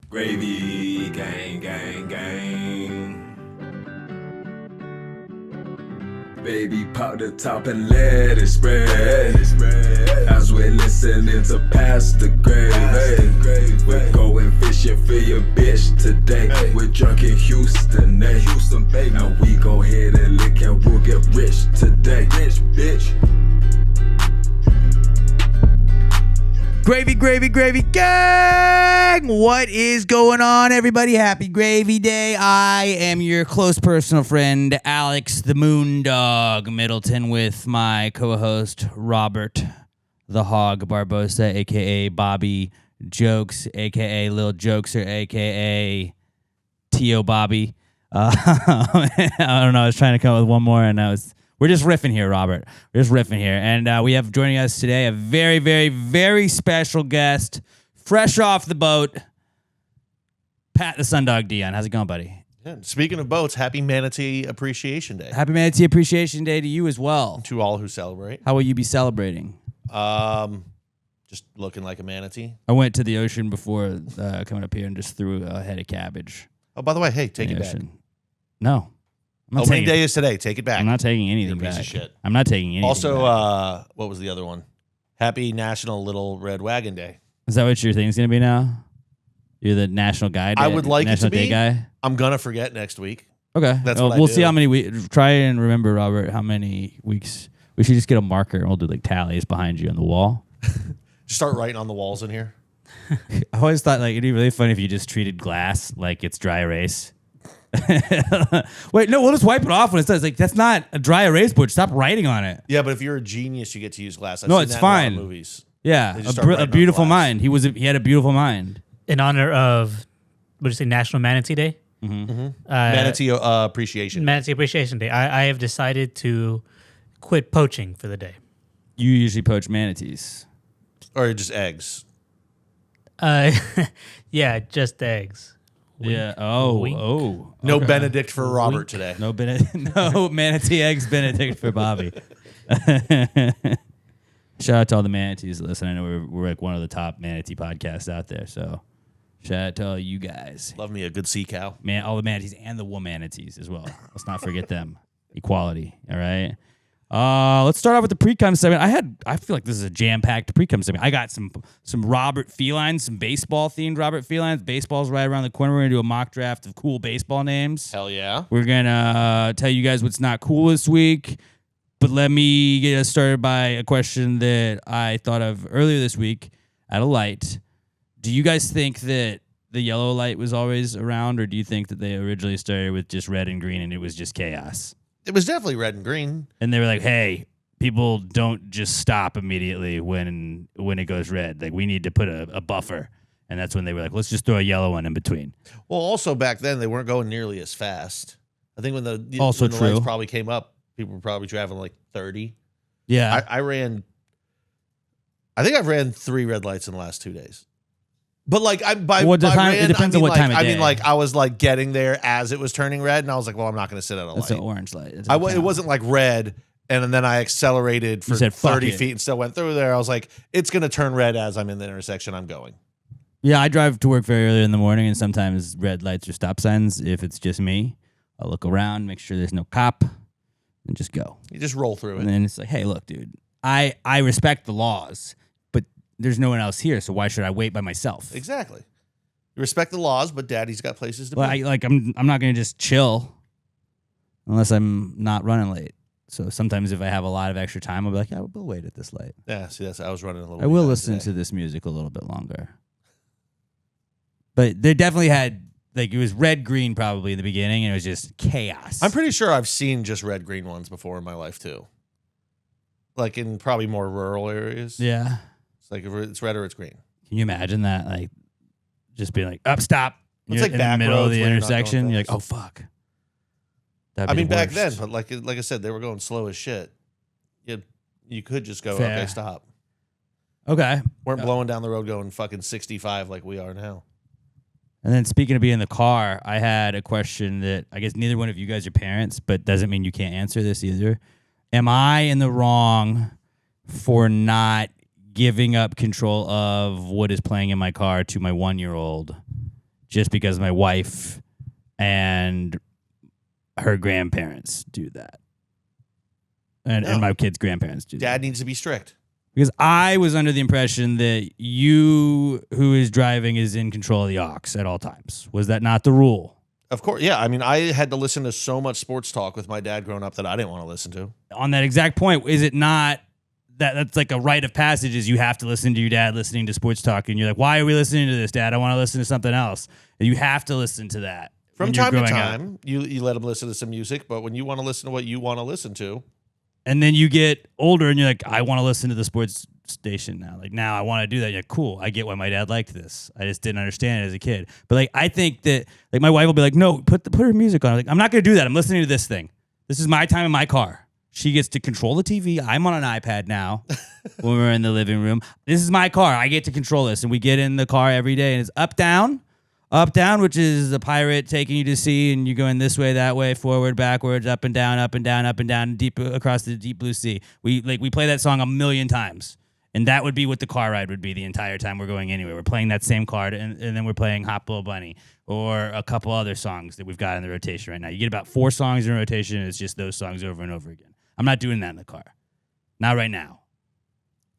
Gravy, gang, gang, gang. Baby, pop the top and let it spread. As we're listening to Pastor Gravy. We're going fishing for your bitch today. We're drunk in Houston, Houston, baby. And we go ahead and lick and we'll get rich today. Rich, bitch. Gravy, gravy, gravy, gang! What is going on, everybody? Happy Gravy Day. I am your close personal friend, Alex the Moondog Middleton, with my co-host, Robert the Hog Barbosa, a.k.a. Bobby Jokes, a.k.a. Lil Jokester, a.k.a. T.O. Bobby. I don't know. I was trying to come up with one more, and we're just riffing here, Robert. We're just riffing here. And we have joining us today a very, very, very special guest, fresh off the boat, Pat the Sundog Dion. How's it going, buddy? Yeah, speaking of boats, happy Manatee Appreciation Day. Happy Manatee Appreciation Day to you as well. To all who celebrate. How will you be celebrating? Just looking like a manatee. I went to the ocean before coming up here and just threw a head of cabbage. Oh, by the way, hey, take it back. No. Opening day is today. Take it back. I'm not taking anything You're a back. piece of shit. I'm not taking anything also, back. what was the other one? Happy National Little Red Wagon Day. Is that what your thing's going to be now? You're the national guy? I would like National it to Day be. guy? I'm going to forget next week. Okay. That's what I we'll do. see how many weeks. Try and remember, Robert, how many weeks. We should just get a marker and we'll do like tallies behind you on the wall. Just start writing on the walls in here. I always thought like it'd be really funny if you just treated glass like it's dry erase. Wait, no, we'll just wipe it off when it says like that's not a dry erase board. Stop writing on it. Yeah, but if you're a genius, you get to use glass. I've No, seen it's that in a lot fine. of movies. Yeah, They just start writing a on beautiful glass. mind. He had a beautiful mind. In honor of, what did you say, National Manatee Day? Manatee Appreciation Day. Manatee Appreciation Day. I have decided to quit poaching for the day. You usually poach manatees. Or just eggs. Yeah, just eggs. Yeah. Oh. Wink. Oh. No Okay. Benedict for Robert today. No no manatee eggs Benedict for Bobby. Shout out to all the manatees that listen. I know we're like one of the top manatee podcasts out there. So shout out to all you guys. Love me a good sea cow. Man, all the manatees and the womanatees as well. Let's not forget them. Equality. All right. Let's start off with the Precome segment. I feel like this is a jam-packed Precome segment. I got some Robert felines, some baseball-themed Robert felines. Baseball's right around the corner. We're going to do a mock draft of cool baseball names. Hell yeah. We're going to tell you guys what's not cool this week. But let me get us started by a question that I thought of earlier this week at a light. Do you guys think that the yellow light was always around, or do you think that they originally started with just red and green and it was just chaos? It was definitely red and green. And they were like, hey, people don't just stop immediately when it goes red. Like, we need to put a buffer. And that's when they were like, let's just throw a yellow one in between. Well, also back then, they weren't going nearly as fast. I think when the true. lights probably came up, people were probably traveling like 30. Yeah. I think I've ran 3 red lights in the last 2 days. But like it depends on what time of day. I mean, like I was like getting there as it was turning red, and I was like, well, I'm not going to sit at a That's light. an orange light. It wasn't like red, and then I accelerated for said, "Fuck 30 it." feet and still went through there. I was like, it's going to turn red as I'm in the intersection I'm going. Yeah, I drive to work very early in the morning, and sometimes red lights or stop signs. If it's just me, I'll look around, make sure there's no cop, and just go. You just roll through And it. then it's like, hey, look, dude, I respect the laws, but there's no one else here, so why should I wait by myself? Exactly. You respect the laws, but daddy's got places to Well, be. I'm not going to just chill unless I'm not running late. So sometimes if I have a lot of extra time, I'll be like, yeah, we'll wait at this light. Yeah, see, I was running a little I will behind listen today. to this music a little bit longer. But they definitely had, like, it was red-green probably in the beginning, and it was just chaos. I'm pretty sure I've seen just red-green ones before in my life, too. Like in probably more rural areas. Yeah. It's like if it's red or it's green. Can you imagine that? Like, just being like, up, stop. It's You're like in the back middle of roads the where you're not going intersection. You're like, fast. oh, fuck. I mean, back then, but like I said, they were going slow as shit. You could just go, Fair. okay, stop. Okay. Weren't blowing down the road going fucking 65 like we are now. And then speaking of being in the car, I had a question that I guess neither one of you guys are parents, but doesn't mean you can't answer this either. Am I in the wrong for not giving up control of what is playing in my car to my 1-year-old just because my wife and her grandparents do that. And my kids' grandparents do that. Dad needs to be strict. Because I was under the impression that you, who is driving, is in control of the aux at all times. Was that not the rule? Of course, yeah. I mean, I had to listen to so much sports talk with my dad growing up that I didn't want to listen to. On that exact point, is it not that's like a rite of passage is you have to listen to your dad listening to sports talk, and you're like, why are we listening to this, Dad? I want to listen to something else. And you have to listen to that. From time to time, you let him listen to some music, but when you want to listen to what you want to listen to. And then you get older and you're like, I want to listen to the sports station now. Like, now I want to do that. You're like, cool. I get why my dad liked this. I just didn't understand it as a kid. But like, I think that like my wife will be like, no, put her music on. I'm like, I'm not going to do that. I'm listening to this thing. This is my time in my car. She gets to control the TV. I'm on an iPad now when we're in the living room. This is my car. I get to control this. And we get in the car every day and it's up, down, which is the pirate taking you to sea, and you're going this way, that way, forward, backwards, up and down, up and down, up and down, deep across the deep blue sea. We play that song 1,000,000 times, and that would be what the car ride would be the entire time we're going anywhere. We're playing that same card, and then we're playing Hop Little Bunny or a couple other songs that we've got in the rotation right now. You get about 4 songs in rotation, and it's just those songs over and over again. I'm not doing that in the car. Not right now.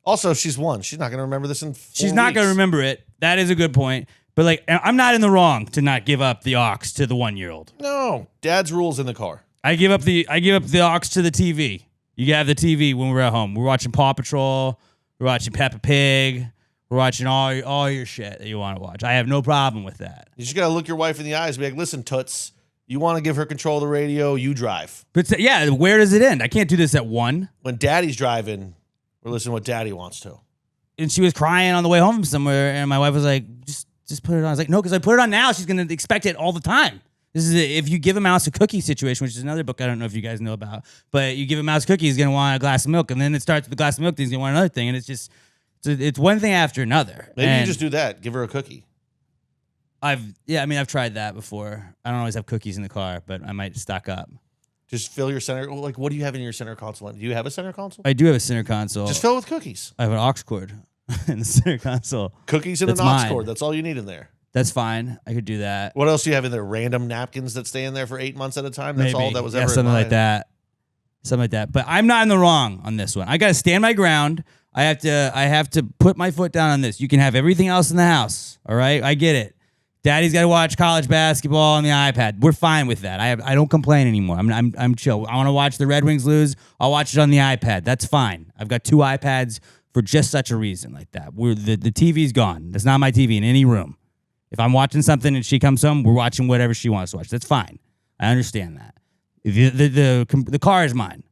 Also, she's 1. She's not going to remember this in 4 She's not going to remember it. That is a good point. But like, I'm not in the wrong to not give up the aux to the 1-year-old. No, Dad's rules in the car. I give up the aux to the TV. You have the TV when we're at home. We're watching Paw Patrol. We're watching Peppa Pig. We're watching all your shit that you want to watch. I have no problem with that. You just got to look your wife in the eyes and be like, listen, Toots, you want to give her control of the radio, you drive. But yeah, where does it end? I can't do this at 1. When Daddy's driving, we're listening to what Daddy wants to. And she was crying on the way home from somewhere, and my wife was like, just put it on. I was like, no, because I put it on now, she's going to expect it all the time. This is if you give a mouse a cookie situation, which is another book I don't know if you guys know about, but you give a mouse a cookie, he's going to want a glass of milk, and then it starts with a glass of milk, then he's going to want another thing, and it's just, it's one thing after another. Maybe you just do that. Give her a cookie. I've tried that before. I don't always have cookies in the car, but I might stock up. Just fill your center. Like, what do you have in your center console? Do you have a center console? I do have a center console. Just fill it with cookies. I have an aux cord in the center console. Cookies and an aux cord. That's all you need in there. That's fine. I could do that. What else do you have in there? Random napkins that stay in there for 8 months at a time? That's Maybe. all that was ever something like that. Something like that. But I'm not in the wrong on this one. I got to stand my ground. I have to put my foot down on this. You can have everything else in the house. All right? I get it. Daddy's got to watch college basketball on the iPad. We're fine with that. I don't complain anymore. I'm chill. I want to watch the Red Wings lose. I'll watch it on the iPad. That's fine. I've got 2 iPads for just such a reason like that. The TV's gone. That's not my TV in any room. If I'm watching something and she comes home, we're watching whatever she wants to watch. That's fine. I understand that. The car is mine.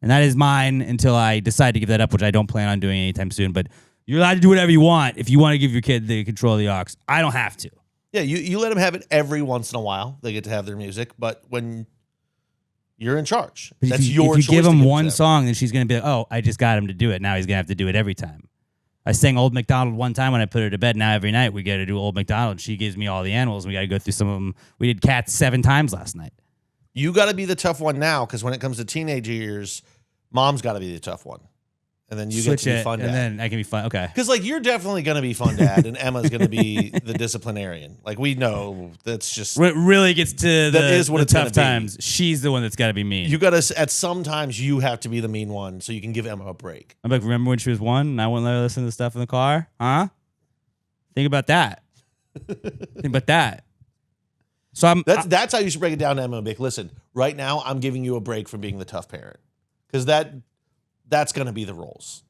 And that is mine until I decide to give that up, which I don't plan on doing anytime soon. But you're allowed to do whatever you want if you want to give your kid the control of the aux. I don't have to. Yeah, you let them have it every once in a while. They get to have their music. But when you're in charge, that's your choice. If you give him one song, then she's going to be like, oh, I just got him to do it. Now he's going to have to do it every time. I sang Old MacDonald one time when I put her to bed. Now every night we got to do Old MacDonald. She gives me all the animals. We got to go through some of them. We did Cats 7 times last night. You got to be the tough one now, because when it comes to teenage years, Mom's got to be the tough one. And then you get to be fun dad. And then I can be fun. Okay. Because like you're definitely going to be fun dad, and Emma's going to be the disciplinarian. Like we know that's just when it really gets to the tough times. Be. She's the one that's got to be mean. You got to at some times you have to be the mean one so you can give Emma a break. I'm like, remember when she was 1 and I wouldn't let her listen to stuff in the car? Huh? Think about that. Think about that. So that's how you should break it down to Emma. Like, listen, right now I'm giving you a break from being the tough parent, because that's going to be the roles.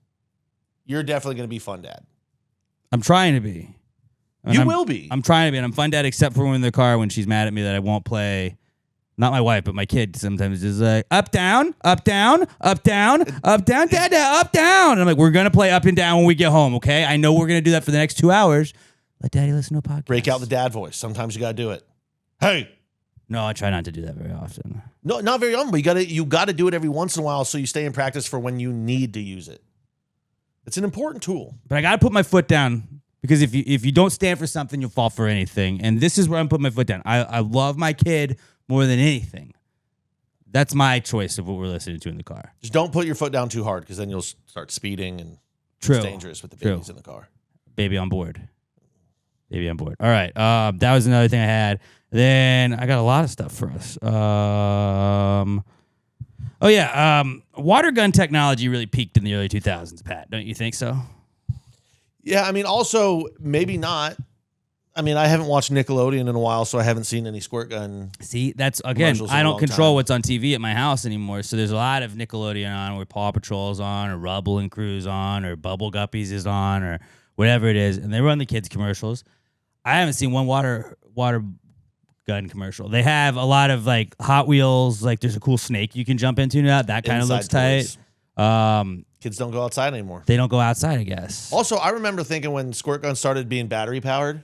You're definitely going to be fun dad. I'm trying to be. You will be. I'm trying to be, and I'm fun dad except for when in the car when she's mad at me that I won't play. Not my wife, but my kid sometimes is like, up, down, up, down, up, down, up, down, dad, up, down. And I'm like, we're going to play up and down when we get home, okay? I know we're going to do that for the next 2 hours. Let daddy listen to a podcast. Break out the dad voice. Sometimes you got to do it. Hey. No, I try not to do that very often. No, not very often, but you got to do it every once in a while so you stay in practice for when you need to use it. It's an important tool. But I got to put my foot down, because if you don't stand for something, you'll fall for anything. And this is where I'm putting my foot down. I love my kid more than anything. That's my choice of what we're listening to in the car. Just don't put your foot down too hard, because then you'll start speeding, and it's dangerous with the babies in the car. Baby on board. Baby on board. All right. That was another thing I had. Then I got a lot of stuff for us. Water gun technology really peaked in the early 2000s, Pat. Don't you think so? Yeah, I mean, also, maybe not. I mean, I haven't watched Nickelodeon in a while, so I haven't seen any squirt gun. See, that's, again, commercials in I a don't long control time. what's on TV at my house anymore, so there's a lot of Nickelodeon on, where Paw Patrol's on, or Rubble and Crew's on, or Bubble Guppies is on, or whatever it is, and they run the kids' commercials. I haven't seen one water gun commercial. They have a lot of, like, Hot Wheels, like, there's a cool snake you can jump into now. That kind of looks Inside tight. Kids don't go outside anymore. They don't go outside, I guess. Also, I remember thinking when squirt guns started being battery powered,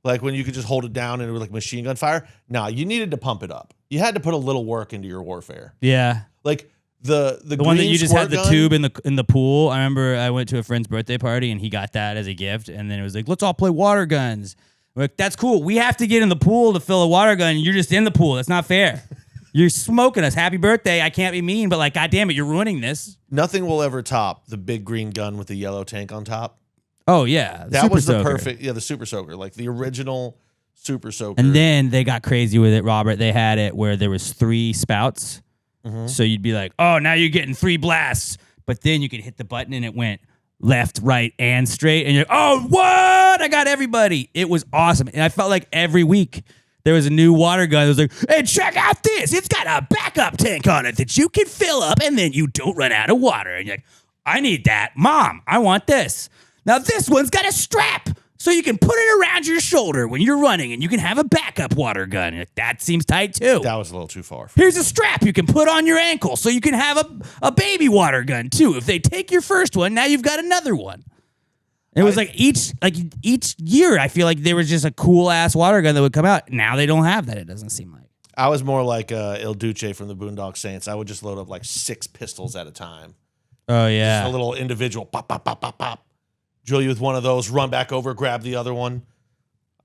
like when you could just hold it down and it was like machine gun fire. Nah, you needed to pump it up. You had to put a little work into your warfare. Yeah. Like the one that green you just had squirt the gun- tube in the pool. I remember I went to a friend's birthday party and he got that as a gift, and then it was like, let's all play water guns. We're like, that's cool. We have to get in the pool to fill a water gun, and you're just in the pool. That's not fair. You're smoking us. Happy birthday. I can't be mean, but like, God damn it, you're ruining this. Nothing will ever top the big green gun with the yellow tank on top. Oh yeah, That Super was the Soaker. perfect, the Super Soaker, like the original Super Soaker. And then they got crazy with it, Robert. They had it where there was 3 spouts. So you'd be like, oh, now you're getting 3 blasts. But then you could hit the button and it went left, right, and straight. And you're like, oh, what? I got everybody. It was awesome. And I felt like every week there was a new water gun that was like, hey, check out this. It's got a backup tank on it that you can fill up and then you don't run out of water. And you're like, I need that. Mom, I want this. Now this one's got a strap so you can put it around your shoulder when you're running and you can have a backup water gun. You're like, that seems tight too. that was a little too far. Here's a strap you can put on your ankle so you can have a baby water gun too. If they take your first one, now you've got another one. It was like each year, I feel like there was just a cool ass water gun that would come out. Now they don't have that. It doesn't seem like. I was more like Il Duce from the Boondock Saints. I would just load up like 6 pistols at a time. Oh Just yeah. a little individual pop, pop, pop, pop, pop. Drill you with one of those, run back over, grab the other one.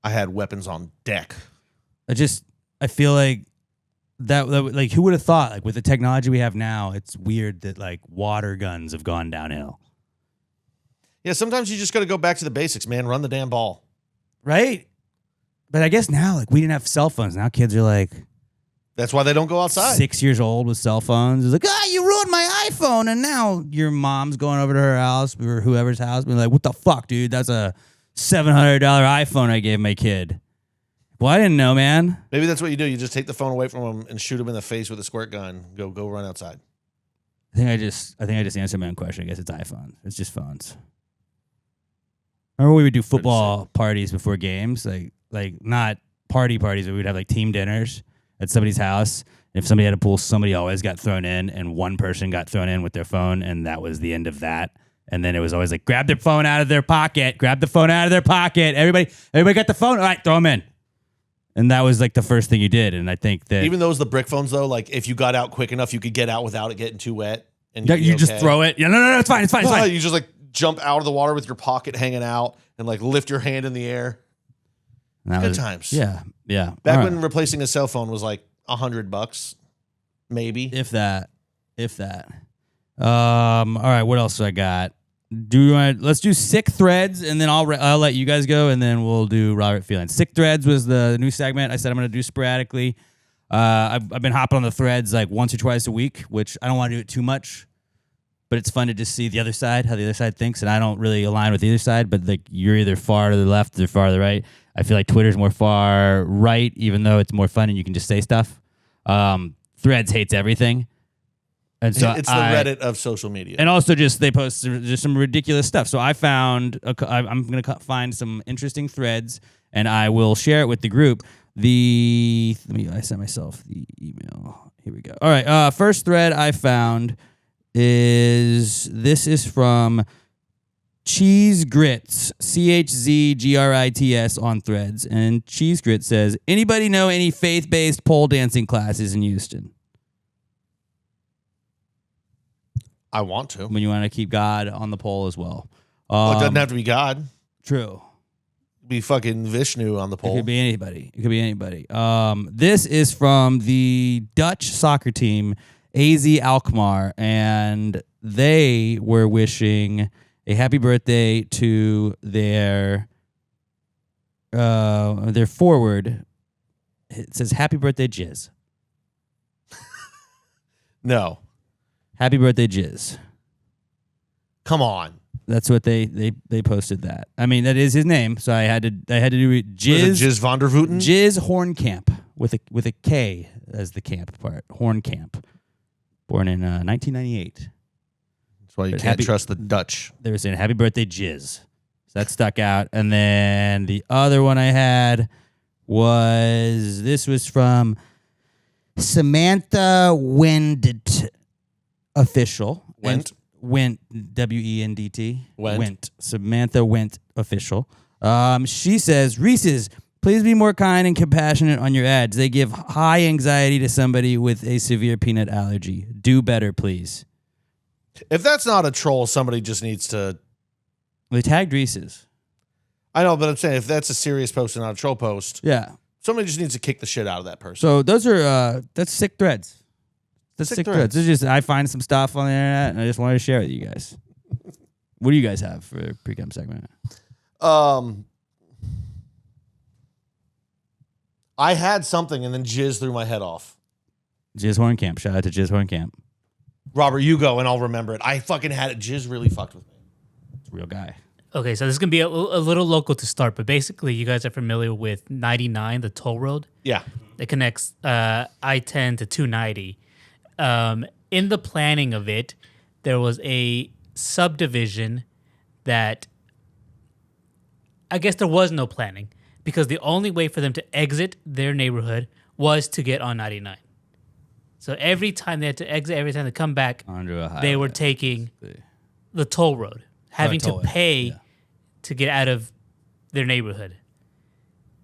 I had weapons on deck. I feel like that like, who would have thought, like, with the technology we have now, it's weird that like water guns have gone downhill. Yeah, sometimes you just got to go back to the basics, man. Run the damn ball. Right? But I guess now, like, we didn't have cell phones. Now kids are like That's why they don't go outside. 6 years old with cell phones. It's like, you ruined my iPhone. And now your mom's going over to her house or whoever's house being like, what the fuck, dude? That's a $700 iPhone I gave my kid. Well, I didn't know, man. Maybe that's what you do. You just take the phone away from them and shoot them in the face with a squirt gun. Go run outside. I think I just answered my own question. I guess it's iPhones. It's just phones. Remember we would do football parties before games? Like not parties, but we'd have like team dinners at somebody's house. If somebody had a pool, somebody always got thrown in, and one person got thrown in with their phone, and that was the end of that. And then it was always like, grab their phone out of their pocket. Grab the phone out of their pocket. Everybody got the phone? All right, throw them in. And that was like the first thing you did. And I think that Even those the brick phones though, like if you got out quick enough, you could get out without it getting too wet. And you'd be you just okay. throw it. Yeah, no, it's fine. It's fine. It's fine. You just like jump out of the water with your pocket hanging out and like lift your hand in the air. And that Good was- times. Yeah. Back All when right. replacing a cell phone was like $100, maybe. If that. All right, what else do I got? Let's do sick threads, and then I'll let you guys go, and then we'll do Robert Feelings. Sick threads was the new segment I said I'm going to do sporadically. I've been hopping on the threads like once or twice a week, which I don't want to do it too much, but it's fun to just see the other side, how the other side thinks, and I don't really align with either side, but like you're either far to the left or far to the right. I feel like Twitter's more far right, even though it's more fun and you can just say stuff. Threads hates everything. And so It's the Reddit of social media. and also just they post just some ridiculous stuff. So I found I'm going to find some interesting threads, and I will share it with the group. I sent myself the email. Here we go. All right. First thread I found is from Cheese Grits, CHZGRITS on Threads, and Cheese Grits says, anybody know any faith-based pole dancing classes in Houston? I want to. When you want to keep God on the pole as well. Well, it doesn't have to be God. True. Be fucking Vishnu on the It pole. could be anybody. This is from the Dutch soccer team, AZ Alkmaar, and they were wishing a happy birthday to their their forward, it says "Happy Birthday, Jizz." No. Happy birthday, Jizz. Come on. That's what they posted that. I mean, that is his name, so I had to do it. Jizz van der Voeten? Jizz Hornkamp with a K as the camp part. Hornkamp, born in 1998. That's why you can't trust the Dutch. They were saying "Happy birthday, Jizz." So that stuck out. And then the other one I had was from Samantha Wendt official. Wendt? Wendt, Wendt. Wendt. Samantha Wendt official. She says, Reese's, please be more kind and compassionate on your ads. They give high anxiety to somebody with a severe peanut allergy. Do better, please. If that's not a troll, somebody just needs to... They tagged Reese's. I know, but I'm saying if that's a serious post and not a troll post, Yeah. somebody just needs to kick the shit out of that person. So those are, that's sick threads. That's Sick sick threads. threads. It's just, I find some stuff on the internet and I just wanted to share it with you guys. What do you guys have for a Precome segment? I had something and then Jizz threw my head off. Jizz Hornkamp. Shout out to Jizz Hornkamp. Robert, you go and I'll remember it. I fucking had it. Jizz really fucked with me. It's a real guy. Okay, so this is going to be a little local to start, but basically you guys are familiar with 99, the toll road? Yeah. It connects I-10 to 290. In the planning of it, there was a subdivision that I guess there was no planning because the only way for them to exit their neighborhood was to get on 99. So every time they had to exit, every time they come back, Onto a highway. they were taking the toll road, having to tollway, pay to get out of their neighborhood.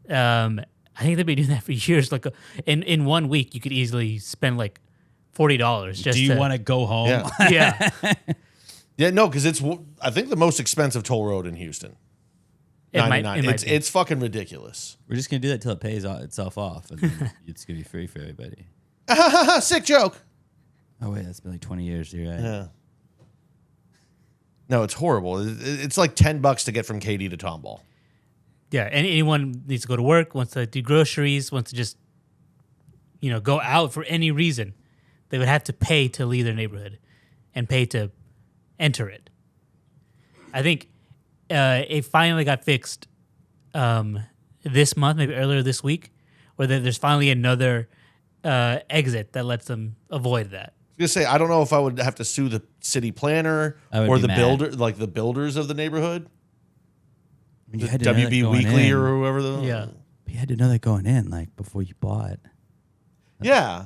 I think they've been doing that for years. Like in 1 week, you could easily spend like $40 just. Do you want to go home? Yeah. Yeah, Yeah, no, because it's, I think, the most expensive toll road in Houston. it might. 99. It might be. It's fucking ridiculous. We're just going to do that till it pays itself off. And then it's going to be free for everybody. Sick joke. Oh, wait. That's been like 20 years. You're right. Yeah. No, it's horrible. It's like $10 to get from KD to Tomball. Yeah, and anyone needs to go to work, wants to do groceries, wants to just, go out for any reason, they would have to pay to leave their neighborhood and pay to enter it. I think it finally got fixed this month, maybe earlier this week, where there's finally another exit that lets them avoid that. I was gonna say, I don't know if I would have to sue the city planner I would or be the mad. builder, like the builders of the neighborhood, You had to know that WB going Weekly in. or whoever. Yeah. You had to know that going in, like, before you bought. Yeah.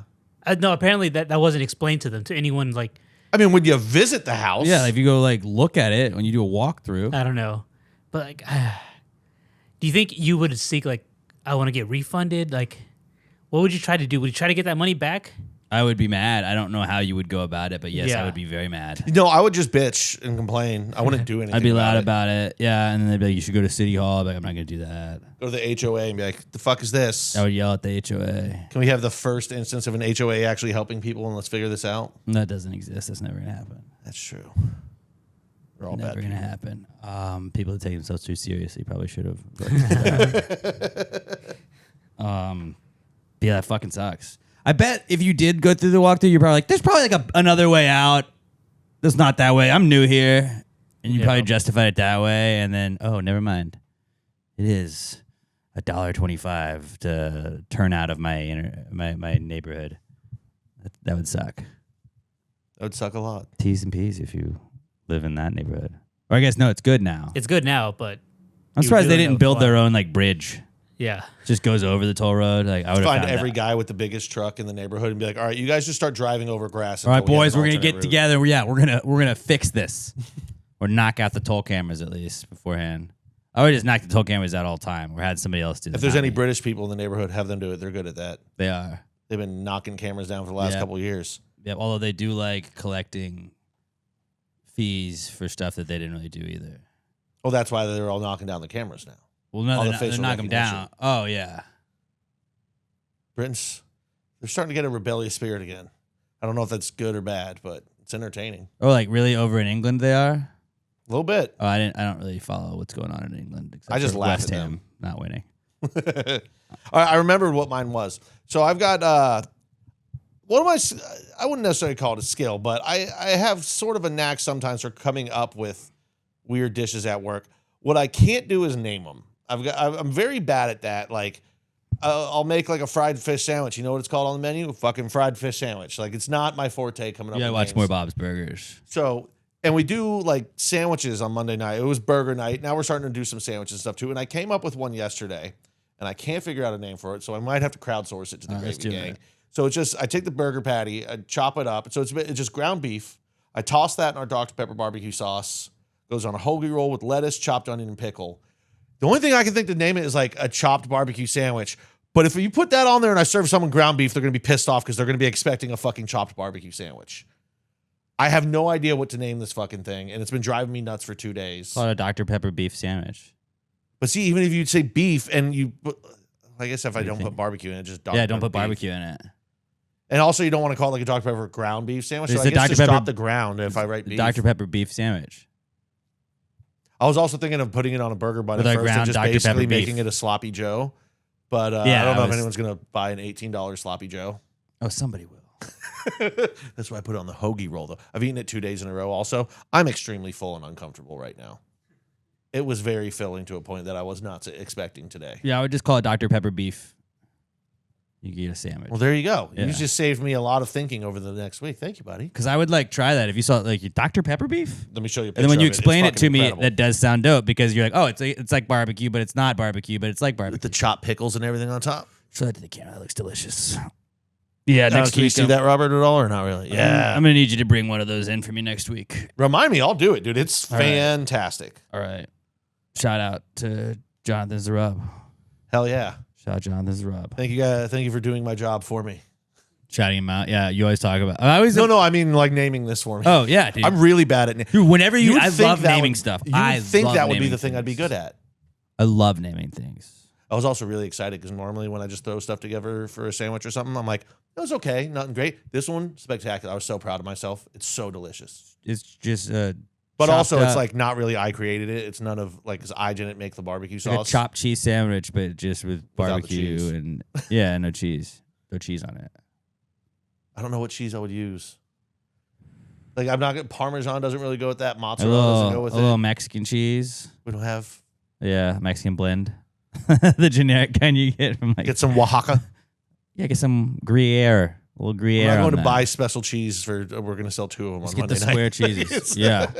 No, apparently that wasn't explained to them, to anyone, like, I mean, when you visit the house, Yeah, if you go, like, look at it when you do a walkthrough. I don't know. But, like, do you think you would seek, like, I want to get refunded? Like, what would you try to do? Would you try to get that money back? I would be mad. I don't know how you would go about it, but yes, I Yeah. would be very mad. no, I would just bitch and complain. I wouldn't do anything. I'd be loud it. about it. Yeah, and then they'd be like, you should go to City Hall. I'd be like, I'm not going to do that. Go to the HOA and be like, "The fuck is this? I would yell at the HOA. Can we have the first instance of an HOA actually helping people and let's figure this out?" That doesn't exist. That's never going to happen. That's true. We're all Never bad. going to happen. People that take themselves too seriously probably should have. Yeah, that fucking sucks. I bet if you did go through the walkthrough, you're probably like, there's probably like another way out. That's not that way. I'm new here. And you Yeah. probably justified it that way. And then, oh, never mind. It is $1.25 to turn out of my my neighborhood. That would suck. That would suck a lot. T's and P's if you live in that neighborhood. Or I guess, no, it's good now. It's good now, but I'm you surprised they really didn't know build why. their own like bridge. yeah. Just goes over the toll road. Like I would Find have every that. guy with the biggest truck in the neighborhood and be like, "All right, you guys just start driving over grass." All right, until we have boys, an we're gonna alternate get route." together. Yeah, we're gonna fix this, or knock out the toll cameras at least beforehand. I would just knock the toll cameras out all the time, or had somebody else do that. If there's not any me. British people in the neighborhood, have them do it. They're good at that. They are. They've been knocking cameras down for the last Yeah. couple of years. Yeah, although they do like collecting fees for stuff that they didn't really do either. Oh, that's why they're all knocking down the cameras now. Well, no, All the they're facial knock them recognition. down. Oh yeah. Britain's, they're starting to get a rebellious spirit again. I don't know if that's good or bad, but it's entertaining. Oh, like really over in England they are. A little bit. Oh, I don't really follow what's going on in England. Except I just for laugh West at Ham them. not winning. I remembered what mine was. So I've got one of my, I wouldn't necessarily call it a skill, but I have sort of a knack sometimes for coming up with weird dishes at work. What I can't do is name them. I'm very bad at that. Like, I'll make like a fried fish sandwich. You know what it's called on the menu? A fucking fried fish sandwich. Like, it's not my forte coming up. You gotta with watch names. more Bob's Burgers. So, and we do like sandwiches on Monday night. It was burger night. Now we're starting to do some sandwiches and stuff too. And I came up with one yesterday, and I can't figure out a name for it. So I might have to crowdsource it to the Gravy Gang. So it's just, I take the burger patty, I chop it up. So it's just ground beef. I toss that in our Dr. Pepper barbecue sauce. Goes on a hoagie roll with lettuce, chopped onion, and pickle. The only thing I can think to name it is like a chopped barbecue sandwich. But if you put that on there and I serve someone ground beef, they're going to be pissed off because they're going to be expecting a fucking chopped barbecue sandwich. I have no idea what to name this fucking thing, and it's been driving me nuts for 2 days. Call it a Dr. Pepper beef sandwich. But see, even if you'd say beef and you, I guess if I don't put barbecue in it, just Dr. Yeah, don't Pepper put barbecue in it. And also, you don't want to call it like a Dr. Pepper ground beef sandwich. So It's I a guess Dr. just Pepper- drop the ground if I write beef. Dr. Pepper beef sandwich. I was also thinking of putting it on a burger bun With at our first and ground just Dr. basically Pepper beef. making it a sloppy Joe. But Yeah, I don't know I if was- anyone's going to buy an $18 sloppy Joe. Oh, somebody will. That's why I put it on the hoagie roll, though. I've eaten it 2 days in a row also. I'm extremely full and uncomfortable right now. It was very filling to a point that I was not expecting today. Yeah, I would just call it Dr. Pepper beef. You can get a sandwich. Well, there you go. Yeah. You just saved me a lot of thinking over the next week. Thank you, buddy. Because I would like try that if you saw like Dr. Pepper beef. Let me show you a picture And then when you of it. It's explain it to fucking me, incredible. that does sound dope because you're like, oh, it's like barbecue, but it's not barbecue, but it's like barbecue. With the chopped pickles and everything on top. Show that to the camera. That looks delicious. Yeah, Can you see that, Robert, at all or not really? Yeah. I'm gonna need you to bring one of those in for me next week. Remind me. I'll do it, dude. It's All right. fantastic. All right. Shout out to Jonathan Zarub. Hell yeah. Shout out Jonathan Zarub. Thank you, guys. Thank you for doing my job for me. Shouting him out. Yeah, you always talk about. I always. No, I mean like naming this for me. Oh yeah, dude. I'm really bad at naming. Dude, whenever you, would I think love that naming would- stuff. You I would think love that would be naming the thing I'd be things. good at. I love naming things. I was also really excited because normally when I just throw stuff together for a sandwich or something, I'm like, that was okay, nothing great. This one, spectacular. I was so proud of myself. It's so delicious. It's just But chopped also, it's up. like not really I created it. It's none of like, because I didn't make the barbecue It's like a sauce. chopped cheese sandwich, but just with Without the barbecue cheese. and yeah, no cheese on it. I don't know what cheese I would use. Like, I'm not going Parmesan doesn't really go with that. A Mozzarella doesn't go little, with a little it. Mexican cheese. We don't have. Yeah, Mexican blend. The generic kind you get from like Get some Oaxaca. yeah, get some Gruyere, a little Gruyere. I'm not on going to that. buy special cheese for. We're going to sell 2 of them Just on get the Monday square night. cheeses. Yeah.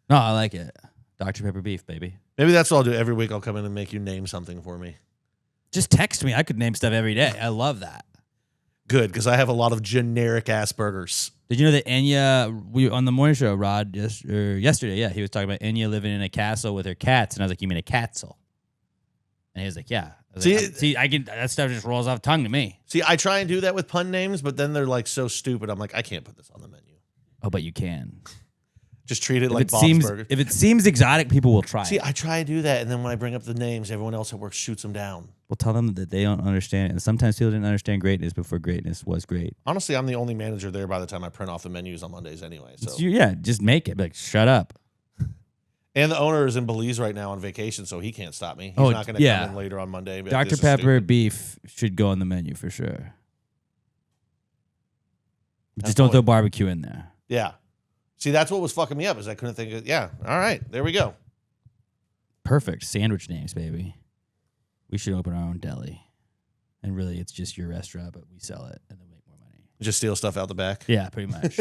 No, I like it. Dr. Pepper beef, baby. Maybe that's what I'll do. Every week I'll come in and make you name something for me. Just text me. I could name stuff every day. I love that. Good, because I have a lot of generic ass burgers. Did you know that Enya, on the morning show, Rod, yesterday, yeah, he was talking about Enya living in a castle with her cats. And I was like, you mean a castle? And he was like, yeah. I was like, see, I can, that stuff just rolls off tongue to me. See, I try and do that with pun names, but then they're like so stupid. I'm like, I can't put this on the menu. Oh, but you can. Just treat it If like it Bob's seems Burgers. if it seems exotic, people will try See, it. I try and do that, and then when I bring up the names, everyone else at work shoots them down. We'll tell them that they don't understand it. And sometimes people didn't understand greatness before greatness was great. Honestly, I'm the only manager there by the time I print off the menus on Mondays anyway. So, Yeah, just make it. Like, shut up. and the owner is in Belize right now on vacation, so he can't stop me. He's Oh, not going to yeah. come in later on Monday. and be like, Dr. "This is Pepper stupid." beef should go on the menu for sure. That's Just don't the throw way- barbecue in there. Yeah. See, that's what was fucking me up is I couldn't think of. Yeah. All right, there we go. Perfect. Sandwich names, baby. We should open our own deli. And really, it's just your restaurant, but we sell it and then make more money. Just steal stuff out the back. Yeah, pretty much.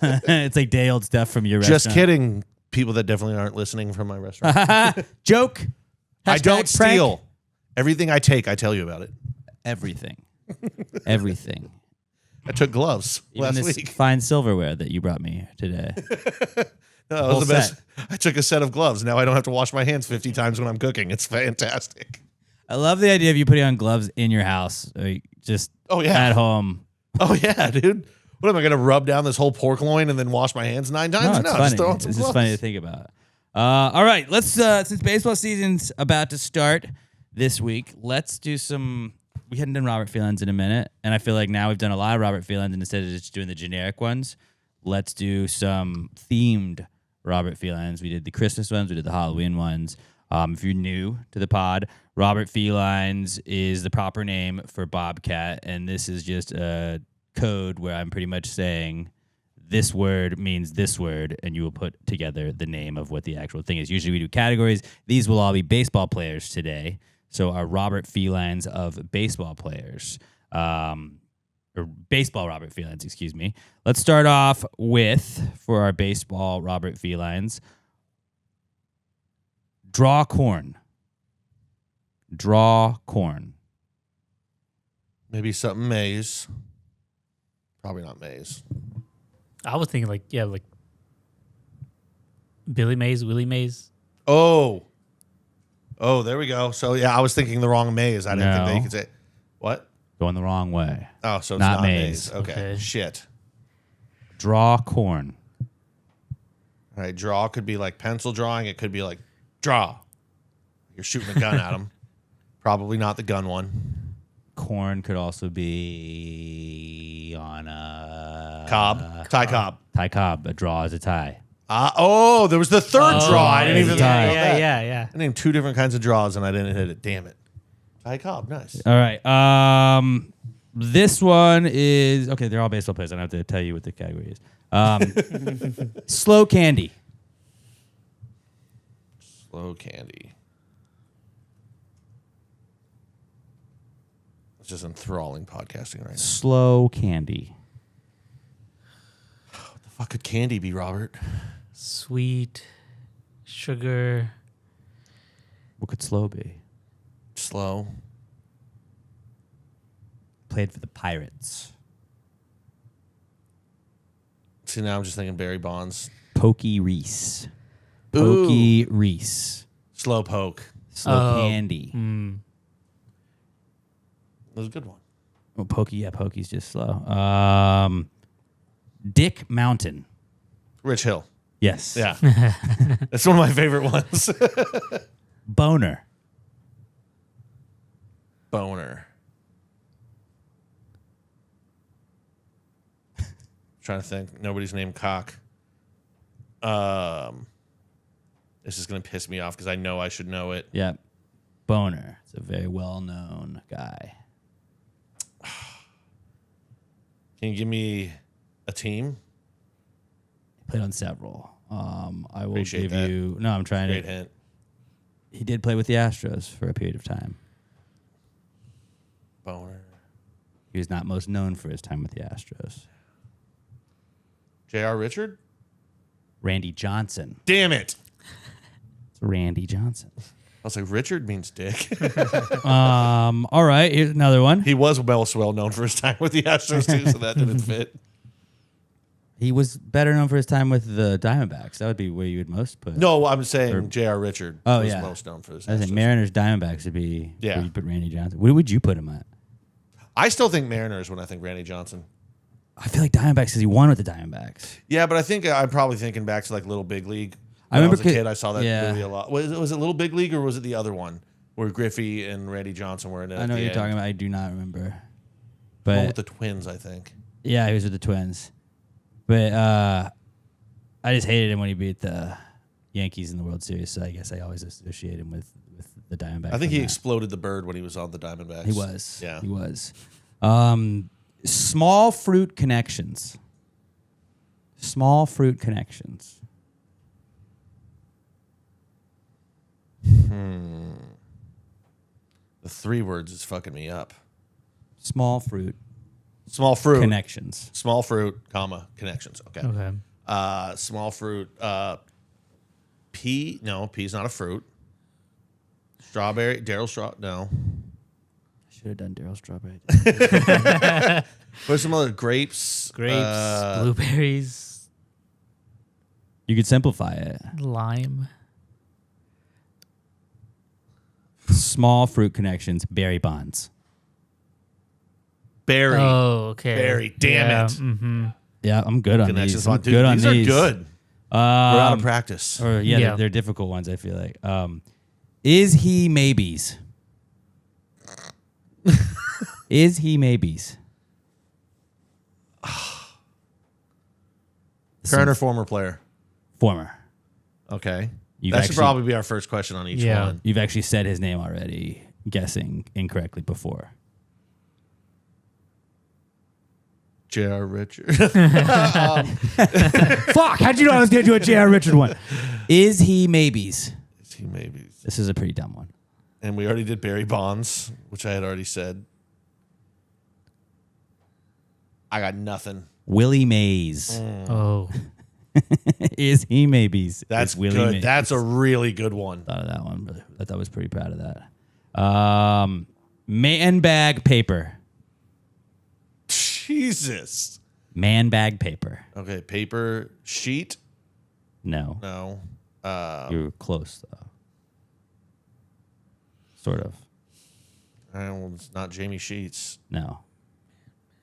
It's like day old stuff from your Just restaurant. kidding. People that definitely aren't listening from my restaurant. Joke. I don't Hashtag prank. steal. Everything I take, I tell you about it. Everything. Everything. I took gloves Even last this week. fine silverware that you brought me today. No, it whole was the best. I took a set of gloves. Now I don't have to wash my hands 50 times when I'm cooking. It's fantastic. I love the idea of you putting on gloves in your house, like just Oh, yeah. at home. Oh, yeah, dude. What am I going to rub down this whole pork loin and then wash my hands 9 times? No, it's just funny. throw on some It's gloves. just funny to think about. All right, let's since baseball season's about to start this week, let's do some. We hadn't done Robert Feelings in a minute, and I feel like now we've done a lot of Robert Feelings, and instead of just doing the generic ones, let's do some themed Robert Feelings. We did the Christmas ones, we did the Halloween ones. If you're new to the pod, Robert Felines is the proper name for Bobcat, and this is just a code where I'm pretty much saying this word means this word, and you will put together the name of what the actual thing is. Usually we do categories. These will all be baseball players today. So our Robert Felines of baseball players. Or baseball Robert Felines, excuse me. Let's start off with, for our baseball Robert Felines, draw corn. Draw corn. Maybe something Mays. Probably not Mays. I was thinking like Billy Mays, Willie Mays. Oh, there we go. So yeah, I was thinking the wrong Mays. I didn't think No. that you could say what. Going the wrong way. Oh, so it's Not not Mays. Mays. Okay. Okay. Shit. Draw corn. All right. Draw could be like pencil drawing. It could be like draw. You're shooting a gun at them. Probably not the gun one. Corn could also be on a Cobb. Tie Cobb. tie cob. A draw is a tie. There was the third draw. I didn't even yeah, think about that. yeah. I named two different kinds of draws and I didn't hit it. Damn it. Tie Cobb. Nice. All right. This one is okay. They're all baseball players. I don't have to tell you what the category is. Slow candy. Slow candy. It's just enthralling podcasting right now. Slow candy. What the fuck could candy be, Robert? Sweet, sugar. What could slow be? Slow. Played for the Pirates. See, now I'm just thinking Barry Bonds. Pokey Reese. Pokey Reese. Slow poke. Slow candy. That was a good one. Well, Pokey, yeah, Pokey's just slow. Dick Mountain. Rich Hill. Yes. Yeah. That's one of my favorite ones. Boner. Boner. Trying to think. Nobody's named Cock. This is going to piss me off because I know I should know it. Yeah. Boner. It's a very well-known guy. Can you give me a team? Played on several. I will Appreciate give that. you. No, I'm trying Great to. hint. He did play with the Astros for a period of time. Boner. He was not most known for his time with the Astros. J.R. Richard? Randy Johnson. Damn it. It's Randy Johnson. I was like, Richard means dick. All right, here's another one. He was well known for his time with the Astros, too, so that didn't fit. He was better known for his time with the Diamondbacks. That would be where you would most put. No, I'm saying J.R. Richard was yeah. most known for his I think Astros. Mariners Diamondbacks would be Yeah. where you put Randy Johnson. Where would you put him at? I still think Mariners when I think Randy Johnson. I feel like Diamondbacks because he won with the Diamondbacks. Yeah, but I think I'm probably thinking back to like Little Big League. I When I remember was a kid, I saw that yeah. movie a lot. Was it Little Big League or was it the other one where Griffey and Randy Johnson were in it? I know what you're talking about. I do not remember. One But with the Twins, I think. yeah, he was with the Twins. But I just hated him when he beat the Yankees in the World Series. So I guess I always associate him with the Diamondbacks. I think he on that. exploded the bird when he was on the Diamondbacks. He was. Yeah. He was. Small fruit connections. Small fruit connections. The 3 words is fucking me up. Small fruit Small fruit. connections. Small fruit, comma, connections. Okay. Okay. Small fruit. Pea. No, pea's not a fruit. Strawberry. Daryl Straw. No. I should have done Daryl Strawberry. What's some other grapes? Grapes, blueberries, You could simplify it. lime. Small fruit connections. Barry Bonds. Berry. Oh, okay. Berry. Damn it. Mm-hmm. Yeah, I'm good on Connections. these. I'm Dude, good on these these. are good. We're out of practice. Or yeah, Yeah. They're difficult ones. I feel like. Is he maybes? Is he maybes? Current or former player? Former. Okay. That should probably be our first question on each one. You've actually said his name already, guessing incorrectly before. J.R. Richard. Fuck! How'd you know I was going to do a J.R. Richard one? Is he maybes? Is he maybe? This is a pretty dumb one. And we already did Barry Bonds, which I had already said. I got nothing. Willie Mays. Oh. Is he maybes? That's Is Willie good. Mays. That's a really good one. Thought of that one, but I thought I was pretty proud of that. Man bag paper. Jesus. Man bag paper. Okay, paper sheet. No. No. You were close, though. Sort of. Well, it's not Jamie Sheets. No.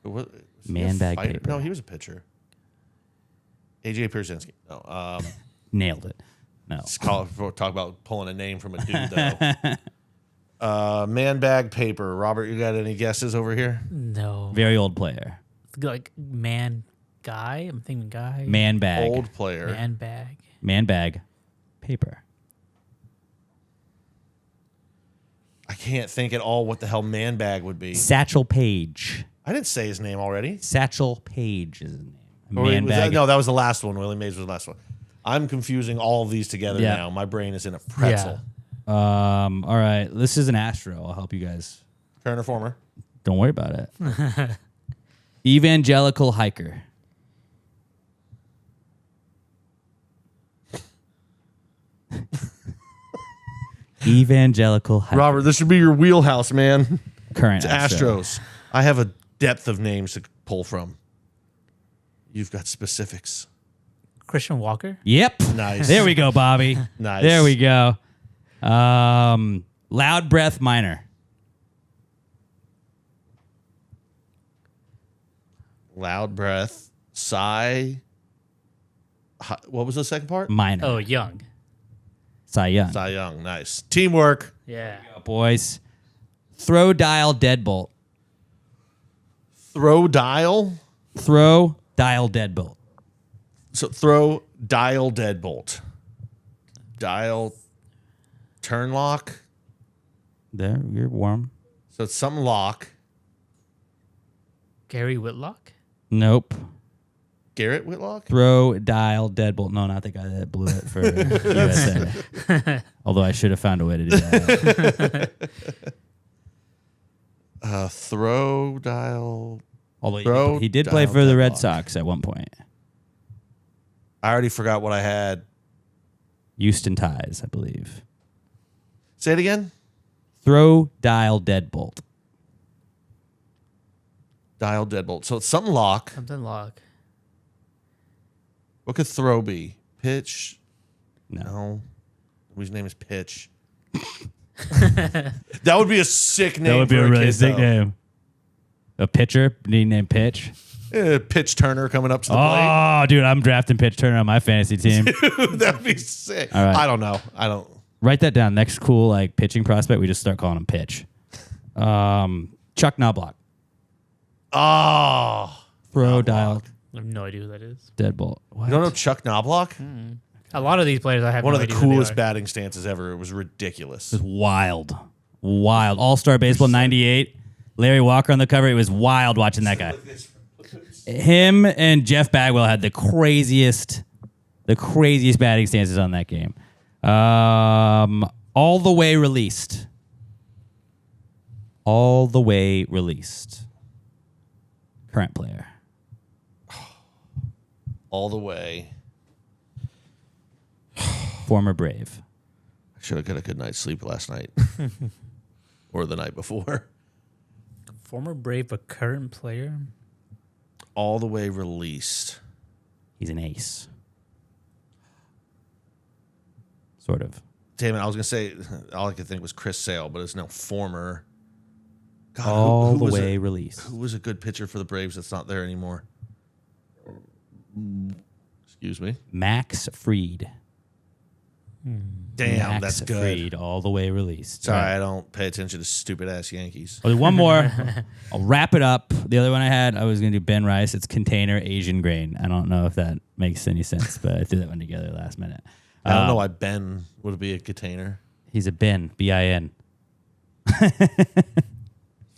What, Man bag paper. No, he was a pitcher. AJ Pierzynski. No. Nailed it. No. Talk about pulling a name from a dude, though. Man bag paper. Robert, you got any guesses over here? No. Very old player. Like man guy? I'm thinking guy. Man bag. Old player. Man bag. Man bag paper. I can't think at all what the hell man bag would be. Satchel Paige. I didn't say his name already. Satchel Paige is his name. Or Man was bag. that was the last one. Willie Mays was the last one. I'm confusing all of these together now. My brain is in a pretzel. Yeah. All right. This is an Astro. I'll help you guys. Turner Former. Don't worry about it. Evangelical hiker. Evangelical hiker. Robert, this should be your wheelhouse, man. Current It's Astro. Astros. I have a depth of names to pull from. You've got specifics. Christian Walker? Yep. Nice. There we go, Bobby. Nice. There we go. Loud breath minor. Loud breath. Sigh. What was the second part? Minor. Oh, Young. Cy Young. Cy Young. Nice. Teamwork. Yeah. Boys. Throw dial deadbolt. Throw dial. Throw dial deadbolt. So throw dial deadbolt. Dial turn lock. There, you're warm. So it's some lock. Gary Whitlock? Nope. Garrett Whitlock? Throw dial deadbolt. No, not the guy that blew it for USA. Although I should have found a way to do that. Throw dial. Although he did play dial for the Red deadlock. Sox at one point. I already forgot what I had. Houston Ties, I believe. Say it again. Throw dial deadbolt. Dial deadbolt. So it's some lock. Something lock. What could throw be? Pitch? No. No. Whose name is Pitch? That would be a sick name. That would be for a really kid, sick though. name. A pitcher named Pitch. Pitch Turner coming up to the Oh, dude, I'm drafting Pitch Turner on my fantasy team. plate. That'd be sick. All right. I don't know. I don't. Write that down. Next cool like pitching prospect, we just start calling him Pitch. Chuck Knobloch. Oh. Throw dial I have no idea who that is. deadbolt. What? You don't know Chuck Knobloch? A lot of these players I have One no of the idea who they coolest are. batting stances ever. It was ridiculous. It was wild. Wild. All-Star Baseball 98. Larry Walker on the cover. It was wild watching that guy. Him and Jeff Bagwell had the craziest batting stances on that game. All the way released. All the way released. Current player. All the way. Former Brave. I should have got a good night's sleep last night. Or the night before. Former Brave, but current player? All the way released. He's an ace. Sort of. Damn it, I was going to say, all I could think was Chris Sale, but it's no former. God, All who the was way a, released. Who was a good pitcher for the Braves that's not there anymore? Excuse me. Max Fried. Damn, Max that's good. Fried, all the way released. Sorry, I don't pay attention to stupid ass Yankees. I'll do one more. I'll wrap it up. The other one I had, I was going to do Ben Rice. It's container Asian grain. I don't know if that makes any sense, but I threw that one together last minute. I don't know why Ben would be a container. He's a bin, B-I-N.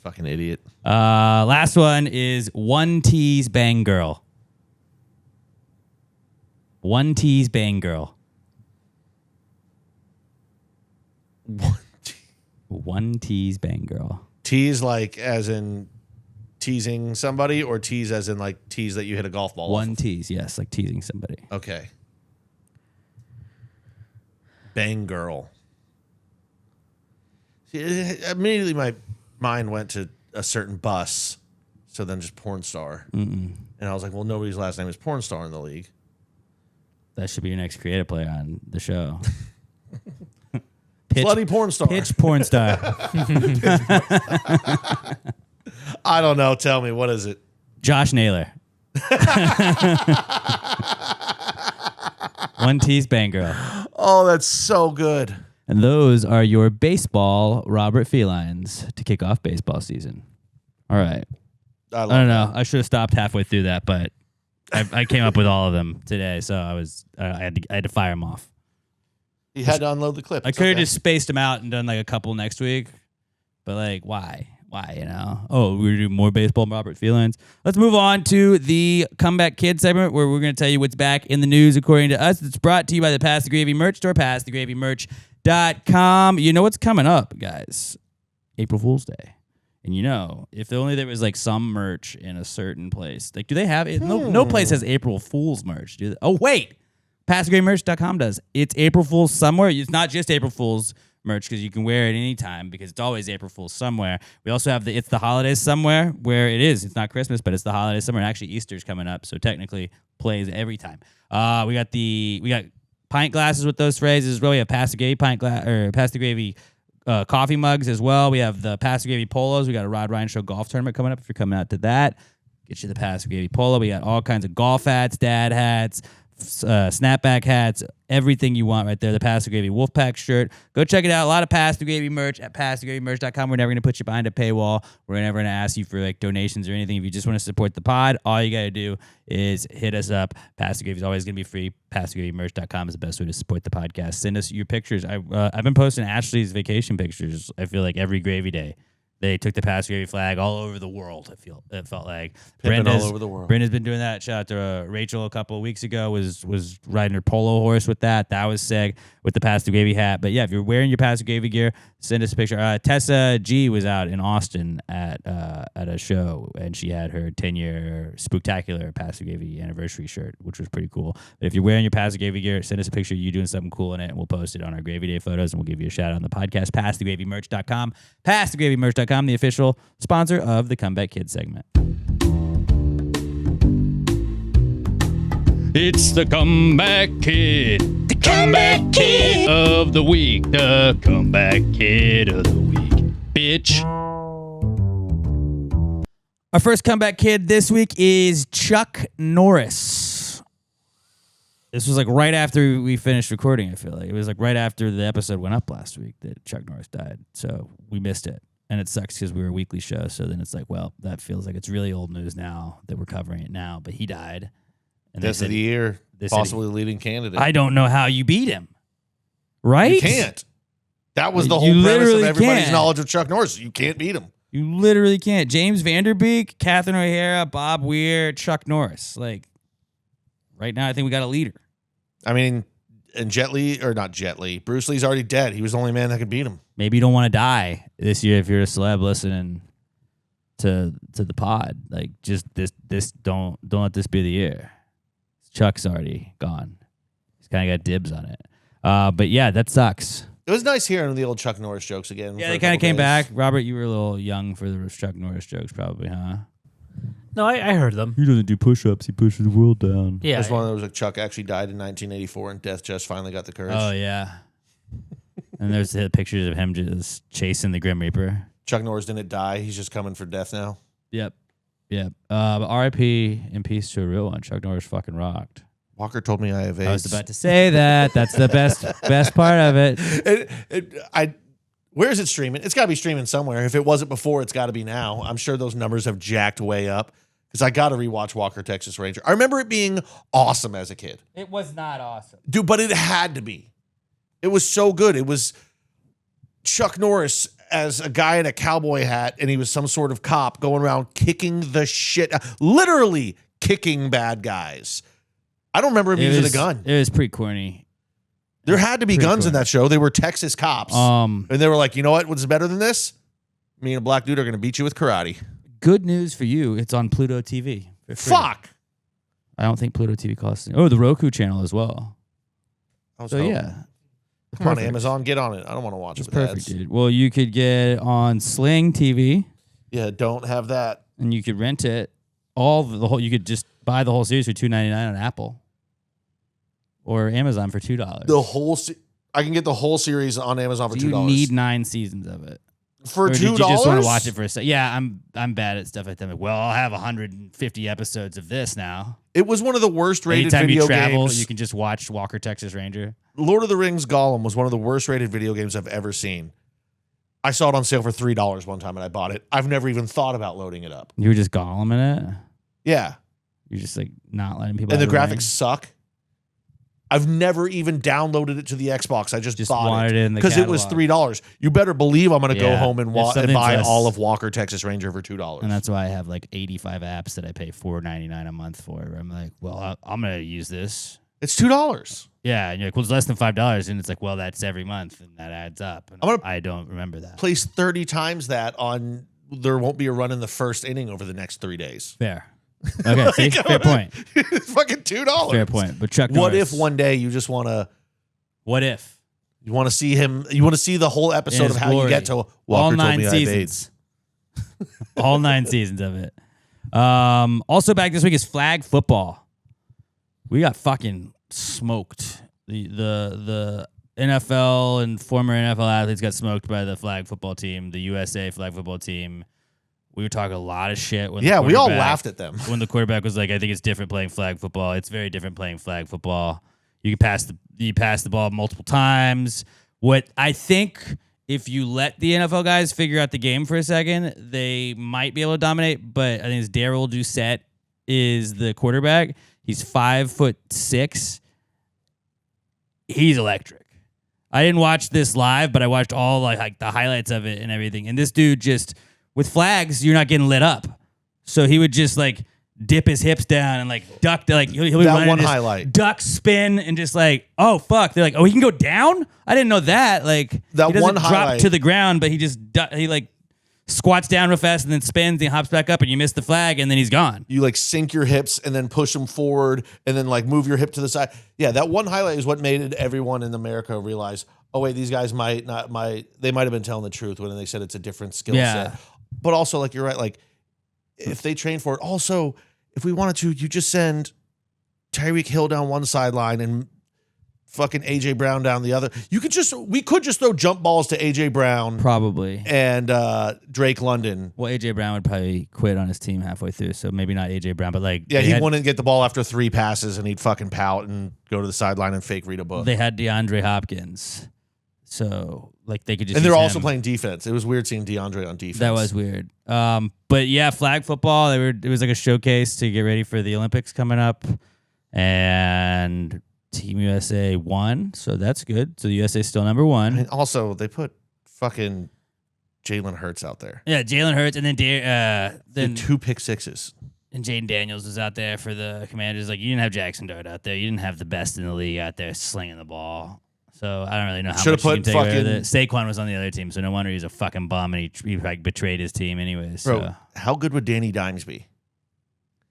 Fucking idiot. Last one is One Tease Bang Girl. One Tease Bang Girl. One Tease Bang Girl. Tease like as in teasing somebody, or tease as in like tease that you hit a golf ball? One tease, yes, like teasing somebody. Okay. Bang Girl. See, immediately my mind went to a certain bus, so then just porn star. And I was like, well, nobody's last name is porn star in the league. That should be your next creative player on the show. Bloody porn star. Pitch porn star. I don't know. Tell me, what is it? Josh Naylor. One Tease Bang Girl. Oh, that's so good. And those are your baseball Robert Felines to kick off baseball season. All right. I don't know. I should have stopped halfway through that, but I came up with all of them today, so I had to fire them off. You had to unload the clip. I could have just spaced them out and done like a couple next week, but like, why? Why, you know? Oh, we're doing more baseball Robert Felines. Let's move on to the Comeback Kid segment, where we're going to tell you what's back in the news according to us. It's brought to you by the Pass the Gravy merch store, passthegravy.com. You know what's coming up, guys? April Fool's Day. And you know, if only there was like some merch in a certain place. Like, do they have it? No place has April Fool's merch. Do they? Oh, wait. PassTheGravyMerch.com does. It's April Fool's somewhere. It's not just April Fool's merch, because you can wear it anytime, because it's always April Fool's somewhere. We also have It's the Holidays somewhere, where it is. It's not Christmas, but it's the holidays somewhere. And actually, Easter's coming up, so technically plays every time. We got pint glasses with those phrases as well. We have Pass the Gravy Pass the Gravy coffee mugs as well. We have the Pass the Gravy polos. We got a Rod Ryan Show golf tournament coming up. If you're coming out to that, get you the Pass the Gravy polo. We got all kinds of golf hats, dad hats, snapback hats, everything you want right there. The Pass the Gravy Wolfpack shirt. Go check it out. A lot of Pass the Gravy merch at passthegravymerch.com. We're never going to put you behind a paywall. We're never going to ask you for like donations or anything. If you just want to support the pod, all you got to do is hit us up. Pass the Gravy is always going to be free. Passthegravymerch.com is the best way to support the podcast. Send us your pictures. I've been posting Ashley's vacation pictures, I feel like, every Gravy Day. They took the Pass the Gravy flag all over the world. It felt like all over the world. Brenda's been doing that. Shout out to Rachel a couple of weeks ago. Was riding her polo horse with that. That was sick with the Pass the Gravy hat. But yeah, if you're wearing your Pass the Gravy gear, send us a picture. Tessa G was out in Austin at a show, and she had her 10-year spooktacular Pass the Gravy anniversary shirt, which was pretty cool. But if you're wearing your Pass the Gravy gear, send us a picture of you doing something cool in it, and we'll post it on our Gravy Day photos, and we'll give you a shout out on the podcast. PassTheGravyMerch.com. PassTheGravyMerch.com, the official sponsor of the Comeback Kid segment. It's the Comeback Kid. The Comeback Kid of the week. The Comeback Kid of the week. Bitch. Our first Comeback Kid this week is Chuck Norris. This was like right after we finished recording, I feel like. It was like right after the episode went up last week that Chuck Norris died. So we missed it. And it sucks because we were a weekly show. So then it's like, well, that feels like it's really old news now that we're covering it now. But he died. And Death of the year, possibly leading candidate. I don't know how you beat him. Right? You can't. That was the whole premise of everybody's knowledge of Chuck Norris. You can't beat him. You literally can't. James Vanderbeek, Catherine O'Hara, Bob Weir, Chuck Norris. Like, right now, I think we got a leader. I mean, and Bruce Lee's already dead. He was the only man that could beat him. Maybe you don't want to die this year if you're a celeb listening to the pod. Like, just this don't let this be the year. Chuck's already gone. He's kind of got dibs on it. But yeah, that sucks. It was nice hearing the old Chuck Norris jokes again. Yeah, they kind of came back. Robert, you were a little young for the Chuck Norris jokes probably, huh? No, I heard them. He doesn't do push-ups. He pushes the world down. Yeah. There's one that was like Chuck actually died in 1984 and death just finally got the courage. Oh, yeah. And there's the pictures of him just chasing the Grim Reaper. Chuck Norris didn't die. He's just coming for death now. Yep. But R.I.P. in peace to a real one. Chuck Norris fucking rocked. Walker told me I have AIDS. I was about to say that. That's the best part of it. Where is it streaming? It's got to be streaming somewhere. If it wasn't before, it's got to be now. I'm sure those numbers have jacked way up because I got to rewatch Walker, Texas Ranger. I remember it being awesome as a kid. It was not awesome. Dude, but it had to be. It was so good. It was Chuck Norris as a guy in a cowboy hat, and he was some sort of cop going around kicking the shit, literally kicking bad guys. I don't remember him using a gun. It was pretty corny. There had to be guns in that show. They were Texas cops. And they were like, you know what? What's better than this? Me and a black dude are going to beat you with karate. Good news for you. It's on Pluto TV. Fuck. I don't think Pluto TV costs. Oh, the Roku channel as well. So, yeah. Come on, Amazon, get on it. I don't want to watch it with perfect, ads. dude. Well, you could get on Sling TV. Yeah, don't have that. And you could rent it. The whole. You could just buy the whole series for $2.99 on Apple or Amazon for $2. The whole. I can get the whole series on Amazon for $2. You need 9 seasons of it. For $2? Did you just want to watch it for a second? Yeah, I'm bad at stuff like that. Well, I'll have 150 episodes of this now. It was one of the worst rated Anytime video you travel, games. you can just watch Walker, Texas Ranger. Lord of the Rings Gollum was one of the worst rated video games I've ever seen. I saw it on sale for $3 one time and I bought it. I've never even thought about loading it up. You were just Gollum in it? Yeah. You're just like not letting people. And the have graphics ring? suck. I've never even downloaded it to the Xbox. I just bought wanted it in the because it was $3. You better believe I'm going to go home and buy all of Walker, Texas Ranger for $2. And that's why I have like 85 apps that I pay $4.99 a month for. I'm like, well, I'm going to use this. It's $2. Yeah, and you're like, well, it's less than $5, and it's like, well, that's every month, and that adds up. And I don't remember that. Place 30 times that on. There won't be a run in the first inning over the next 3 days. Fair. Okay, see? Fair point. It's fucking $2. Fair point. But Chuck what Norris, if one day you just want to? What if you want to see him? You want to see the whole episode of how you get to Walker all 9 told me seasons. All 9 seasons of it. Also back this week is flag football. We got fucking smoked. The NFL and former NFL athletes got smoked by the flag football team, the USA flag football team. We were talking a lot of shit. We all laughed at them. When the quarterback was like, I think it's different playing flag football. It's very different playing flag football. You can pass the ball multiple times. What I think, if you let the NFL guys figure out the game for a second, they might be able to dominate. But I think it's Darryl Doucette is the quarterback. He's 5'6". He's electric. I didn't watch this live, but I watched all like the highlights of it and everything. And this dude just, with flags, you're not getting lit up. So he would just like dip his hips down and like duck, like he'll be that running one just highlight, duck, spin, and just like, oh fuck, they're like, oh, he can go down. I didn't know that. Like that he doesn't one drop highlight to the ground, but he just he like squats down real fast and then spins and hops back up, and you miss the flag, and then he's gone. You like sink your hips and then push them forward, and then like move your hip to the side. Yeah, that one highlight is what made everyone in America realize, oh wait, these guys they might have been telling the truth when they said it's a different skill set. But also, like, you're right, like if they train for it. Also, if we wanted to, you just send Tyreek Hill down one sideline and fucking AJ Brown down the other. We could just throw jump balls to AJ Brown probably and Drake London. Well, AJ Brown would probably quit on his team halfway through, so maybe not AJ Brown, but like he wouldn't get the ball after 3 passes and he'd fucking pout and go to the sideline and fake read a book. They had DeAndre Hopkins, so like they could just. And they're use also him. playing defense. It was weird seeing DeAndre on defense. That was weird. But yeah, flag football. It was like a showcase to get ready for the Olympics coming up, and Team USA won, so that's good. So the USA is still number 1. And also, they put fucking Jalen Hurts out there. Yeah, Jalen Hurts, and then 2 pick sixes. And Jaden Daniels was out there for the Commanders. Like, you didn't have Jackson Dart out there. You didn't have the best in the league out there slinging the ball. So I don't really know how much you can take away with it. Saquon was on the other team, so no wonder he's a fucking bum, and he like betrayed his team anyways. Bro, so. How good would Danny Dimes be?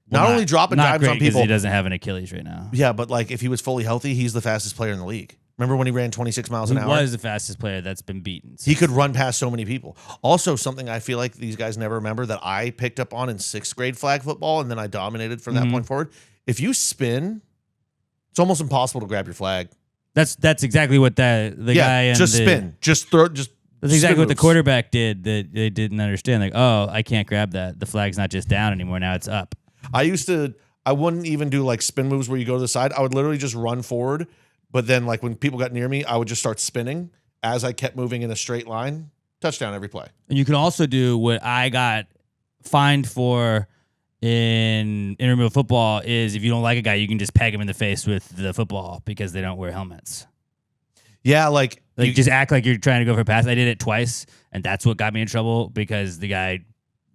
Well, not only dropping dimes on people. He doesn't have an Achilles right now. Yeah, but like if he was fully healthy, he's the fastest player in the league. Remember when he ran 26 miles an hour? He was the fastest player that's been beaten. He could run past so many people. Also, something I feel like these guys never remember that I picked up on in 6th grade flag football, and then I dominated from that point forward. If you spin, it's almost impossible to grab your flag. That's exactly what guy and just spin. Just throw. Just that's exactly what the quarterback did that they didn't understand. Like, oh, I can't grab that. The flag's not just down anymore. Now it's up. I wouldn't even do like spin moves where you go to the side. I would literally just run forward. But then like when people got near me, I would just start spinning as I kept moving in a straight line. Touchdown every play. And you can also do what I got fined for in intramural football is if you don't like a guy, you can just peg him in the face with the football because they don't wear helmets. Yeah, like you just act like you're trying to go for a pass. I did it twice, and that's what got me in trouble because the guy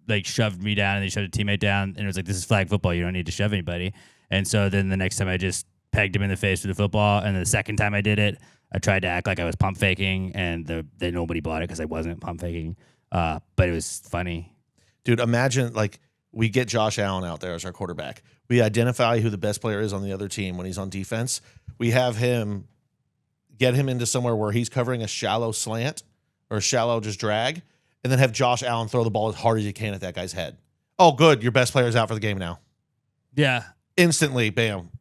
like shoved me down and they shoved a teammate down, and it was like, this is flag football. You don't need to shove anybody. And so then the next time I just pegged him in the face with the football, and the second time I did it, I tried to act like I was pump faking, and then nobody bought it because I wasn't pump faking. But it was funny. Dude, imagine like we get Josh Allen out there as our quarterback. We identify who the best player is on the other team when he's on defense. We have him get him into somewhere where he's covering a shallow slant or a shallow just drag, and then have Josh Allen throw the ball as hard as he can at that guy's head. Oh, good. Your best player's out for the game now. Yeah. Instantly, bam.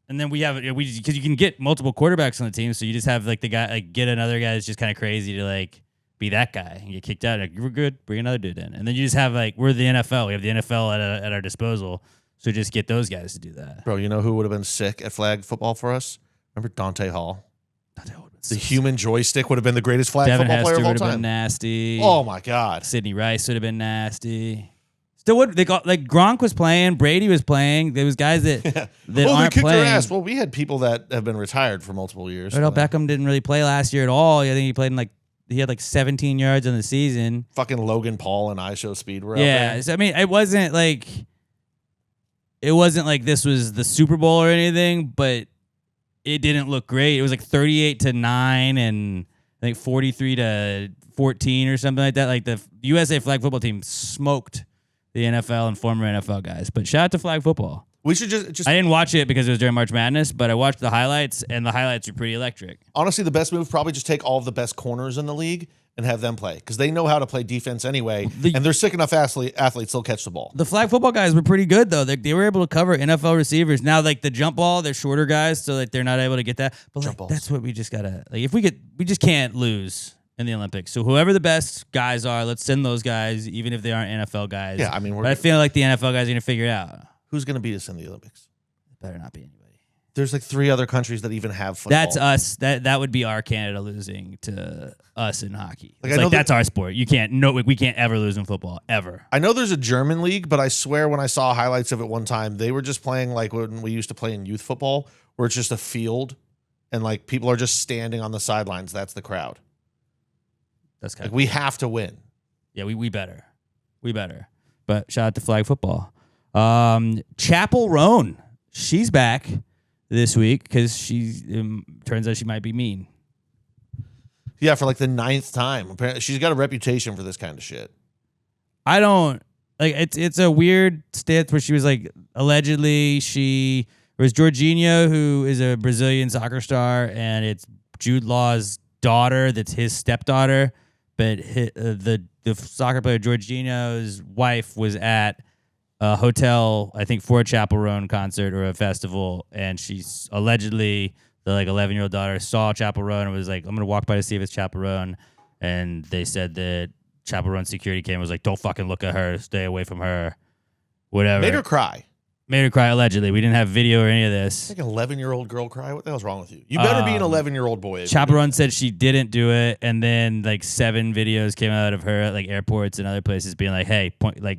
And then because you can get multiple quarterbacks on the team, so you just have like the guy, like get another guy that's just kind of crazy to like be that guy and get kicked out. Like, we're good, bring another dude in. And then you just have like, we're the NFL. We have the NFL at our disposal. So just get those guys to do that. Bro, you know who would have been sick at flag football for us? Remember Dante Hall? The human joystick would have been the greatest flag football player of all would have time. Been nasty. Oh my God. Sidney Rice would have been nasty. Still would they got like Gronk was playing, Brady was playing. There was guys that aren't they kicked playing. Their ass. Well, we had people that have been retired for multiple years. Odell Beckham didn't really play last year at all. I think he had like 17 yards in the season. Fucking Logan Paul and ISO Speed were out there. So, I mean, it wasn't like this was the Super Bowl or anything, but it didn't look great. It was like 38-9 and I think 43-14 or something like that. Like the USA flag football team smoked the NFL and former NFL guys. But shout out to flag football. We should just I didn't watch it because it was during March Madness, but I watched the highlights, and the highlights are pretty electric. Honestly, the best move probably just take all of the best corners in the league and have them play because they know how to play defense anyway, and they're sick enough athletes they'll catch the ball. The flag football guys were pretty good though. They were able to cover NFL receivers. Now, like the jump ball, they're shorter guys, so like they're not able to get that. But like, that's what we just gotta like. If we just can't lose in the Olympics. So whoever the best guys are, let's send those guys, even if they aren't NFL guys. Yeah, I mean, but I feel like the NFL guys are gonna figure it out. Who's gonna beat us in the Olympics? It better not be anybody. There's like 3 other countries that even have football. That's us. That would be our Canada losing to us in hockey. Like that's our sport. We can't ever lose in football ever. I know there's a German league, but I swear when I saw highlights of it one time, they were just playing like when we used to play in youth football, where it's just a field and like people are just standing on the sidelines. That's the crowd. That's kind of we have to win. Yeah, we better. We better. But shout out to flag football. Chappell Roan, she's back this week because turns out she might be mean. Yeah, for like the 9th time. Apparently, she's got a reputation for this kind of shit. I don't like it's a weird stance where she was like allegedly it was Jorginho, who is a Brazilian soccer star, and it's Jude Law's daughter that's his stepdaughter. But the soccer player Jorginho's wife was at a hotel, I think, for a Chappell Roan concert or a festival, and she's allegedly the 11-year-old daughter saw Chappell Roan and was like, "I'm gonna walk by to see if it's Chappell Roan," and they said that Chappell Roan security came and was like, "Don't fucking look at her, stay away from her," whatever. Made her cry. Allegedly. We didn't have video or any of this. Like an 11-year-old girl cry? What the hell's wrong with you? You better be an 11-year-old boy. Chappell Roan said she didn't do it, and then 7 videos came out of her at airports and other places being like, "Hey,"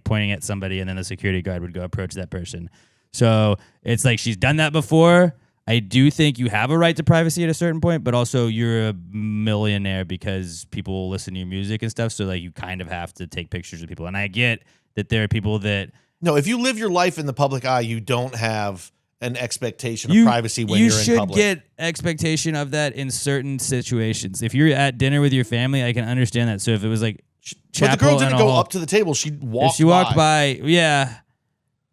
pointing at somebody, and then the security guard would go approach that person. So it's like she's done that before. I do think you have a right to privacy at a certain point, but also you're a millionaire because people listen to your music and stuff. So you kind of have to take pictures of people. And I get that there are people that. No, if you live your life in the public eye, you don't have an expectation of privacy when you're in public. You should get expectation of that in certain situations. If you're at dinner with your family, I can understand that. So if it was but the girl didn't go up to the table; she walked. If she walked by, yeah.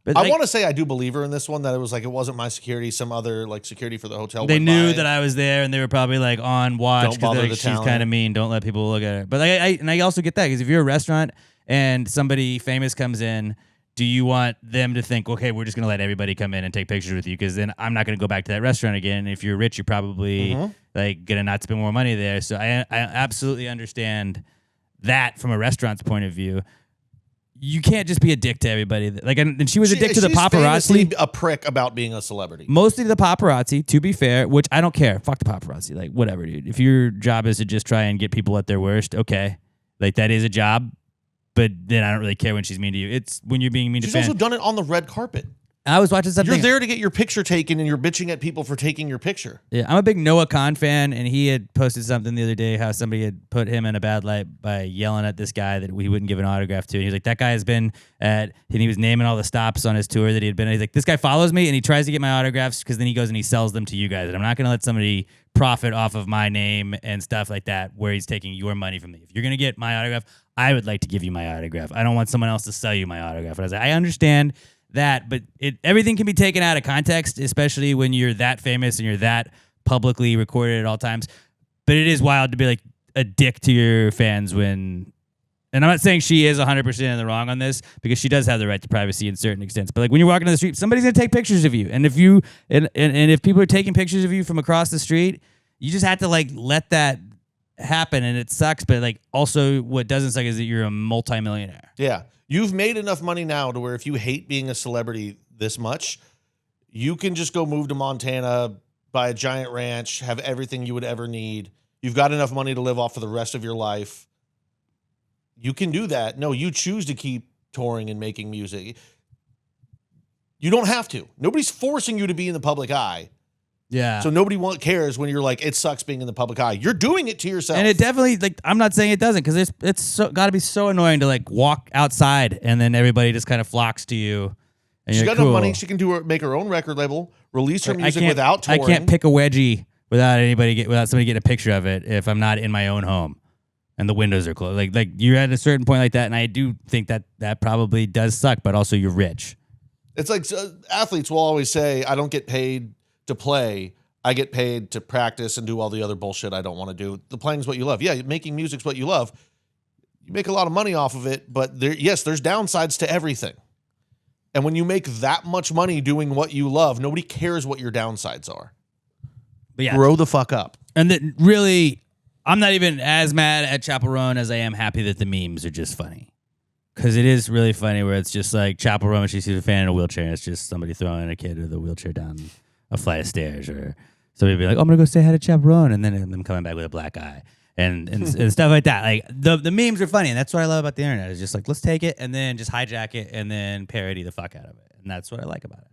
But I want to say I do believe her in this one, that it was it wasn't my security, some other security for the hotel. They knew that I was there, and they were probably on watch because she's kind of mean. Don't let people look at her. But I also get that because if you're a restaurant and somebody famous comes in, do you want them to think, okay, we're just going to let everybody come in and take pictures with you? Because then I'm not going to go back to that restaurant again. And if you're rich, you're probably going to not spend more money there. So I absolutely understand that from a restaurant's point of view. You can't just be a dick to everybody. And she was a dick to the paparazzi. She's a prick about being a celebrity. Mostly the paparazzi, to be fair, which I don't care. Fuck the paparazzi. Whatever, dude. If your job is to just try and get people at their worst, okay. That is a job. but then I don't really care when she's mean to you. It's when you're being mean She's to fans. also done it on the red carpet. I was watching something. You're there to get your picture taken, and you're bitching at people for taking your picture. Yeah, I'm a big Noah Khan fan, and he had posted something the other day how somebody had put him in a bad light by yelling at this guy that he wouldn't give an autograph to. And he was like, that guy has been at, and he was naming all the stops on his tour that he had been at. He's like, this guy follows me, and he tries to get my autographs because then he goes and he sells them to you guys. And I'm not going to let somebody profit off of my name and stuff like that where he's taking your money from me. If you're going to get my autograph, I would like to give you my autograph. I don't want someone else to sell you my autograph. And I was like, I understand that, but everything can be taken out of context, especially when you're that famous and you're that publicly recorded at all times. But it is wild to be like a dick to your fans when, and I'm not saying she is 100% in the wrong on this because she does have the right to privacy in certain extents. But like when you're walking down the street, somebody's gonna take pictures of you, and if you and if people are taking pictures of you from across the street, you just have to like let that happen, and it sucks. But like also, what doesn't suck is that you're a multimillionaire. Yeah. You've made enough money now to where if you hate being a celebrity this much, you can just go move to Montana, buy a giant ranch, have everything you would ever need. You've got enough money to live off for the rest of your life. You can do that. No, you choose to keep touring and making music. You don't have to. Nobody's forcing you to be in the public eye. Yeah. So nobody cares when you're like, it sucks being in the public eye. You're doing it to yourself. And it definitely, like, I'm not saying it doesn't, because it's got to be so annoying to like walk outside and then everybody just kind of flocks to you. And She's you're got cool. enough money. She can make her own record label, release her music without I touring. can't pick a wedgie without somebody getting a picture of it if I'm not in my own home and the windows are closed. Like you're at a certain point like that, and I do think that probably does suck, but also you're rich. It's like athletes will always say, I don't get paid to play. I get paid to practice and do all the other bullshit I don't want to do. The playing is what you love. Yeah, making music's what you love. You make a lot of money off of it, but there's downsides to everything. And when you make that much money doing what you love, nobody cares what your downsides are. But yeah, grow the fuck up. And that really, I'm not even as mad at Chappell Roan as I am happy that the memes are just funny. Because it is really funny where it's just like Chappell Roan, she sees a fan in a wheelchair, and it's just somebody throwing a kid with a wheelchair down a flight of stairs, or somebody be like, oh, I'm going to go say hi to Chappell Roan, and then them coming back with a black eye. And stuff like that. Like the memes are funny, and that's what I love about the internet. It's just like, let's take it and then just hijack it and then parody the fuck out of it. And that's what I like about it.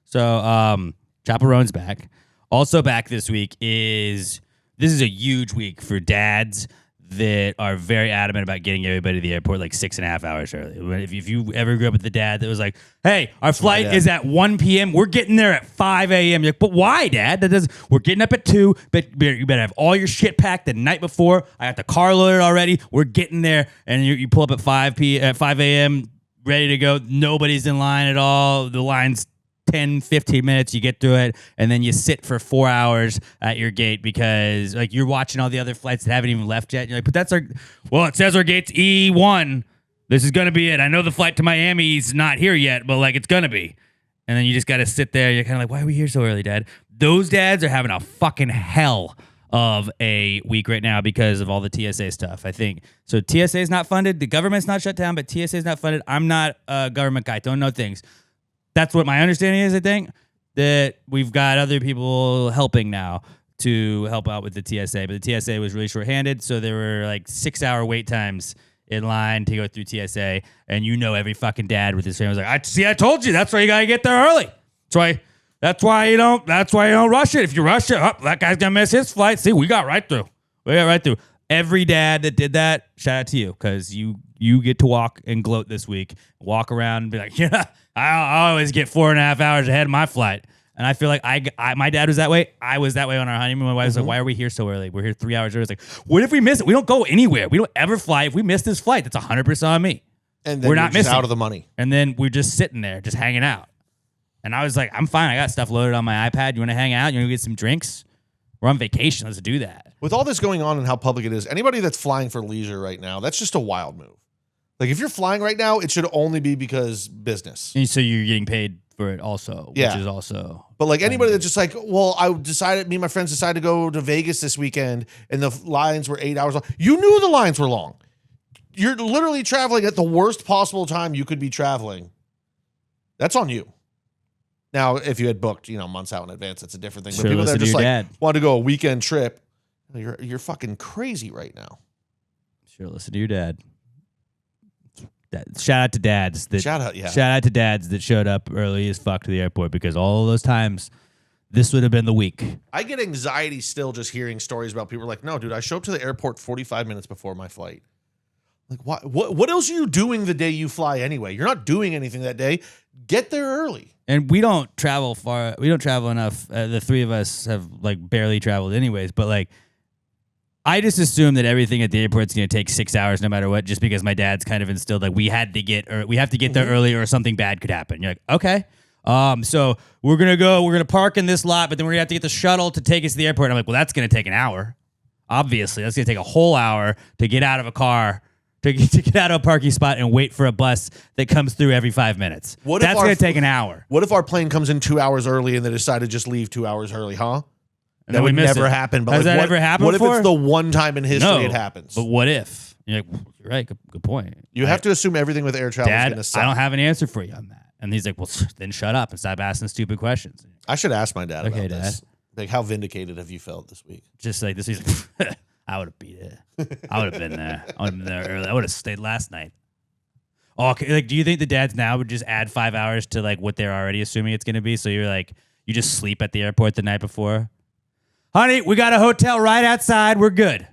So Chappell Roan's back. Also back this week this is a huge week for dads that are very adamant about getting everybody to the airport like 6.5 hours early. If you ever grew up with the dad that was like, hey, our flight is at 1 p.m. We're getting there at 5 a.m. You're like, but why, Dad? We're getting up at 2. But you better have all your shit packed the night before. I got the car loaded already. We're getting there. And you pull up at 5 a.m. ready to go. Nobody's in line at all. The line's 10, 15 minutes, you get through it, and then you sit for 4 hours at your gate because like you're watching all the other flights that haven't even left yet. You're like, but it says our gate's E1. This is going to be it. I know the flight to Miami's not here yet, but like it's going to be. And then you just got to sit there. You're kind of like, why are we here so early, Dad? Those dads are having a fucking hell of a week right now because of all the TSA stuff, I think. So TSA is not funded. The government's not shut down, but TSA is not funded. I'm not a government guy. Don't know things. That's what my understanding is, I think, that we've got other people helping now to help out with the TSA. But the TSA was really shorthanded, so there were like 6-hour wait times in line to go through TSA. And every fucking dad with his family was like, I told you, that's why you got to get there early. That's why you don't rush it. If you rush it, that guy's going to miss his flight. See, we got right through. Every dad that did that, shout out to you, because you get to walk and gloat this week. Walk around and be like, yeah, I always get 4.5 hours ahead of my flight. And I feel like my dad was that way. I was that way on our honeymoon. My wife was like, why are we here so early? We're here 3 hours early. It's like, what if we miss it? We don't go anywhere. We don't ever fly. If we miss this flight, that's 100% on me. And then we're not missing out of the money. And then we're just sitting there, just hanging out. And I was like, I'm fine. I got stuff loaded on my iPad. You want to hang out? You want to get some drinks? We're on vacation. Let's do that. With all this going on and how public it is, anybody that's flying for leisure right now, that's just a wild move. Like if you're flying right now, it should only be because business. And so you're getting paid for it also, which is also. But like anybody that's just like, well, me and my friends decided to go to Vegas this weekend and the lines were 8 hours long. You knew the lines were long. You're literally traveling at the worst possible time you could be traveling. That's on you. Now, if you had booked, months out in advance, that's a different thing. But people that are just like want to go a weekend trip, you're fucking crazy right now. Sure, listen to your dad. Shout out to dads. Shout out, yeah. Shout out to dads that showed up early as fuck to the airport, because all of those times, this would have been the week. I get anxiety still just hearing stories about people like, no, dude, I show up to the airport 45 minutes before my flight. Like, what else are you doing the day you fly anyway? You're not doing anything that day. Get there early. And we don't travel far. We don't travel enough. The three of us have like barely traveled anyways. But like, I just assume that everything at the airport is going to take 6 hours no matter what, just because my dad's kind of instilled like we have to get there early or something bad could happen. You're like, okay. So we're going to park in this lot, but then we're going to have to get the shuttle to take us to the airport. And I'm like, well, that's going to take an hour. Obviously, that's going to take a whole hour to get out of a car, to get out of a parking spot and wait for a bus that comes through every 5 minutes. That's going to take an hour. What if our plane comes in 2 hours early and they decide to just leave 2 hours early, huh? And that would never happen. But has like, that ever happened What before? if it's the one time in history it happens? But what if? You're like, you're right. Good point. You have to assume everything with air travel is going to Dad, suck. I don't have an answer for you on that. And he's like, well, then shut up and stop asking stupid questions. I should ask my dad Okay, about this. Like, how vindicated have you felt this week? Just like this season, I would have beat it. I would have been there. I would have been there early. I would have stayed last night. Oh, okay. Like, do you think the dads now would just add 5 hours to like what they're already assuming it's going to be? So you're like, you just sleep at the airport the night before? Honey, we got a hotel right outside. We're good.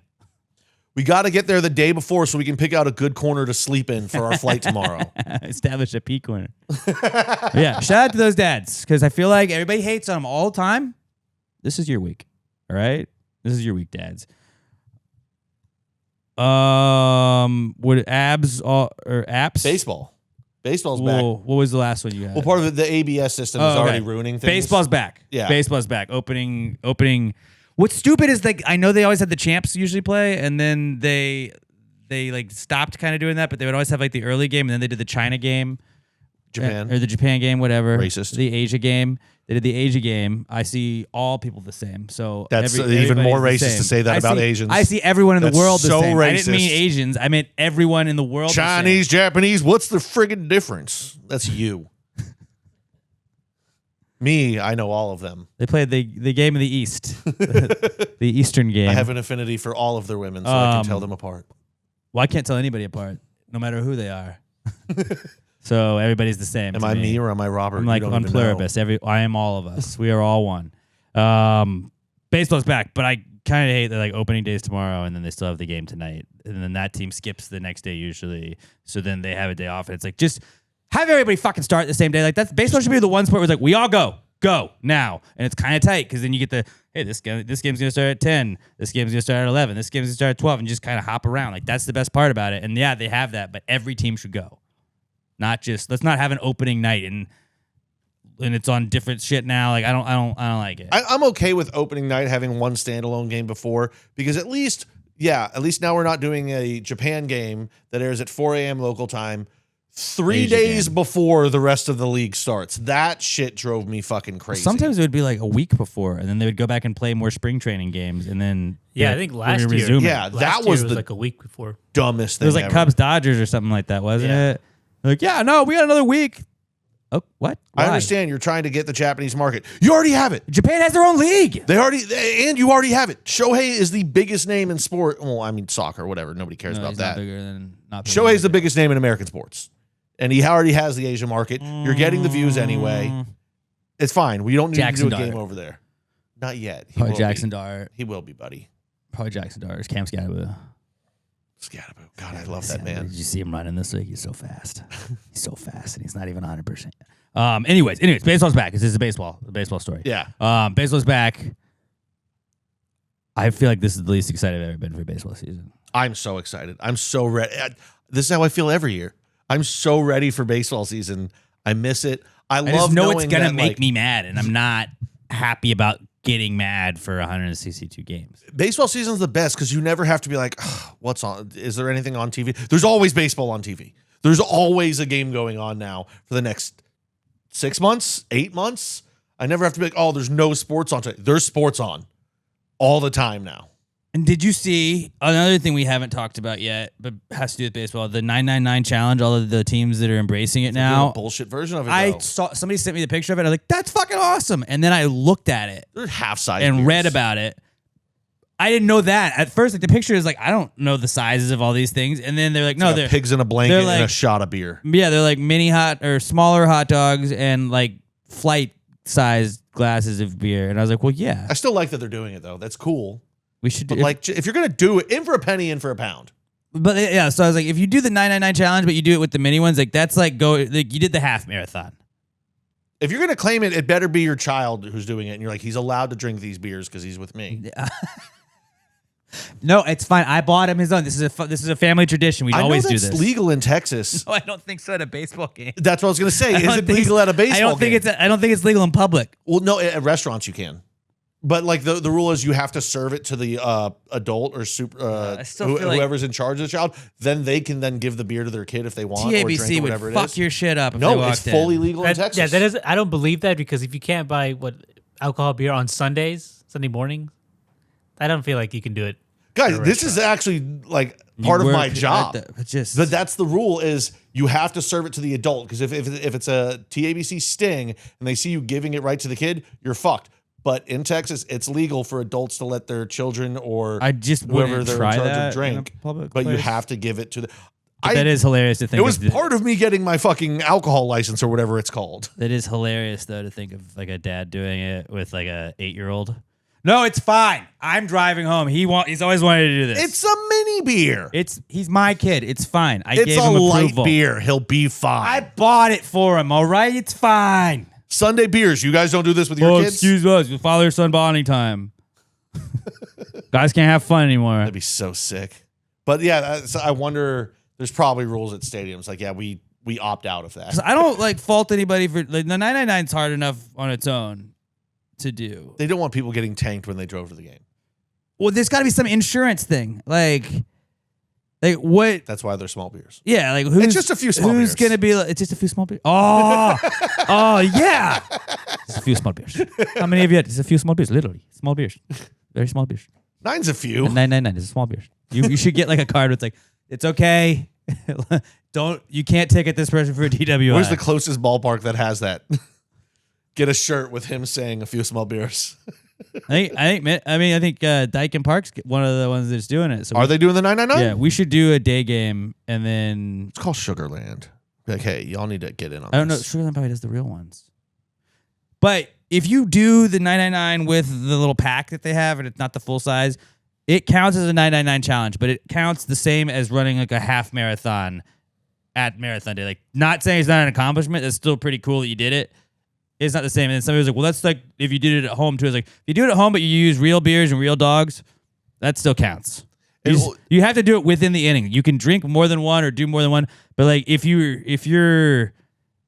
We got to get there the day before so we can pick out a good corner to sleep in for our flight tomorrow. Establish a pee corner. Yeah, shout out to those dads, because I feel like everybody hates on them all the time. This is your week, all right? This is your week, dads. Would abs or apps? Baseball. Baseball's back. What was the last one you had? Well, part of it, the ABS system is already ruining things. Baseball's back. Yeah. Baseball's back. Opening. What's stupid is like I know they always had the champs usually play, and then they like stopped kind of doing that, but they would always have like the early game, and then they did the China game, Japan. or the Japan game, whatever. Racist. The Asia game. They did the Asia game. I see all people the same. So That's even more racist to say that about Asians. I see everyone in the world the so same. I didn't racist. mean Asians. I meant everyone in the world. Chinese, Japanese, what's the friggin' difference? That's you. Me, I know all of them. They played the game of the East, the Eastern game. I have an affinity for all of their women, so I can tell them apart. Well, I can't tell anybody apart, no matter who they are. So everybody's the same. Am I me or am I Robert? I'm like on pluribus. I am all of us. We are all one. Baseball's back, but I kind of hate that like opening day's tomorrow, and then they still have the game tonight, and then that team skips the next day usually. So then they have a day off, and it's like just have everybody fucking start the same day. Like that's baseball should be the one sport where it's like we all go now, and it's kind of tight because then you get the hey this game's gonna start at 10, this game's gonna start at 11, this game's gonna start at 12, and just kind of hop around. Like that's the best part about it. And yeah, they have that, but every team should go. Not just let's not have an opening night and it's on different shit now. Like I don't like it. I'm okay with opening night having one standalone game before because at least now we're not doing a Japan game that airs at 4 a.m. local time 3 days before the rest of the league starts. That shit drove me fucking crazy. Sometimes it would be like a week before, and then they would go back and play more spring training games, and then I think last year, that was like a week before. Dumbest thing. It was like ever. Cubs Dodgers or something like that, wasn't it? Like, yeah, no, we got another week. Oh, what? Why? I understand you're trying to get the Japanese market. You already have it. Japan has their own league. You already have it. Shohei is the biggest name in sport. Well, I mean soccer, whatever. Nobody cares about that. Shohei's the biggest name in American sports, and he already has the Asia market. You're getting the views anyway. It's fine. We don't need to do a game over there. Not yet. Probably Jackson Dart. He will be, buddy. Probably Jackson Dart. Cam Scatterbo. God, I love that man. Did you see him running this week? He's so fast. He's so fast, and he's not even 100%. Anyways, baseball's back. This is a baseball story. Yeah. Baseball's back. I feel like this is the least excited I've ever been for baseball season. I'm so excited. I'm so ready. This is how I feel every year. I'm so ready for baseball season. I miss it. I just know it's gonna make me mad, and I'm not happy about getting mad for 162 games. Baseball season's the best because you never have to be like, what's on? Is there anything on TV? There's always baseball on TV. There's always a game going on now for the next 6 months, 8 months. I never have to be like, there's no sports on. There's sports on all the time now. And did you see another thing we haven't talked about yet, but has to do with baseball? The 999 challenge. All of the teams that are embracing it now. A bullshit version of it. I saw somebody sent me the picture of it. I was like, "That's fucking awesome!" And then I looked at it They're half-size and beers. read about it. I didn't know that at first. Like the picture is like I don't know the sizes of all these things, and then they're like, no, they're pigs in a blanket they're like, and a shot of beer. Yeah, they're like mini hot or smaller hot dogs and like flight sized glasses of beer, and I was like, well, yeah, I still like that they're doing it though. That's cool. we should. But like, if you're gonna do it, in for a penny, in for a pound. But yeah, so I was like, if you do the 999 challenge, but you do it with the mini ones, like that's like you did the half marathon. If you're gonna claim it, it better be your child who's doing it, and you're like, he's allowed to drink these beers because he's with me. No, it's fine. I bought him his own. This is a family tradition. We always do this. It's legal in Texas. No, I don't think so at a baseball game. That's what I was gonna say. Is it legal at a baseball game? I don't think it's legal in public. Well, no, at restaurants you can. But like the rule is you have to serve it to the adult or whoever's in charge of the child. Then they can then give the beer to their kid if they want. TABC or drink or whatever would it fuck is. your shit up. If No, they it's walked fully in. legal in Texas. Yeah, that is. I don't believe that because if you can't buy alcohol beer on Sunday mornings, I don't feel like you can do it. Guys, this is actually like part of my job. But that's the rule is you have to serve it to the adult because if it's a TABC sting and they see you giving it right to the kid, you're fucked. But in Texas, it's legal for adults to let their children or whoever they're in charge of drink. But you have to give it to the. That is hilarious to think. It was part of me getting my fucking alcohol license or whatever it's called. That is hilarious though to think of like a dad doing it with like a 8-year-old. No, it's fine. I'm driving home. He's always wanted to do this. It's a mini beer. He's my kid. It's fine. I gave him approval. It's a light beer. He'll be fine. I bought it for him. All right, it's fine. Sunday beers. You guys don't do this with your kids? Excuse us. Father son bonding time. Guys can't have fun anymore. That'd be so sick. But yeah, so I wonder. There's probably rules at stadiums. Like, yeah, we opt out of that. I don't like fault anybody for like the 999's hard enough on its own to do. They don't want people getting tanked when they drove to the game. Well, there's got to be some insurance thing. Like what? That's why they're small beers. Yeah, like it's just a few small beers. Who's gonna be? It's just a few small beers. Oh, oh yeah, just a few small beers. How many have you had? Just a few small beers, literally small beers, very small beers. 9's a few. 999 is a small beers. You should get like a card with like it's okay. You can't ticket this person for a DWI. Where's the closest ballpark that has that? Get a shirt with him saying a few small beers. I think Dyken Park's one of the ones that's doing it. So are they doing the 999? Yeah, we should do a day game and then it's called Sugarland. Like, hey, y'all need to get in on this. I don't know. Sugarland probably does the real ones. But if you do the 999 with the little pack that they have and it's not the full size, it counts as a 999 challenge, but it counts the same as running like a half marathon at marathon day. Like, not saying it's not an accomplishment. It's still pretty cool that you did it. It's not the same. And then somebody was like, well, that's like if you did it at home too. It's like, if you do it at home, but you use real beers and real dogs, that still counts. You have to do it within the inning. You can drink more than one or do more than one. But like if you're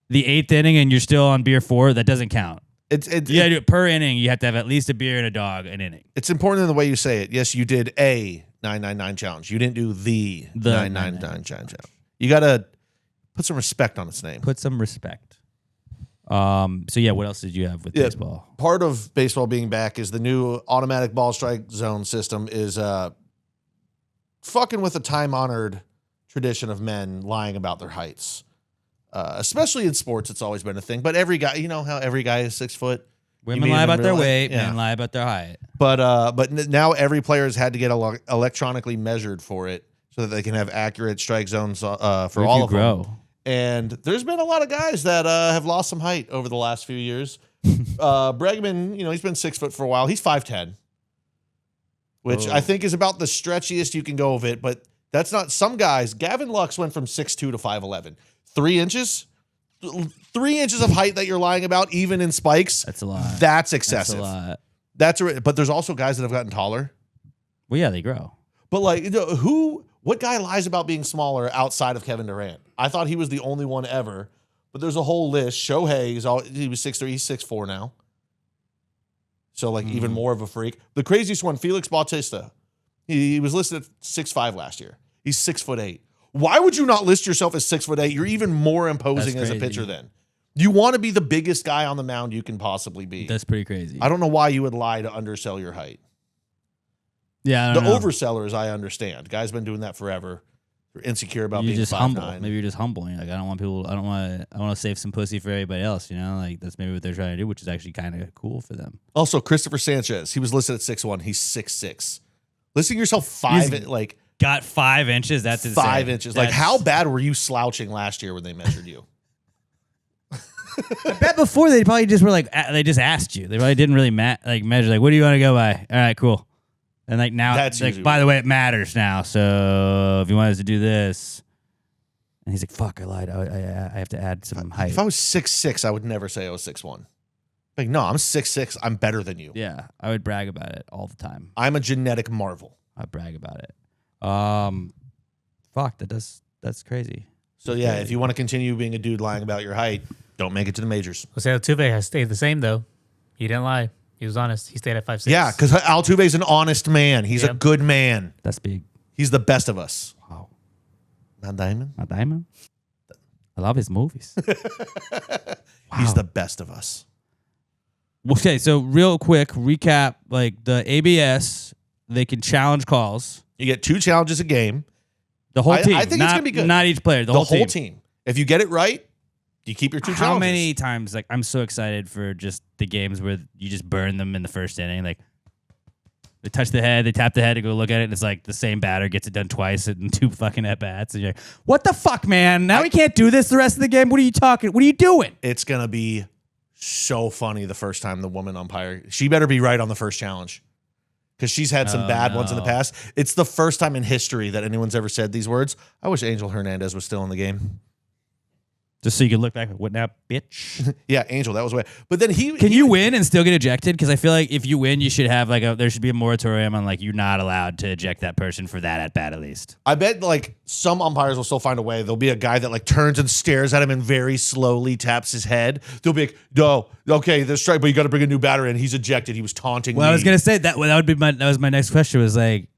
the 8th inning and you're still on beer 4, that doesn't count. You gotta do it per inning. You have to have at least a beer and a dog an inning. It's important in the way you say it. Yes, you did a 999 challenge. You didn't do the 999 challenge. You gotta put some respect on its name. Put some respect. So yeah, what else did you have with baseball? Part of baseball being back is the new automatic ball strike zone system is fucking with a time-honored tradition of men lying about their heights. Especially in sports, it's always been a thing. But every guy, you know how every guy is 6 foot. Women lie about their weight, men lie about their height. But now every player has had to get electronically measured for it so that they can have accurate strike zones for all of them. And there's been a lot of guys that have lost some height over the last few years. Bregman, he's been 6 foot for a while. He's 5'10", which I think is about the stretchiest you can go of it. But that's not some guys. Gavin Lux went from 6'2" to 5'11". 3 inches? 3 inches of height that you're lying about, even in spikes. That's a lot. That's excessive. That's a lot. But there's also guys that have gotten taller. Well, yeah, they grow. But like, what guy lies about being smaller outside of Kevin Durant? I thought he was the only one ever, but there's a whole list. Shohei, he was 6'3", he's 6'4" now. So like even more of a freak. The craziest one, Felix Bautista. He was listed at 6'5" last year. He's 6'8". Why would you not list yourself as 6'8"? You're even more imposing as a pitcher then. You want to be the biggest guy on the mound you can possibly be. That's pretty crazy. I don't know why you would lie to undersell your height. Yeah, I don't know. Oversellers, I understand. Guys been doing that forever. They're insecure about being 5'9". Humble. Maybe you're just humble. You're like, I want to save some pussy for everybody else. Like that's maybe what they're trying to do, which is actually kind of cool for them. Also, Christopher Sanchez, he was listed at 6'1". He's 6'6". Listing yourself got 5 inches. That's insane. 5 inches. Like, how bad were you slouching last year when they measured you? I bet before they probably just were like, they just asked you. They probably didn't really measure. Like, what do you want to go by? All right, cool. And like now, That's like, by the way, it matters now. So if you want us to do this, and he's like, fuck, I lied. I have to add some height. If I was 6'6", I would never say I was 6'1". Like, no, I'm 6'6". I'm better than you. Yeah, I would brag about it all the time. I'm a genetic marvel. I brag about it. Fuck, that's crazy. So yeah, if you want to continue being a dude lying about your height, don't make it to the majors. Jose Altuve has stayed the same though. He didn't lie. He was honest. He stayed at 5'6". Yeah, because Altuve's an honest man. He's a good man. That's big. He's the best of us. Wow. Not Diamond? Not Diamond? I love his movies. He's the best of us. Okay, so real quick recap, like the ABS, they can challenge calls. You get 2 challenges a game. The whole team. I think it's going to be good. Not each player, the whole team. If you get it right, you keep your 2 challenges. How many times, like, I'm so excited for just the games where you just burn them in the first inning. Like, they touch the head, they tap the head to go look at it, and it's like the same batter gets it done twice in 2 fucking at-bats. And you're like, what the fuck, man? Now we can't do this the rest of the game? What are you talking? What are you doing? It's going to be so funny the first time the woman umpire. She better be right on the first challenge. Because she's had some bad ones in the past. It's the first time in history that anyone's ever said these words. I wish Angel Hernandez was still in the game. Just so you can look back, what now, bitch? Yeah, Angel, that was way. But then Can you win and still get ejected? Because I feel like if you win, you should have there should be a moratorium on like you're not allowed to eject that person for that at bat at least. I bet like some umpires will still find a way. There'll be a guy that like turns and stares at him and very slowly taps his head. They'll be like, no, okay, there's strike, but you got to bring a new batter in. He's ejected. He was taunting me. I was gonna say that would be that was my next question was like,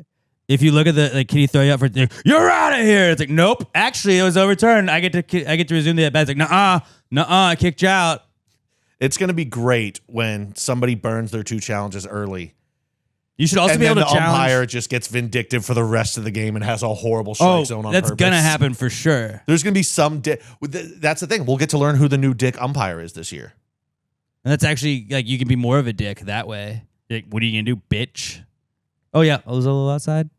if you look at the can he throw you out for you're out of here? It's like nope. Actually, it was overturned. I get to resume the at bat. It's like nuh-uh, I kicked you out. It's gonna be great when somebody burns their 2 challenges early. You should also be able to challenge. The umpire just gets vindictive for the rest of the game and has a horrible strike zone on purpose. That's gonna happen for sure. There's gonna be some that's the thing. We'll get to learn who the new dick umpire is this year. And that's actually like you can be more of a dick that way. Like, what are you gonna do, bitch? Oh yeah, I was a little outside.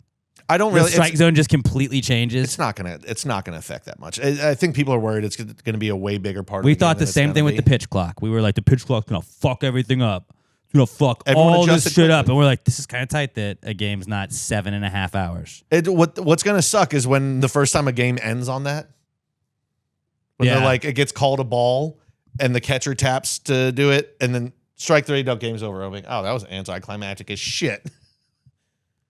I don't really. The strike zone just completely changes. It's not gonna affect that much. I think people are worried it's gonna be a way bigger part. We of the thought game the same thing with the pitch clock. We were like, the pitch clock's gonna fuck everything up. It's gonna fuck Everyone all this adjusted shit up. quickly. And we're like, this is kind of tight that a game's not 7.5 hours. What's gonna suck is when the first time a game ends on that. When they're like, it gets called a ball and the catcher taps to do it, and then strike 3, no, game's over. I'm like, oh, that was anticlimactic as shit.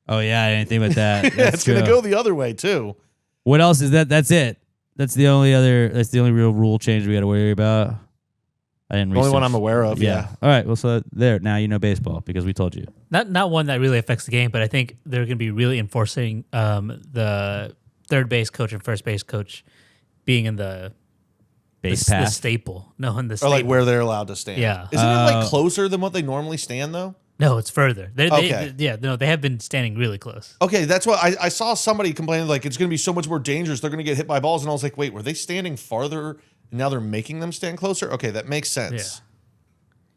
Oh yeah, I didn't think about that. It's gonna go the other way too. What else is that? That's it. That's the only real rule change we got to worry about. I didn't. The only one I'm aware of. Yeah. All right. Well, so there now you know baseball because we told you. Not one that really affects the game, but I think they're going to be really enforcing the third base coach and first base coach being in the path. The staple. No, in the Or staple. like where they're allowed to stand. Yeah. Isn't it like closer than what they normally stand though? No, it's further. Okay. They have been standing really close. Okay, that's what I saw somebody complaining like it's going to be so much more dangerous. They're going to get hit by balls, and I was like, wait, were they standing farther? And now they're making them stand closer. Okay, that makes sense. Yeah.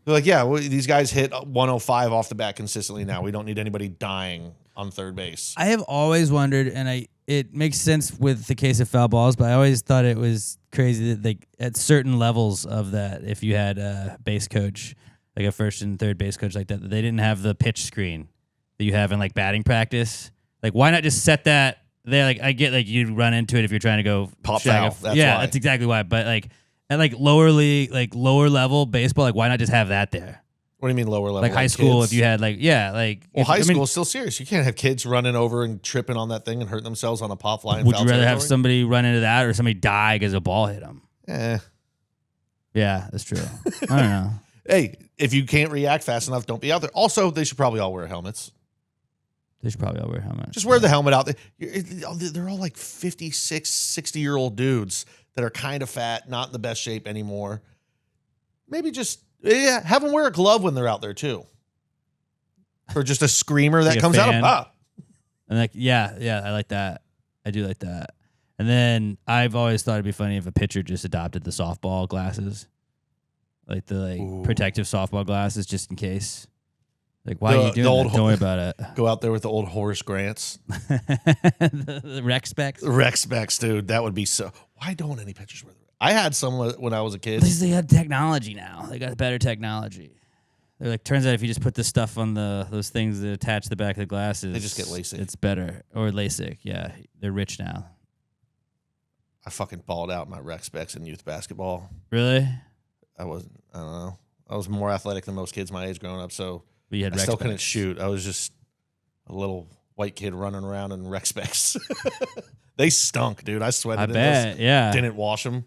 They're like, yeah, these guys hit 105 off the bat consistently now. We don't need anybody dying on third base. I have always wondered, and it makes sense with the case of foul balls, but I always thought it was crazy that like at certain levels of that, if you had a base coach, like a first and third base coach like that, they didn't have the pitch screen that you have in like batting practice. Like, why not just set that there? Like, I get like you run into it if you're trying to go pop foul. That's why. That's exactly why. But like at like lower league, like lower level baseball, like why not just have that there? What do you mean lower level? Like high school, kids? if you had like high school is still serious. You can't have kids running over and tripping on that thing and hurting themselves on a pop line. Would you rather have somebody run into that or somebody die because a ball hit them? Yeah, that's true. I don't know. Hey, if you can't react fast enough, don't be out there. Also, they should probably all wear helmets. They should probably all wear helmets. Just wear the helmet out there. They're all like 56, 60-year-old dudes that are kind of fat, not in the best shape anymore. Maybe just have them wear a glove when they're out there too. Or just a screamer that Like comes out of And like, yeah, I like that. I do like that. And then I've always thought it'd be funny if a pitcher just adopted the softball glasses. Like the protective softball glasses just in case. Like, why are you doing that? Don't worry about it. Go out there with the old Horace Grants. the rec specs. Rec specs, dude. That would be so. Why don't any pitchers wear the? I had some when I was a kid. Because they have technology now. They got better technology. They're like, turns out if you just put the stuff on those things that attach the back of the glasses, they just get LASIK. It's better. Or LASIK, yeah. They're rich now. I fucking balled out my rec specs in youth basketball. Really? I don't know. I was more athletic than most kids my age growing up, so I still couldn't shoot. I was just a little white kid running around in rec specs. They stunk, dude. I sweated. I bet, yeah. Didn't wash them.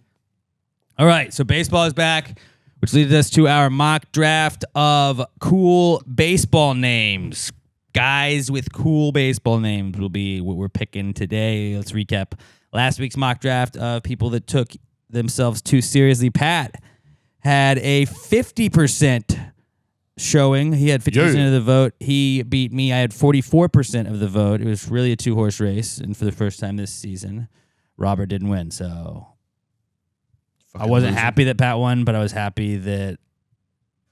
All right, so baseball is back, which leads us to our mock draft of cool baseball names. Guys with cool baseball names will be what we're picking today. Let's recap last week's mock draft of people that took themselves too seriously. Pat had a 50% showing. He had 50% of the vote. He beat me. I had 44% of the vote. It was really a two-horse race, and for the first time this season, Robert didn't win, so I wasn't happy that Pat won, but I was happy that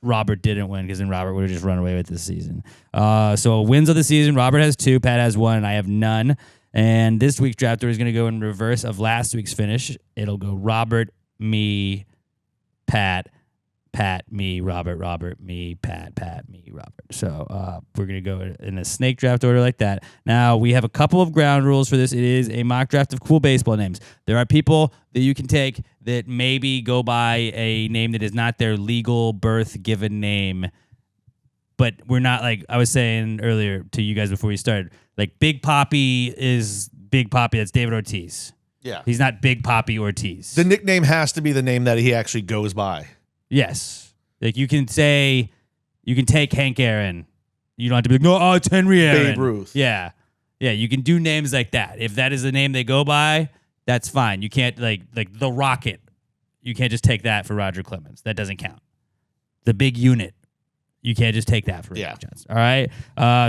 Robert didn't win because then Robert would have just run away with this season. So wins of the season, Robert has 2, Pat has 1, and I have none. And this week's draft order is going to go in reverse of last week's finish. It'll go Robert, me, Pat, me, Robert, me, Pat, me, Robert. So we're going to go in a snake draft order like that. Now, we have a couple of ground rules for this. It is a mock draft of cool baseball names. There are people that you can take that maybe go by a name that is not their legal birth given name. But we're not, like I was saying earlier to you guys before we started, like Big Papi is Big Papi. That's David Ortiz. Yeah. He's not Big Papi Ortiz. The nickname has to be the name that he actually goes by. Yes. Like you can take Hank Aaron. You don't have to be like, no, it's Henry Aaron. Babe Ruth. Yeah. Yeah, you can do names like that. If that is the name they go by, that's fine. You can't like the Rocket. You can't just take that for Roger Clemens. That doesn't count. The Big Unit. You can't just take that for Randy Johnson. All right.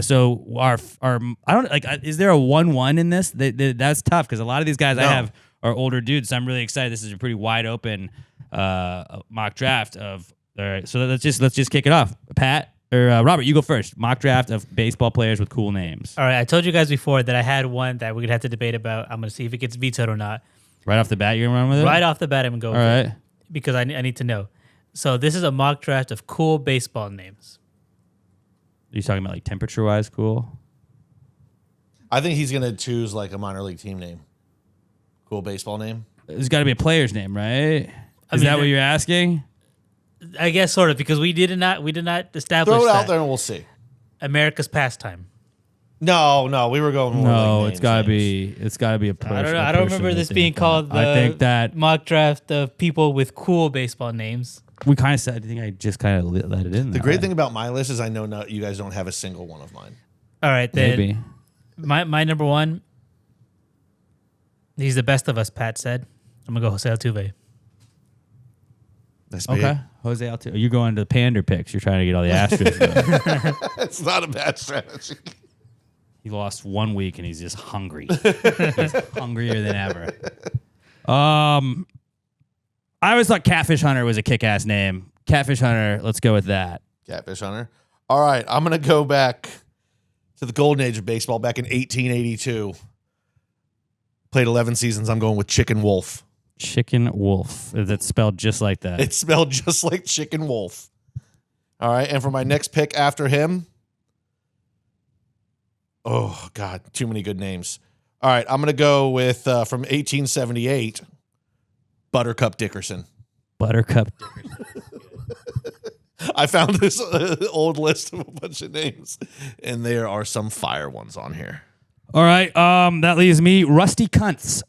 So our I don't like. Is there a 1-1 in this? That's tough because a lot of these guys I have are older dudes. So I'm really excited. This is a pretty wide open mock draft of. All right. So let's just kick it off. Pat or Robert, you go first. Mock draft of baseball players with cool names. All right. I told you guys before that I had one that we're gonna have to debate about. I'm gonna see if it gets vetoed or not. Right off the bat, you're gonna run with it. Right off the bat, I'm gonna go. All with right. it because I need to know. So this is a mock draft of cool baseball names. Are you talking about like temperature-wise cool? I think he's going to choose like a minor league team name. Cool baseball name. There's got to be a player's name, right? Is that what you're asking? I guess sort of because we did not establish Throw it that. out there and we'll see. America's pastime. No, we were going more No, like it's got to be a person. I don't remember this being called the I think that mock draft of people with cool baseball names. we kind of said. I think I just kind of let it in. The great thing about my list is I know you guys don't have a single one of mine. All right, then. Maybe. My number one, he's the best of us, Pat said. I'm going to go Jose Altuve. That's Okay. Jose Altuve. You're going to the Pander picks. You're trying to get all the Astros. It's not a bad strategy. He lost 1 week and he's just hungry. He's hungrier than ever. I always thought Catfish Hunter was a kick-ass name. Catfish Hunter, let's go with that. Catfish Hunter. All right, I'm going to go back to the golden age of baseball back in 1882. Played 11 seasons. I'm going with Chicken Wolf. Chicken Wolf. Is it spelled just like that? It's spelled just like Chicken Wolf. All right, and for my next pick after him, oh, God, too many good names. All right, I'm going to go with, from 1878, Buttercup Dickerson. Buttercup Dickerson. I found this old list of a bunch of names, and there are some fire ones on here. All right, that leaves me Rusty Kuntz.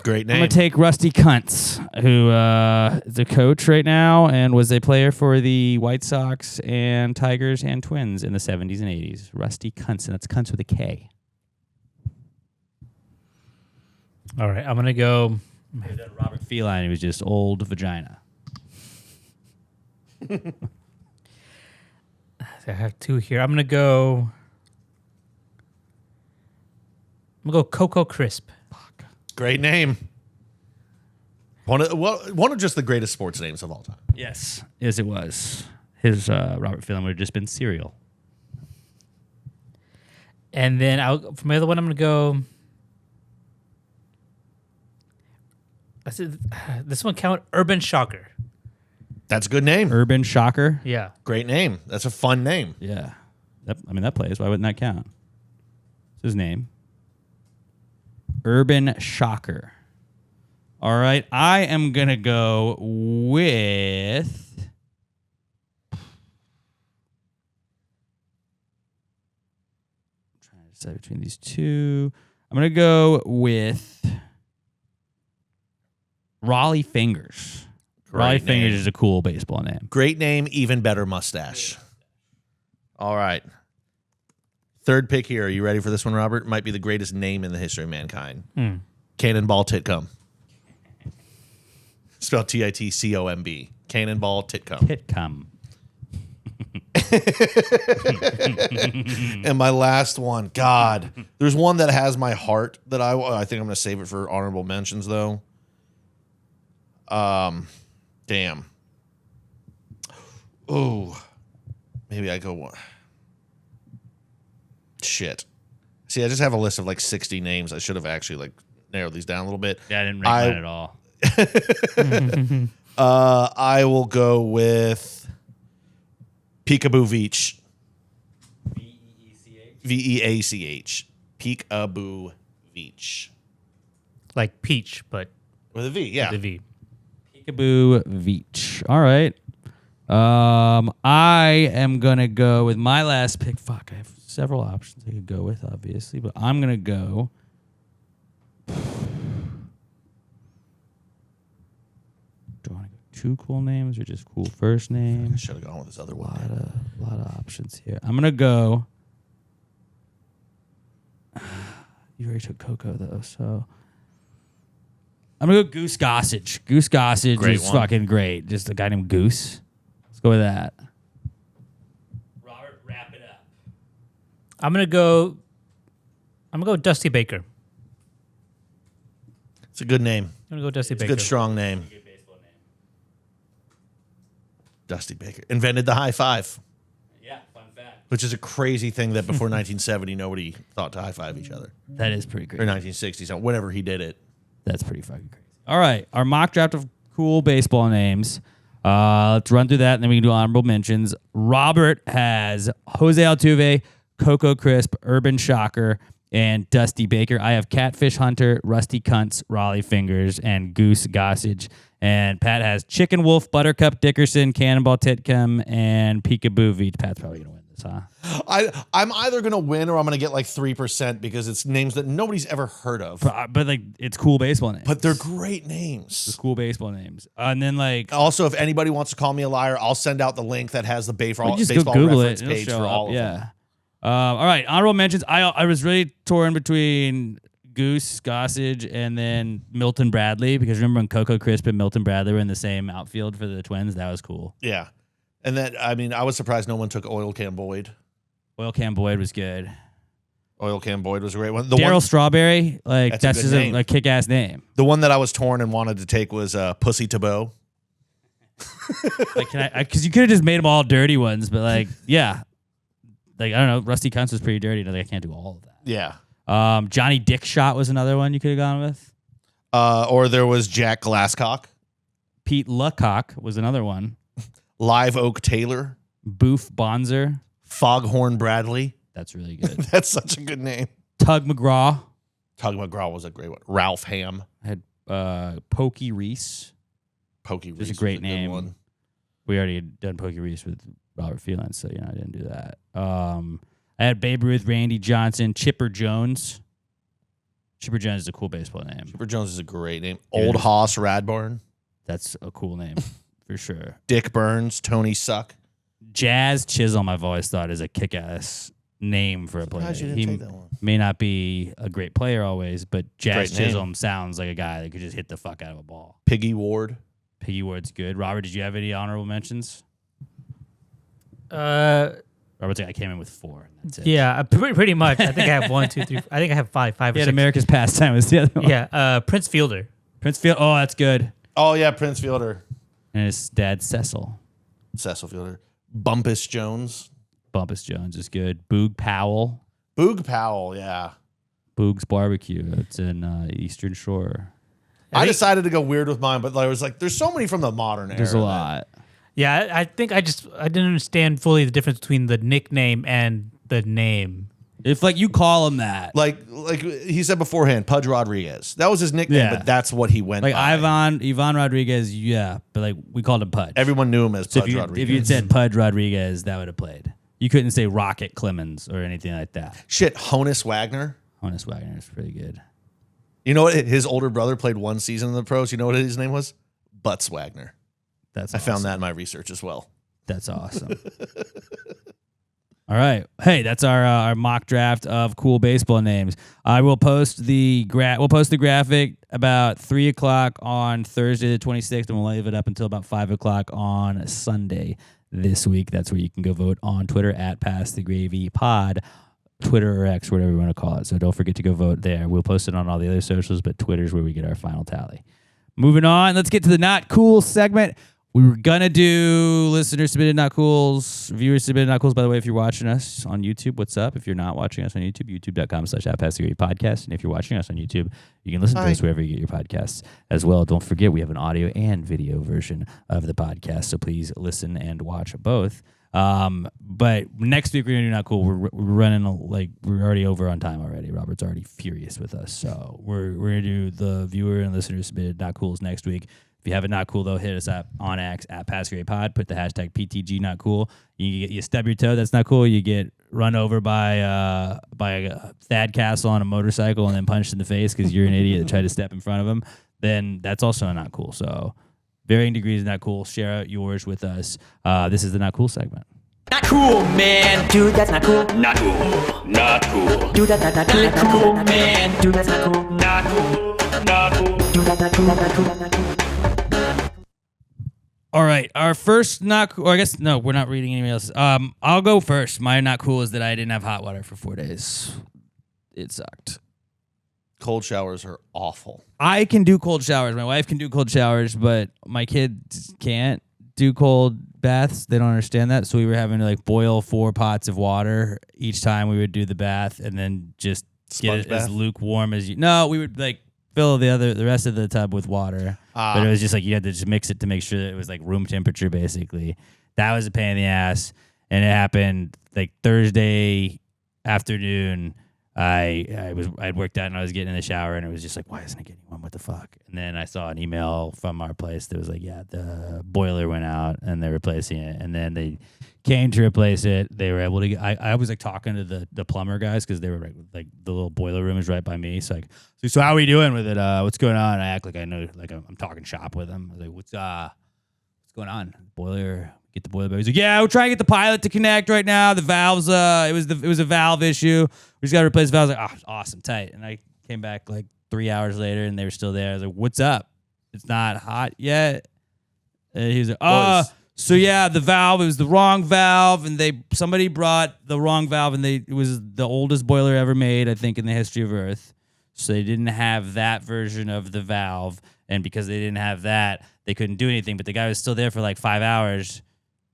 Great name. I'm going to take Rusty Kuntz, who is a coach right now and was a player for the White Sox and Tigers and Twins in the 70s and 80s. Rusty Kuntz, and that's Kuntz with a K. All right, I'm going to go... Robert Feline, he was just old vagina. I have two here. I'm going to go Coco Crisp. Great name. One of just the greatest sports names of all time. Yes, it was. His Robert Feline would have just been cereal. And then for my other one, I'm going to go. This one count Urban Shocker. That's a good name. Urban Shocker. Yeah. Great name. That's a fun name. Yeah. That plays. Why wouldn't that count? It's his name. Urban Shocker. All right. I am going to go with... I'm trying to decide between these two. I'm going to go with Raleigh Fingers. Raleigh Fingers is a cool baseball name. Great name, even better mustache. All right. Third pick here. Are you ready for this one, Robert? Might be the greatest name in the history of mankind. Cannonball Titcomb. Spelled Titcomb. Cannonball Titcomb. Titcomb. And my last one. God. There's one that has my heart that I think I'm going to save it for honorable mentions, though. Damn. Oh. Maybe I go... Shit. See, I just have a list of like 60 names. I should have actually like narrowed these down a little bit. Yeah, I didn't rank mine at all. I will go with Peekaboo Veach. Veach. Peekaboo Veach. Like peach, but With a V, yeah. with a V. Peekaboo Veach. All right. I am going to go with my last pick. Fuck, I have several options I could go with, obviously, but I'm going to go... Do I want to go two cool names or just cool first I name? should have gone with this other A one. lot of options here. I'm going to go... You already took Coco, though, so... I'm going to go Goose Gossage. Goose Gossage Great is one. fucking great. Just a guy named Goose. Let's go with that. Robert, wrap it up. I'm gonna go Dusty Baker. It's a good name. I'm gonna go Dusty It's a Baker. good, strong name. Good baseball name. Dusty Baker. Invented the high five, Yeah, fun fact. which is a crazy thing that before 1970, nobody thought to high five each other. That is pretty Or great. 1960s, whenever he did it. That's pretty fucking crazy. All right, our mock draft of cool baseball names. Let's run through that, and then we can do honorable mentions. Robert has Jose Altuve, Coco Crisp, Urban Shocker, and Dusty Baker. I have Catfish Hunter, Rusty Cunts, Raleigh Fingers, and Goose Gossage. And Pat has Chicken Wolf, Buttercup Dickerson, Cannonball Titcomb, and Peekaboo Veach. Pat's probably going to win this, huh? I'm either going to win or I'm going to get like 3% because it's names that nobody's ever heard of. But like, it's cool baseball names. But they're great names. It's cool baseball names. And then, like... Also, if anybody wants to call me a liar, I'll send out the link that has the baseball just go baseball Google reference it. It'll page show for up. all of them. Yeah. All right. Honorable mentions. I was really torn between Goose Gossage and then Milton Bradley, because remember when Coco Crisp and Milton Bradley were in the same outfield for the Twins? That was cool. Yeah. And then, I mean, I was surprised no one took Oil Can Boyd. Oil Can Boyd was good. Oil Can Boyd was a great one. Daryl Strawberry, like That's a that's good just name. a kick-ass name. The one that I was torn and wanted to take was Pussy Tebow. Like, can I? Because you could have just made them all dirty ones, but like, yeah, like I don't know. Rusty Cunts was pretty dirty. I can't do all of that. Yeah. Johnny Dick Shot was another one you could have gone with. Or there was Jack Glasscock. Pete Luckock was another one. Live Oak Taylor. Boof Bonzer. Foghorn Bradley. That's really good. That's such a good name. Tug McGraw. Tug McGraw was a great one. Ralph Ham. I had Pokey Reese. Pokey Reese. Just a great was good name. one. We already had done Pokey Reese with Robert Phelan, so I didn't do that. I had Babe Ruth, Randy Johnson, Chipper Jones. Chipper Jones is a cool baseball name. Chipper Jones is a great name. Yeah, Old it is. Hoss Radbarn. That's a cool name for sure. Dick Burns. Tony Suck. Jazz Chisholm, I've always thought, is a kick-ass name for a player. Surprised you didn't He take that one. may not be a great player always, but Jazz Great name. Chisholm sounds like a guy that could just hit the fuck out of a ball. Piggy Ward. Piggy Ward's good. Robert, did you have any honorable mentions? Robert's like, I came in with 4. And that's it. Yeah, pretty much. I think I have 1, 2, 3. I think I have five or He had six. America's Pastime was the other one. Yeah, Prince Fielder. Prince Field. Oh, that's good. Oh, yeah, Prince Fielder. And his dad, Cecil. Cecil Fielder. Bumpus Jones. Bumpus Jones is good. Boog Powell. Boog Powell, yeah. Boog's Barbecue. It's in Eastern Shore. I decided to go weird with mine, but I was like, there's so many from the modern era. There's a lot. Yeah, I think I didn't understand fully the difference between the nickname and the name. If like you call him that, Like he said beforehand, Pudge Rodriguez. That was his nickname, Yeah. but that's what he went like by. Ivan Rodriguez, yeah, but like we called him Pudge. Everyone knew him as So Pudge Rodriguez. if you had said Pudge Rodriguez, that would have played. You couldn't say Rocket Clemens or anything like that. Shit, Honus Wagner. Honus Wagner is pretty good. You know what? His older brother played one season in the pros. You know what his name was? Butts Wagner. That's I awesome. found that in my research as well. That's awesome. All right. Hey, that's our mock draft of cool baseball names. I will post the graphic about 3:00 on Thursday the 26th, and we'll leave it up until about 5:00 on Sunday this week. That's where you can go vote on Twitter at Pass the Gravy Pod, Twitter or X, whatever you want to call it. So don't forget to go vote there. We'll post it on all the other socials, but Twitter's where we get our final tally. Moving on, let's get to the Not Cool segment. We were going to do listener submitted Not Cools, viewer submitted Not Cools. By the way, if you're watching us on YouTube, what's up? If you're not watching us on YouTube, youtube.com/@PassTheGravy Podcast. And if you're watching us on YouTube, you can listen to us wherever you get your podcasts as well. Don't forget, we have an audio and video version of the podcast, so please listen and watch both. But next week we're going to do Not Cool. We're running, we're already over on time already. Robert's already furious with us. So we're going to do the viewer and listener submitted Not Cools next week. If you have it Not Cool, though, hit us up on X at PassGrayPod. Put the hashtag PTG Not Cool. You stub your toe. That's not cool. You get run over by a Thad Castle on a motorcycle and then punched in the face because you're an idiot that tried to step in front of him. Then that's also not cool. So varying degrees of Not Cool. Share out yours with us. This is the Not Cool segment. Not cool, man. Dude, that's not cool. Not cool. Not cool. Dude, that's not cool, man. Dude, that's not cool. Not cool. Not cool. Dude, that's not cool. Not cool. Not cool. All right, our first Not Cool, I guess, no, we're not reading anybody else's. I'll go first. My Not Cool is that I didn't have hot water for 4 days. It sucked. Cold showers are awful. I can do cold showers. My wife can do cold showers, but my kids can't do cold baths. They don't understand that. So we were having to boil 4 pots of water each time we would do the bath and then just Sponge get it bath? as lukewarm as you. No, we would fill the rest of the tub with water. But it was just you had to just mix it to make sure that it was room temperature basically. That was a pain in the ass. And it happened Thursday afternoon. I'd worked out and I was getting in the shower and it was just why isn't it getting warm? What the fuck? And then I saw an email from our place that was the boiler went out and they're replacing it. And then they came to replace it. They were able to get, I was talking to the plumber guys because they were the little boiler room is right by me. So so how are we doing with it? What's going on? I act like I know, I'm talking shop with them. I was what's going on? Boiler. Get the boiler. He's yeah, we're trying to get the pilot to connect right now. The valves, it was a valve issue. We just got to replace the valves. Awesome, tight. And I came back 3 hours later, and they were still there. I was what's up? It's not hot yet. And he was so yeah, the valve. It was the wrong valve, and somebody brought the wrong valve, and it was the oldest boiler ever made, I think, in the history of Earth. So they didn't have that version of the valve, and because they didn't have that, they couldn't do anything. But the guy was still there for 5 hours.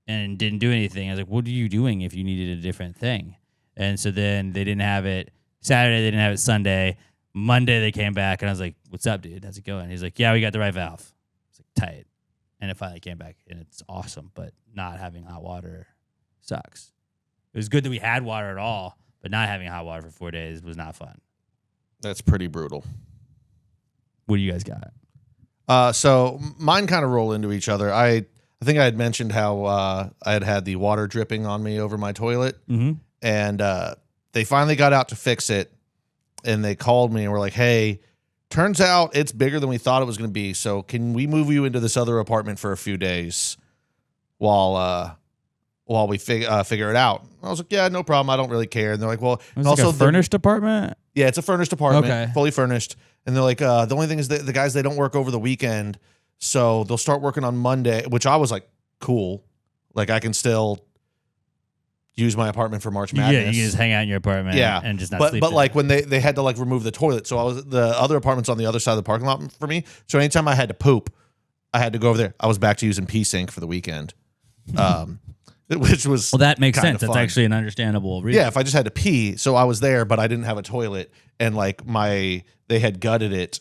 And didn't do anything. I was what are you doing if you needed a different thing? And so then they didn't have it Saturday, they didn't have it Sunday. Monday they came back and I was what's up, dude? How's it going? He's yeah, we got the right valve. I was tight. And it finally came back and it's awesome, but not having hot water sucks. It was good that we had water at all, but not having hot water for 4 days was not fun. That's pretty brutal. What do you guys got? So mine kind of roll into each other. I think I had mentioned how I had the water dripping on me over my toilet, and they finally got out to fix it, and they called me and were hey, turns out it's bigger than we thought it was going to be, so can we move you into this other apartment for a few days while we figure it out? I was yeah, no problem. I don't really care. And they're well, it's also a furnished apartment? Yeah, it's a furnished apartment, okay. Fully furnished. And they're the only thing is the guys, they don't work over the weekend. So they'll start working on Monday, which I was cool. I can still use my apartment for March Madness. Yeah, you can just hang out in your apartment and just not sleep. But when they had to remove the toilet. So the other apartment's on the other side of the parking lot for me. So anytime I had to poop, I had to go over there. I was back to using P-Sync for the weekend. It which was Well, that makes kinda sense. That's fun. actually an understandable reason. Yeah, if I just had to pee, so I was there, but I didn't have a toilet, and like they had gutted it.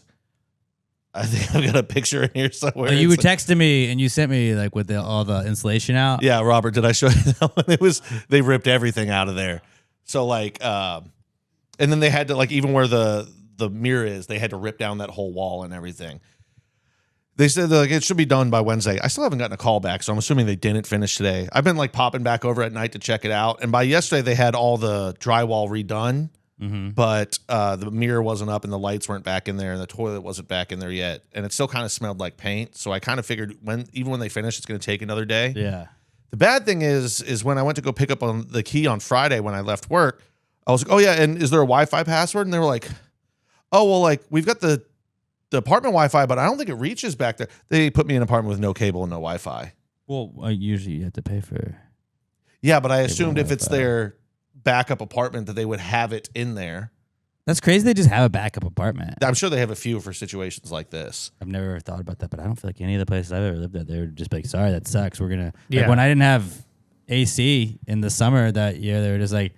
I think I've got a picture in here somewhere. Oh, you were It's like- texting me and you sent me like with all the insulation out. yeah, Robert, did I show you that one? They ripped everything out of there. So like, and then they had to like even where the mirror is, they had to rip down that whole wall and everything. They said like it should be done by Wednesday. I still haven't gotten a call back, so I'm assuming they didn't finish today. I've been like popping back over at night to check it out, and by yesterday they had all the drywall redone. But the mirror wasn't up and the lights weren't back in there and the toilet wasn't back in there yet. And it still kind of smelled like paint. So I kind of figured even when they finish, it's going to take another day. Yeah. The bad thing is when I went to go pick up on the key on Friday when I left work, I was like, oh yeah, and is there a Wi-Fi password? And they were like, oh, well, like we've got the apartment Wi-Fi, but I don't think it reaches back there. They put me in an apartment with no cable and no Wi-Fi. Well, usually you have to pay for. Yeah, but I assumed if Wi-Fi. it's their backup apartment that they would have it in there. That's crazy. They just have a backup apartment. I'm sure they have a few for situations like this. I've never thought about that, but I don't feel like any of the places I've ever lived at, they would just be like, sorry, that sucks. We're going to. Yeah. Like when I didn't have AC in the summer that year, they were just like,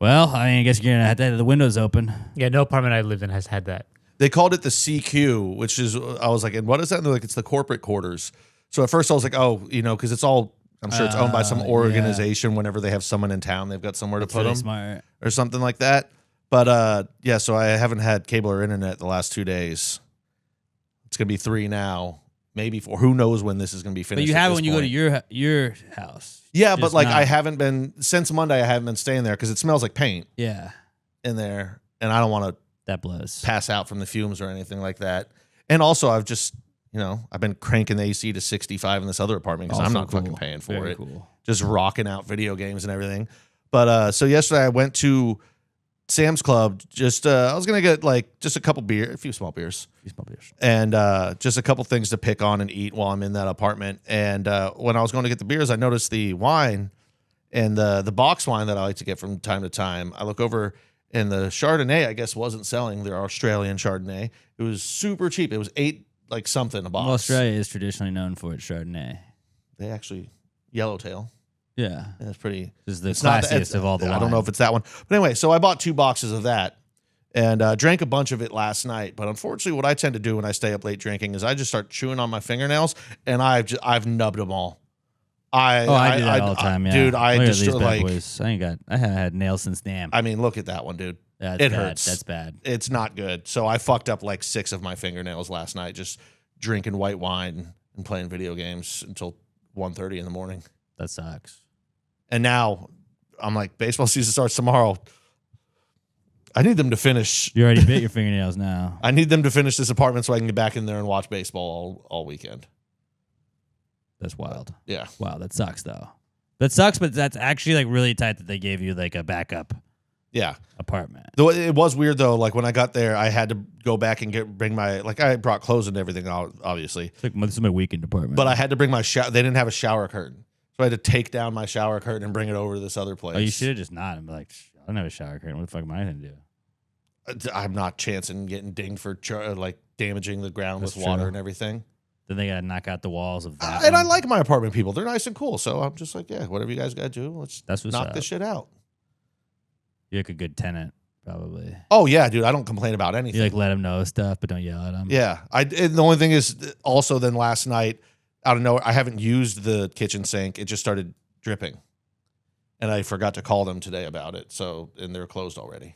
well, I mean, I guess you're going to have to have the windows open. Yeah, no apartment I lived in has had that. They called it the CQ, which is, I was like, and what is that? And they're like, it's the corporate quarters. So at first I was like, oh, because it's all, I'm sure it's owned by some organization. Whenever they have someone in town, they've got somewhere to put Really them smart. or something like that. But yeah, so I haven't had cable or internet the last 2 days. It's going to be 3 now, maybe 4. Who knows when this is going to be finished. But you at have it this when you go to point. your house. Yeah, but Just like not- I haven't been, since Monday, I haven't been staying there because it smells like paint Yeah, in there. And I don't want to that blows. pass out from the fumes or anything like that. And also, I've just, I've been cranking the AC to 65 in this other apartment because I'm Also not cool. fucking paying for Very it. Cool. Just rocking out video games and everything. But so yesterday I went to Sam's Club. Just I was gonna get like just a few small beers, and just a couple things to pick on and eat while I'm in that apartment. And when I was going to get the beers, I noticed the wine and the box wine that I like to get from time to time. I look over. And the Chardonnay, I guess, wasn't selling. Their Australian Chardonnay. It was super cheap. It was $8 something a box. Well, Australia is traditionally known for its Chardonnay. They actually Yellowtail. Yeah. And it's pretty. This is the it's not- classiest it's- of all the I don't know if it's that one, but anyway. So I bought 2 boxes of that, and drank a bunch of it last night. But unfortunately, what I tend to do when I stay up late drinking is I just start chewing on my fingernails, and I've nubbed them all. I do that all the time, yeah. Dude, I Look at just these bad like. boys. I haven't had nails since damn. I mean, look at that one, dude. That's it bad. hurts. That's bad. It's not good. So I fucked up like 6 of my fingernails last night just drinking white wine and playing video games until 1:30 in the morning. That sucks. And now I'm like, baseball season starts tomorrow. I need them to finish. You already bit your fingernails now. I need them to finish this apartment so I can get back in there and watch baseball all weekend. That's wild. Yeah. Wow, that sucks though. That sucks, but that's actually like really tight that they gave you like a backup Yeah. apartment. Though it was weird though. Like when I got there, I had to go back and bring my, like I brought clothes and everything out, obviously. It's like, this is my weekend apartment. But I had to bring my shower. They didn't have a shower curtain. So I had to take down my shower curtain and bring it over to this other place. Oh, you should have just not. I'm like, I don't have a shower curtain. What the fuck am I going to do? I'm not chancing getting dinged for like damaging the ground That's with water true. and everything. Then they got to knock out the walls of that. And I one. like my apartment people. They're nice and cool. So I'm just like, yeah, whatever you guys got to do, let's That's what's knock up. this shit out. You're like a good tenant, probably. Oh, yeah, dude. I don't complain about anything. You like let them know stuff, but don't yell at them. Yeah. And the only thing is also then last night, out of nowhere, I haven't used the kitchen sink. It just started dripping. And I forgot to call them today about it. So, and they're closed already.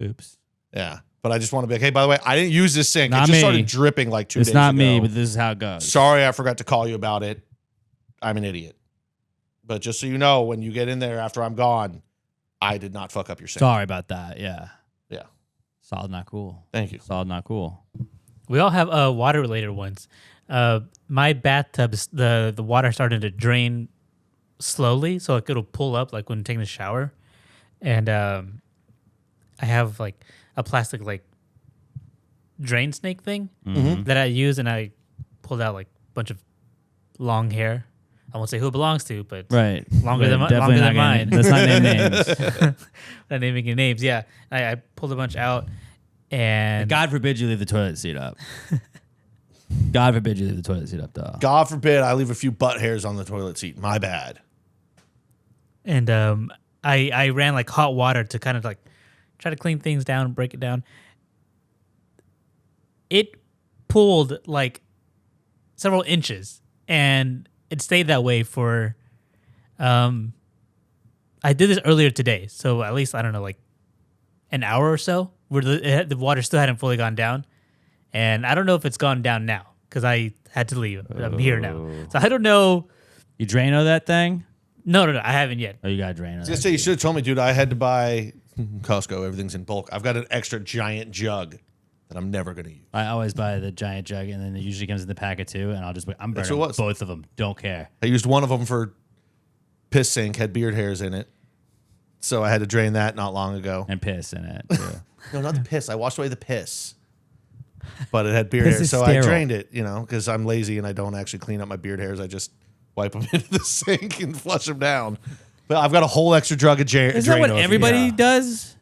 Oops. Yeah. But I just want to be like, hey, by the way, I didn't use this sink. Not it just me. started dripping like 2 days It's ago. not me, but this is how it goes. Sorry, I forgot to call you about it. I'm an idiot. But just so you know, when you get in there after I'm gone, I did not fuck up your sink. Sorry about that. Yeah. Yeah. Solid, not cool. Thank you. Solid, not cool. We all have water related ones. My bathtub, the water started to drain slowly, so like it'll pull up like when taking a shower, and I have like a plastic like drain snake thing that I use, and I pulled out like a bunch of long hair. I won't say who it belongs to, but Right. longer than Definitely not mine. Let's not name names. Not naming any names. Yeah, I pulled a bunch out, and God forbid you leave the toilet seat up. God forbid you leave the toilet seat up, though. God forbid I leave a few butt hairs on the toilet seat. My bad. and I ran like hot water to kind of like try to clean things down, break it down. It pulled like several inches, and it stayed that way for. I did this earlier today, so at least I don't know, like an hour or so, where the water still hadn't fully gone down, and I don't know if it's gone down now because I had to leave. I'm here now, so I don't know. You Drano that thing? No, I haven't yet. Oh, you got Drano. I was gonna say you should have told me, dude. I had to buy Costco. Everything's in bulk. I've got an extra giant jug that I'm never gonna use. I always buy the giant jug, and then it usually comes in the pack of 2, and I'm That's burning what it was. both of them. Don't care. I used one of them for piss sink, had beard hairs in it, so I had to drain that not long ago. And piss in it. Too. No, not the piss. I washed away the piss, but it had beard Piss hairs, is so sterile. I drained it. Because I'm lazy and I don't actually clean up my beard hairs. I just wipe them into the sink and flush them down. But I've got a whole extra jug of Is that what Drano if you everybody need. does?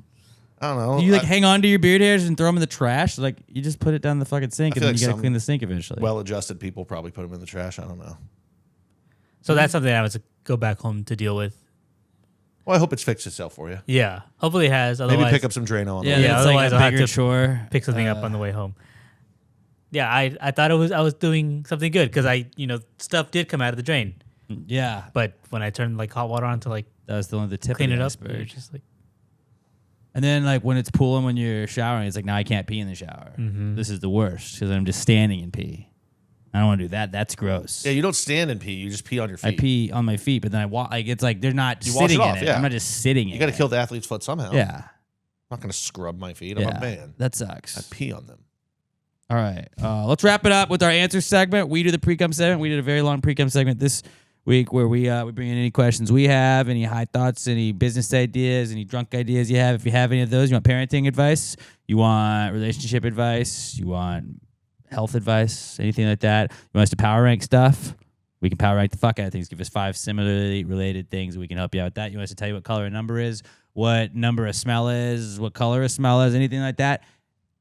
I don't know. Do you like hang on to your beard hairs and throw them in the trash? Like you just put it down the fucking sink, I and feel then like you gotta some clean the sink eventually. well-adjusted people probably put them in the trash. I don't know. So that's something I was go back home to deal with. Well, I hope it's fixed itself for you. Yeah, hopefully it has. Otherwise, Maybe pick up some Drano on the yeah, way. Yeah, that's otherwise like I'll a have bigger to chore. pick something up on the way home. Yeah, I thought I was doing something good because stuff did come out of the drain, Yeah, but when I turned like hot water on to like that was the tip clean of it the up, iceberg. it's just like And then like when it's pooling when you're showering, it's like now I can't pee in the shower. This is the worst because I'm just standing and pee. I don't want to do that. That's gross. Yeah, you don't stand and pee. You just pee on your I feet. pee on my feet, but then I walk. Like it's like they're not You wash sitting it off, in it. yeah. I'm not just sitting. You got to kill the athlete's foot somehow. Yeah, I'm not going to scrub my feet. I'm yeah. a man. That sucks. I pee on them. All right, let's wrap it up with our answer segment. We do the Precome segment. We did a very long Precome segment this week where we bring in any questions we have, any high thoughts, any business ideas, any drunk ideas you have. If you have any of those, you want parenting advice, you want relationship advice, you want health advice, anything like that. You want us to power rank stuff, we can power rank the fuck out of things. Give us 5 similarly related things, and we can help you out with that. You want us to tell you what color a number is, what number a smell is, what color a smell is, anything like that.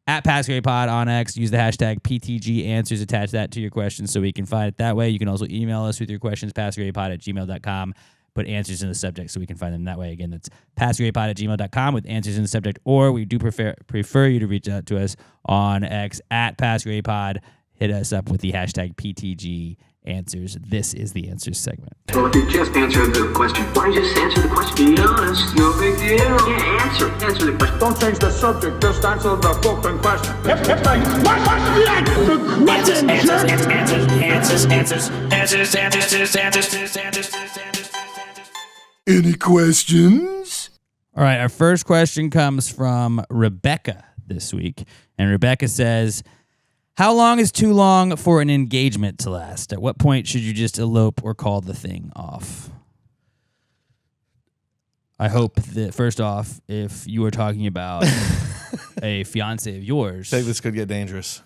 At PassGrayPod on X, use the hashtag PTG answers, attach that to your questions so we can find it that way. You can also email us with your questions, passgraypod@gmail.com. Put answers in the subject so we can find them that way. Again, that's passgraypod@gmail.com with answers in the subject, or we do prefer you to reach out to us on X at PassGrayPod. Hit us up with the hashtag PTG answers. This is the answers segment. Well, if you just answered the question, why don't you just answer the question? Be honest, no big deal. Yeah, answer the question. Don't change the subject, just answer the fucking question. Any questions? All right, our first question comes from Rebecca this week. And Rebecca says, how long is too long for an engagement to last? At what point should you just elope or call the thing off? I hope that, first off, if you are talking about a fiance of yours, I think this could get dangerous.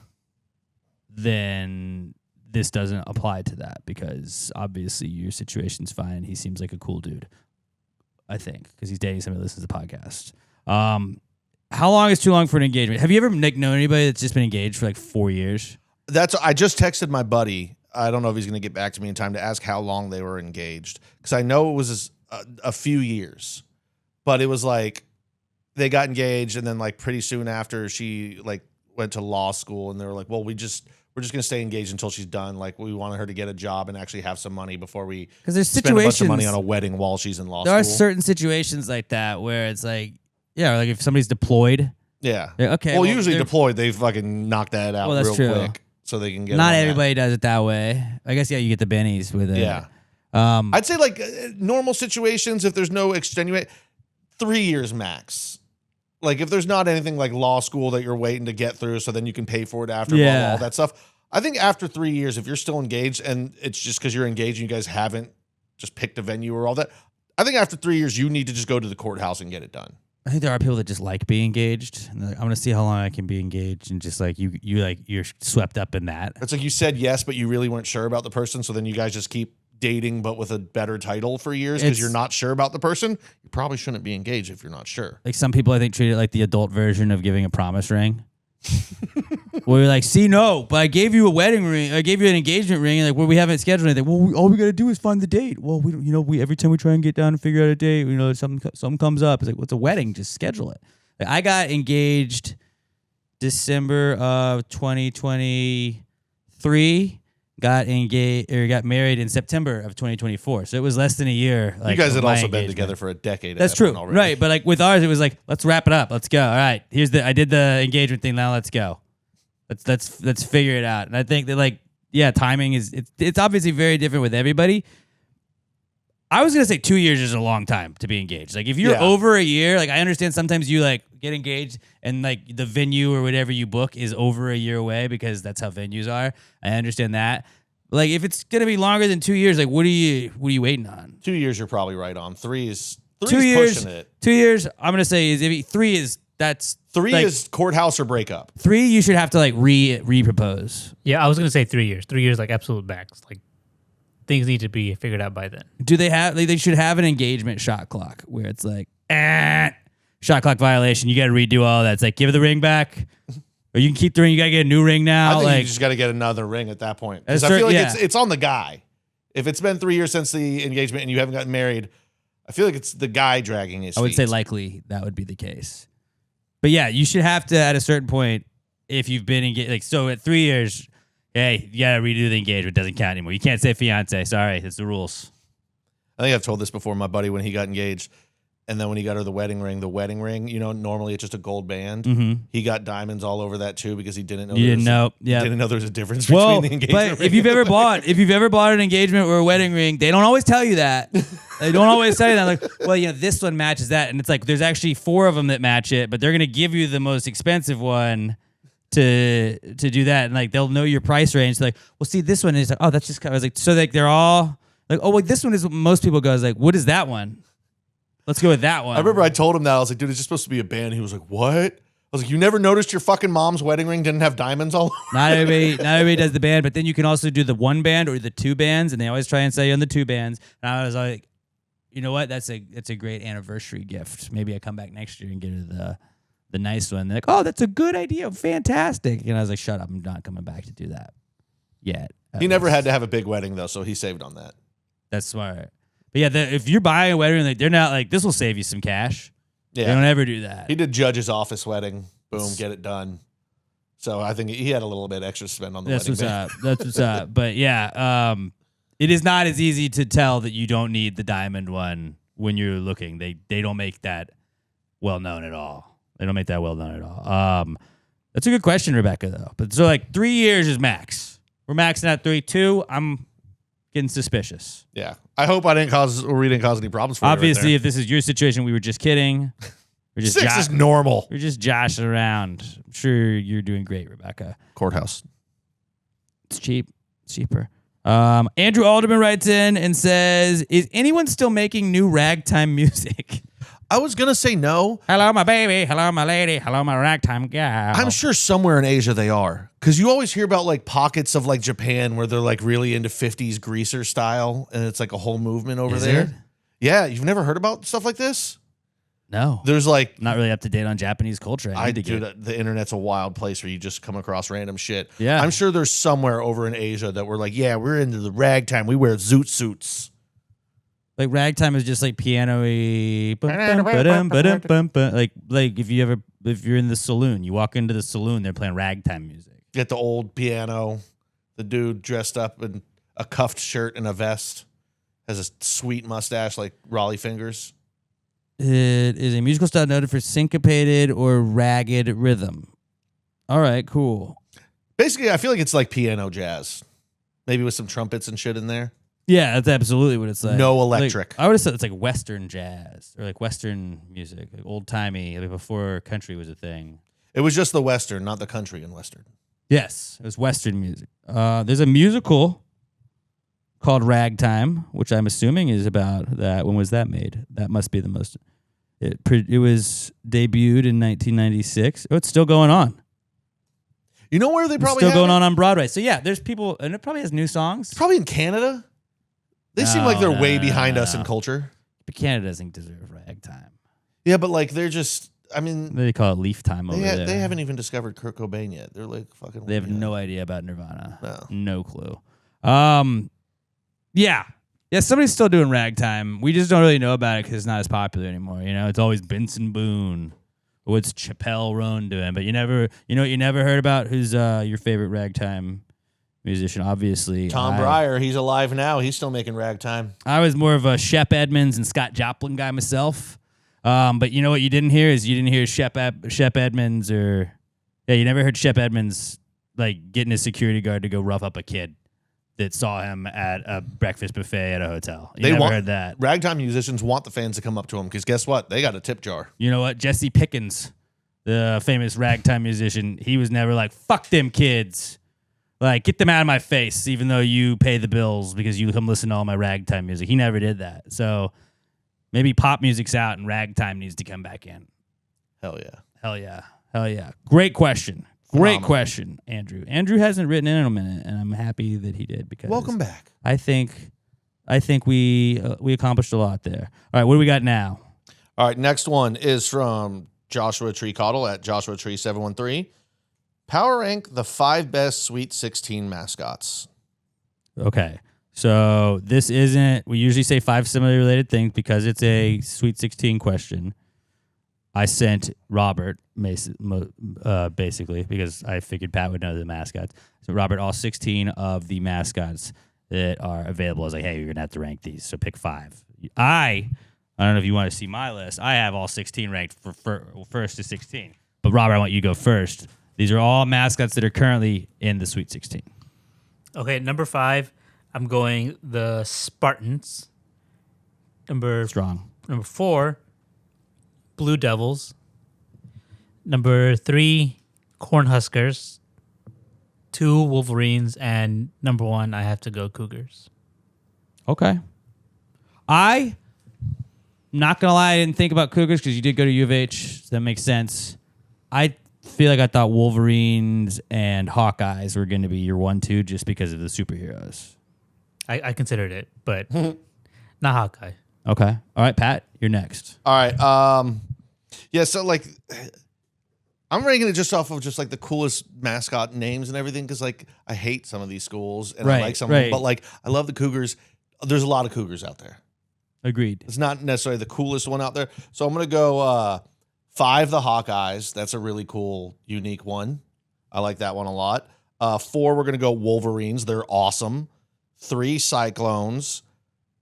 then this doesn't apply to that because obviously your situation's fine. He seems like a cool dude, I think, because he's dating somebody that listens to the podcast. How long is too long for an engagement? Have you ever known anybody that's just been engaged for like 4 years? I just texted my buddy. I don't know if he's going to get back to me in time to ask how long they were engaged, because I know it was a few years, but it was like they got engaged and then like pretty soon after she like went to law school, and they were like, well, we're just going to stay engaged until she's done. Like we wanted her to get a job and actually have some money before we Because there's spend a bunch of situations, money on a wedding while she's in law there school. are certain situations like that where it's like, yeah, like if somebody's deployed, Yeah. yeah, okay. Well, usually they're- deployed, they fucking knock that out Well, that's real true. quick so they can get. Not on that. everybody does it that way. I guess yeah, you get the bennies with it. Yeah. I'd say like normal situations, if there's no extenuate, 3 years max. Like if there's not anything like law school that you're waiting to get through, so then you can pay for it after, blah, blah, Yeah. all that stuff. I think after 3 years, if you're still engaged and it's just because you're engaged and you guys haven't just picked a venue or all that, I think after 3 years, you need to just go to the courthouse and get it done. I think there are people that just like being engaged. And they're like, I'm gonna see how long I can be engaged, and just like you're swept up in that. It's like you said yes, but you really weren't sure about the person. So then you guys just keep dating, but with a better title for years because It's- you're not sure about the person. You probably shouldn't be engaged if you're not sure. Like some people, I think, treat it like the adult version of giving a promise ring, We're like, see, no, but I gave you a wedding ring. I gave you an engagement ring. And like, well, we haven't scheduled anything. Well, all we got to do is find the date. Well, we don't, we every time we try and get down and figure out a date, something comes up. It's like, what's a wedding? Just schedule it. Like, I got engaged December of 2023. Got married in September of 2024. So it was less than a year. Like, you guys had also engagement. been together for a decade. That's true, right? But like with ours, it was like, let's wrap it up. Let's go. All right, I did the engagement thing. Now let's go. Let's figure it out. And I think that like, yeah, timing it's obviously very different with everybody. I was gonna say 2 years is a long time to be engaged. Like if you're over a year, like I understand sometimes you like get engaged and like the venue or whatever you book is over a year away because that's how venues are. I understand that. Like if it's gonna be longer than 2 years, like what are you waiting on? 2 years, you're probably right on. 3 is 2 years. Pushing it. 2 years, I'm gonna say is 3 is that's 3 like, is courthouse or breakup. 3 you should have to like re-propose. Yeah, I was gonna say 3 years. 3 years, like absolute max. Like things need to be figured out by then. Do they have? Like, they should have an engagement shot clock where it's like, shot clock violation. You got to redo all that. It's like, give the ring back, or you can keep the ring. You got to get a new ring now. I think like, you just got to get another ring at that point. Because That's I feel like true, yeah. it's on the guy. If it's been 3 years since the engagement and you haven't gotten married, I feel like it's the guy dragging his I would feet. say likely that would be the case. But yeah, you should have to at a certain point if you've been engaged. Like so, at 3 years. Hey, you gotta redo the engagement. It doesn't count anymore. You can't say fiance. Sorry, it's the rules. I think I've told this before. My buddy, when he got engaged, and then when he got her the wedding ring, normally it's just a gold band. Mm-hmm. He got diamonds all over that too because he didn't know. Didn't know there was a difference well, between the engagement but ring. if you've ever bought an engagement or a wedding ring, they don't always tell you that. They don't always tell you that. Like, well, this one matches that, and it's like there's actually 4 of them that match it, but they're gonna give you the most expensive one to do that, and like they'll know your price range. They're like, well, see, this one is like, oh, that's just kind of like, so like they're all like, oh, well, this one is what most people go is like, what is that one? Let's go with that one. I remember I told him that. I was like, dude, it's just supposed to be a band. He was like, what? I was like, you never noticed your fucking mom's wedding ring didn't have diamonds all over? Not everybody does the band, but then you can also do the 1 band or the 2 bands, and they always try and sell you on the 2 bands. And I was like, you know what? That's a great anniversary gift. Maybe I come back next year and get her the nice one. They're like, oh, that's a good idea. Fantastic. And I was like, shut up. I'm not coming back to do that yet. He never had to have a big wedding, though, so he saved on that. That's smart. But yeah, if you're buying a wedding, like, they're not like, this will save you some cash. Yeah. They don't ever do that. He did Judge's office wedding. Boom, get it done. So I think he had a little bit extra to spend on the wedding band. That's what's up. But yeah, it is not as easy to tell that you don't need the diamond one when you're looking. They don't make that well known at all. They don't make that well known at all. That's a good question, Rebecca, though. But so like 3 years is max. We're maxing out 3. 2, I'm getting suspicious. Yeah. I hope we didn't cause any problems for you. Obviously, if this is your situation, we were just kidding. We're just 6 is normal. We're just joshing around. I'm sure you're doing great, Rebecca. Courthouse. It's cheap. It's cheaper. Andrew Alderman writes in and says, is anyone still making new ragtime music? I was going to say no. Hello, my baby. Hello, my lady. Hello, my ragtime gal. I'm sure somewhere in Asia they are. Because you always hear about like pockets of like Japan where they're like really into 50s greaser style. And it's like a whole movement over there. It? Yeah. You've never heard about stuff like this? No. There's like... Not really up to date on Japanese culture. The internet's a wild place where you just come across random shit. Yeah. I'm sure there's somewhere over in Asia that we're like, yeah, we're into the ragtime. We wear zoot suits. Like ragtime is just like piano-y. Like if you're in the saloon, you walk into the saloon, they're playing ragtime music. Get the old piano, the dude dressed up in a cuffed shirt and a vest, has a sweet mustache like Raleigh Fingers. It is a musical style noted for syncopated or ragged rhythm. All right, cool. Basically, I feel like it's like piano jazz, maybe with some trumpets and shit in there. Yeah, that's absolutely what it's like. No electric. Like, I would have said it's like Western jazz or like Western music, like old timey, like before country was a thing. It was just the Western, not the country and Western. Yes, it was Western music. There's a musical called Ragtime, which I'm assuming is about that. When was that made? That must be the most. It was debuted in 1996. Oh, it's still going on. You know where they probably it's still going it? on Broadway. So yeah, there's people, and it probably has new songs. It's probably in Canada. They seem like they're way behind us in culture. But Canada doesn't deserve ragtime. Yeah, but like they're just, I mean, They call it leaf time over there. they haven't even discovered Kurt Cobain yet. They're like fucking. They have no idea about Nirvana. No. No clue. Yeah. Yeah, somebody's still doing ragtime. We just don't really know about it because it's not as popular anymore. You know, it's always Benson Boone. What's Chappell Roan doing? But you never heard about who's your favorite ragtime musician? Obviously, Tom Breyer. He's alive now. He's still making ragtime. I was more of a Shep Edmonds and Scott Joplin guy myself. But you know what you didn't hear is you didn't hear Shep Edmonds you never heard Shep Edmonds like getting a security guard to go rough up a kid that saw him at a breakfast buffet at a hotel. You never heard that. Ragtime musicians want the fans to come up to them because guess what? They got a tip jar. You know what? Jesse Pickens, the famous ragtime musician, he was never like, fuck them kids. Like, get them out of my face, even though you pay the bills because you come listen to all my ragtime music. He never did that. So maybe pop music's out and ragtime needs to come back in. Hell yeah. Hell yeah. Hell yeah. Great question. Great question, Andrew. Andrew hasn't written in a minute, and I'm happy that he did because welcome back. I think we accomplished a lot there. All right, what do we got now? All right, next one is from Joshua Tree Coddle at Joshua Tree 713. Power rank the 5 best Sweet 16 mascots. Okay, so this isn't. We usually say 5 similarly related things because it's a Sweet 16 question. I sent Robert, basically, because I figured Pat would know the mascots. So Robert, all 16 of the mascots that are available. I was like, hey, you're going to have to rank these, so pick 5. I don't know if you want to see my list. I have all 16 ranked for first to 16. But Robert, I want you to go first. These are all mascots that are currently in the Sweet 16. Okay, number 5, I'm going the Spartans. Number 4, Blue Devils. Number 3, Cornhuskers. 2, Wolverines. And number 1, I have to go Cougars. Okay. I'm not going to lie, I didn't think about Cougars because you did go to U of H. So that makes sense. I feel like I thought Wolverines and Hawkeyes were going to be your 1-2 just because of the superheroes. I considered it, but not Hawkeye. Okay. All right, Pat, you're next. All right. Yeah, so like I'm ranking it just off of just like the coolest mascot names and everything because like I hate some of these schools and I like some of them, but like I love the Cougars. There's a lot of Cougars out there. Agreed. It's not necessarily the coolest one out there. So I'm going to go 5, the Hawkeyes. That's a really cool, unique one. I like that one a lot. 4, we're going to go Wolverines. They're awesome. 3, Cyclones.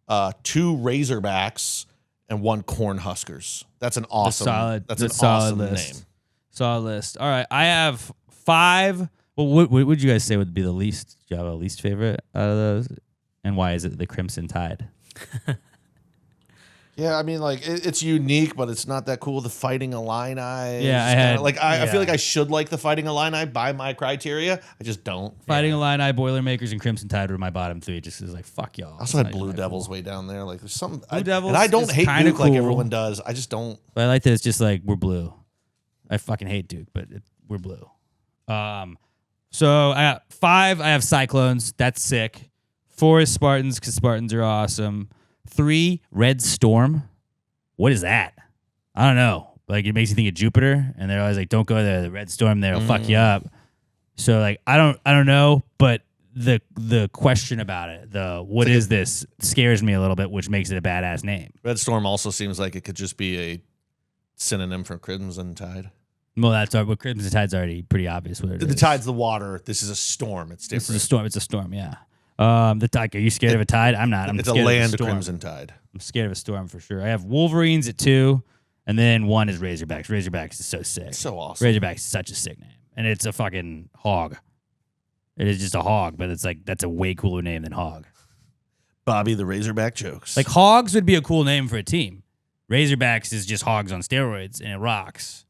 2, Razorbacks. And 1, Cornhuskers. That's an awesome. That's an awesome list. name. Solid list. All right, I have 5. Well, what would you guys say would be the least? Do you have a least favorite out of those? And why is it the Crimson Tide? Yeah, I mean, like it's unique, but it's not that cool. The Fighting Illini. Yeah, I feel like I should like the Fighting Illini by my criteria. I just don't. Fighting Illini, Boilermakers, and Crimson Tide were my bottom 3. Just is like fuck y'all. I also had Blue Devils way down there. Like there's some Blue Devils. And I don't hate Duke cool. like everyone does. I just don't. But I like that it's just like we're blue. I fucking hate Duke, but we're blue. So I got 5. I have Cyclones. That's sick. 4 is Spartans because Spartans are awesome. 3, Red Storm. What is that? I don't know. Like it makes you think of Jupiter, and they're always like, "Don't go there. The Red Storm there will fuck you up." So like, I don't know, but the question about it, what is this, scares me a little bit, which makes it a badass name. Red Storm also seems like it could just be a synonym for Crimson Tide. Well, what Crimson Tide's already pretty obvious what it is. The tide's the water. This is a storm. It's different. This is a storm. It's a storm. Yeah. The tide. Are you scared of a tide? I'm not. I'm it's scared a land of a storm. Crimson Tide. I'm scared of a storm for sure. I have Wolverines at 2, and then 1 is Razorbacks. Razorbacks is so sick. It's so awesome. Razorbacks is such a sick name, and it's a fucking hog. It is just a hog, but it's like that's a way cooler name than hog. Bobby the Razorback jokes. Like hogs would be a cool name for a team. Razorbacks is just hogs on steroids, and it rocks.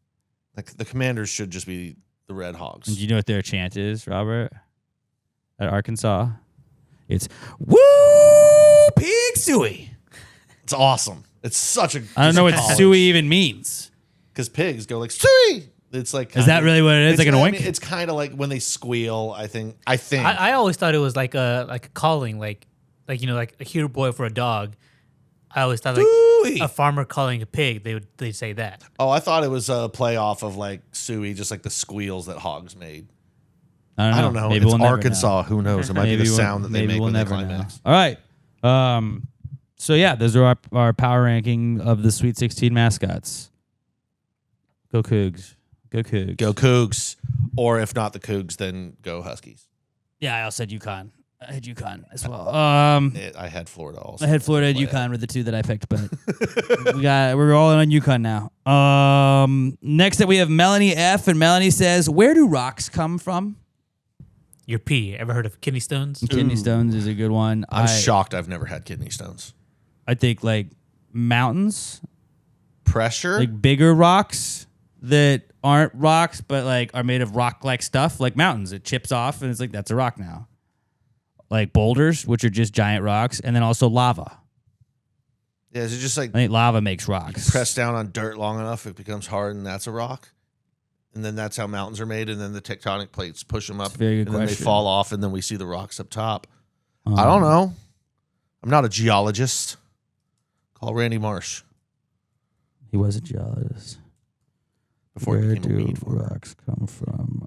Like the Commanders should just be the Red Hogs. And do you know what their chant is, Robert? At Arkansas, it's "Woo Pig Suey." It's awesome. It's such a. I don't know what suey even means. Because pigs go like suey. It's like. Is that really what it is? Like an oink? I mean, it's kind of like when they squeal. I think. I always thought it was like a calling, like a hero boy for a dog. I always thought like Suey. a farmer calling a pig, they'd say that. Oh, I thought it was a play off of like suey, just like the squeals that hogs made. I don't know. Maybe It's we'll never Arkansas. know. Who knows? It might be the sound that they maybe make we'll when they never know. climax. All right. So yeah, those are our power ranking of the Sweet 16 mascots. Go Cougs. Go Cougs. Go Cougs. Or if not the Cougs, then go Huskies. Yeah, I also had UConn. I had UConn as well. I had Florida also. I had Florida and UConn were the two that I picked, but we're all in on UConn now. Next up we have Melanie F, and Melanie says, "Where do rocks come from?" Your pee. Ever heard of kidney stones? Kidney stones is a good one. I'm shocked I've never had kidney stones. I think like mountains, Pressure? like bigger rocks that aren't rocks but like are made of rock-like stuff, like mountains. It chips off and it's like that's a rock now. Like boulders, which are just giant rocks, and then also lava. Yeah, is it just like I think lava makes rocks. press down on dirt long enough, it becomes hard, and that's a rock? And then that's how mountains are made, and then the tectonic plates push them up, a very good and then they question. fall off, and then we see the rocks up top. I don't know. I'm not a geologist. Call Randy Marsh. He was a geologist. Before Where it became a do weed farm. rocks come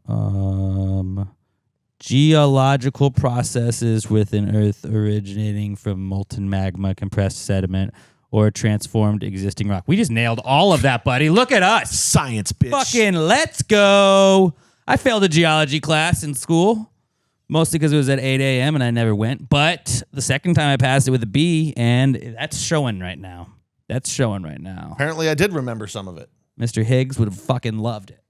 from? Geological processes within Earth originating from molten magma, compressed sediment, or transformed existing rock. We just nailed all of that, buddy. Look at us. Science, bitch. Fucking let's go. I failed a geology class in school, mostly because it was at 8 a.m. and I never went. But the second time I passed it with a B, and that's showing right now. That's showing right now. Apparently, I did remember some of it. Mr. Higgs would have fucking loved it.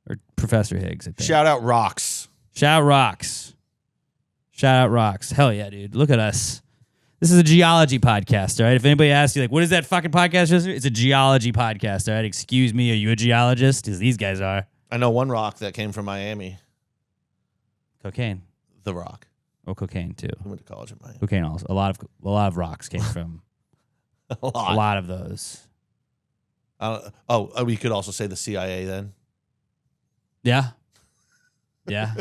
Or Professor Higgs, I think. Shout out rocks. Shout out rocks. Shout out rocks. Hell yeah, dude. Look at us. This is a geology podcast, all right? If anybody asks you, like, what is that fucking podcast? It's a geology podcast, all right? Excuse me, are you a geologist? Because these guys are. I know one rock that came from Miami. Cocaine. The Rock. Or cocaine, too. I went to college in Miami. Cocaine also. A lot of rocks came from A lot. a lot of those. We could also say the CIA then. Yeah. Yeah.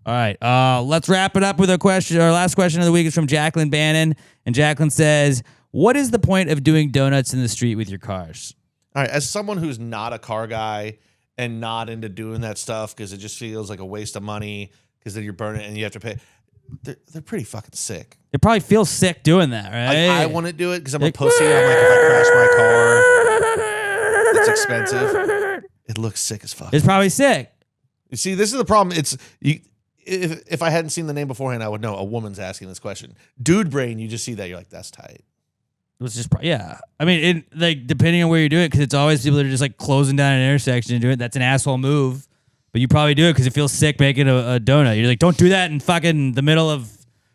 All right. Let's wrap it up with a question. Our last question of the week is from Jacqueline Bannon. And Jacqueline says, what is the point of doing donuts in the street with your cars? All right. As someone who's not a car guy and not into doing that stuff because it just feels like a waste of money because then you're burning it and you have to pay. They're pretty fucking sick. It probably feels sick doing that, right? I wouldn't do it because I'm a pussy. I'm like, if I crash my car, it's expensive. It looks sick as fuck. It's probably sick. You see, this is the problem. It's you. If I hadn't seen the name beforehand, I would know. A woman's asking this question. Dude brain, you just see that. You're like, that's tight. It was just, yeah. I mean, like, depending on where you do it, because it's always people that are just like closing down an intersection and doing it. That's an asshole move. But you probably do it because it feels sick making a donut. You're like, don't do that in fucking the middle of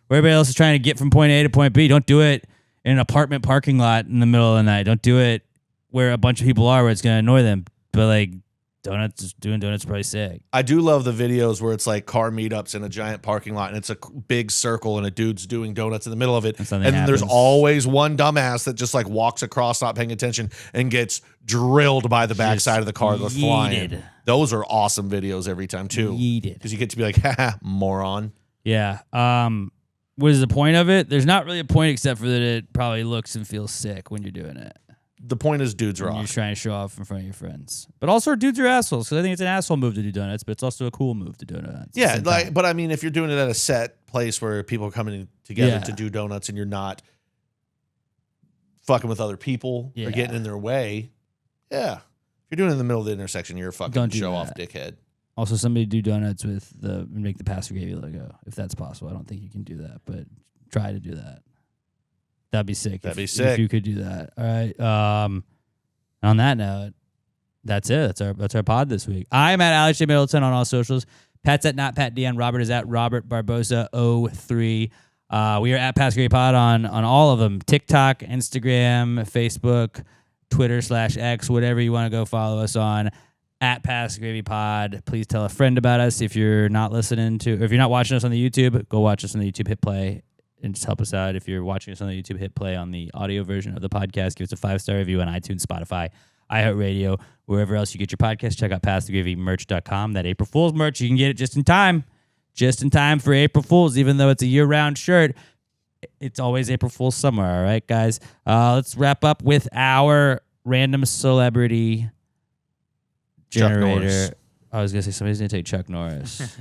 where everybody else is trying to get from point A to point B. Don't do it in an apartment parking lot in the middle of the night. Don't do it where a bunch of people are where it's going to annoy them. But like, doing donuts is probably sick. I do love the videos where it's like car meetups in a giant parking lot and it's a big circle and a dude's doing donuts in the middle of it. And then there's always one dumbass that just like walks across not paying attention and gets drilled by the backside of the car that's flying. Those are awesome videos every time too. Because you get to be like, haha, moron. Yeah. What is the point of it? There's not really a point except for that it probably looks and feels sick when you're doing it. The point is dudes When rock. you're trying to show off in front of your friends. But also dudes are assholes, because I think it's an asshole move to do donuts, but it's also a cool move to do donuts. Yeah, like, but I mean, if you're doing it at a set place where people are coming together to do donuts and you're not fucking with other people or getting in their way, if you're doing it in the middle of the intersection, you're a fucking show-off dickhead. Also, somebody do donuts with make the Pastor Gravy logo, if that's possible. I don't think you can do that, but try to do that. That'd be sick. If you could do that. All right. On that note, that's it. That's our pod this week. I'm at Alex J. Middleton on all socials. Pat's at not Pat DN. Robert is at Robert Barbosa 03. We are at Pastor Gravy Pod on all of them: TikTok, Instagram, Facebook, Twitter /X, whatever you want to go follow us on. At Pastor Gravy Pod. Please tell a friend about us. If you're not listening to, or if you're not watching us on the YouTube, go watch us on the YouTube. Hit play. And just help us out. If you're watching us on the YouTube, hit play on the audio version of the podcast. Give us a 5-star review on iTunes, Spotify, iHeartRadio, wherever else you get your podcast. Check out PassTheGravyMerch.com. That April Fool's merch, you can get it just in time for April Fool's, even though it's a year-round shirt. It's always April Fool's summer. All right, guys. Let's wrap up with our random celebrity Chuck generator. Norris. I was gonna say somebody's gonna take Chuck Norris.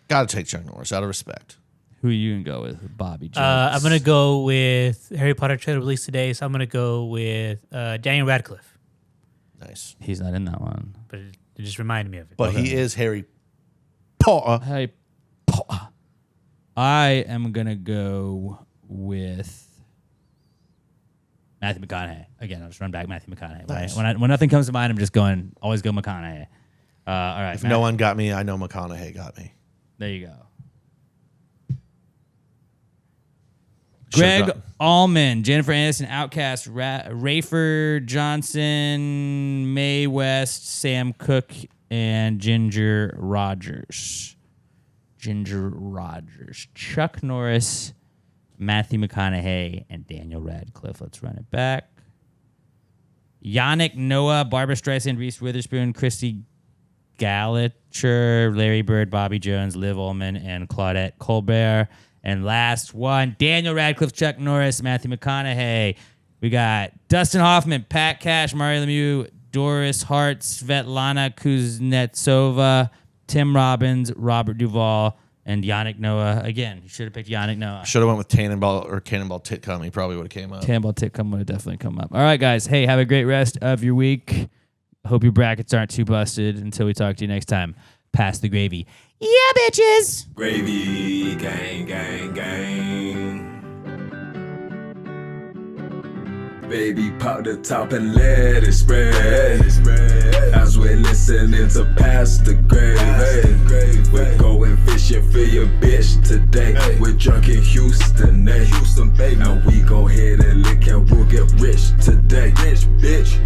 Got to take Chuck Norris out of respect. Who are you gonna go with? Bobby Jones. I'm gonna go with Harry Potter trailer released today, so I'm gonna go with Daniel Radcliffe. Nice. He's not in that one. But it just reminded me of it. But he is Harry Potter. Hey, I am gonna go with Matthew McConaughey. Again, I'll just run back Matthew McConaughey. Nice. When nothing comes to mind, I'm just always go McConaughey. All right. If no one got me, I know McConaughey got me. There you go. Greg Should've Allman, Jennifer Aniston, Outcast, Rafer Johnson, Mae West, Sam Cooke, and Ginger Rogers. Chuck Norris, Matthew McConaughey, and Daniel Radcliffe. Let's run it back. Yannick Noah, Barbara Streisand, Reese Witherspoon, Christy Gallacher, Larry Bird, Bobby Jones, Liv Ullmann, and Claudette Colbert. And last one, Daniel Radcliffe, Chuck Norris, Matthew McConaughey. We got Dustin Hoffman, Pat Cash, Mario Lemieux, Doris Hart, Svetlana Kuznetsova, Tim Robbins, Robert Duvall, and Yannick Noah. Again, you should have picked Yannick Noah. Should have went with Cannonball Titcom. He probably would have came up. Cannonball Titcom would have definitely come up. All right, guys. Hey, have a great rest of your week. Hope your brackets aren't too busted. Until we talk to you next time, pass the gravy. Yeah, bitches. Gravy, gang, gang, gang. Baby, pop the top and let it spread. As we're listening to Pass the Gravy. We're going fishing for your bitch today. We're drunk in Houston, Houston, baby. And we go ahead and lick and we'll get rich today. Rich, bitch.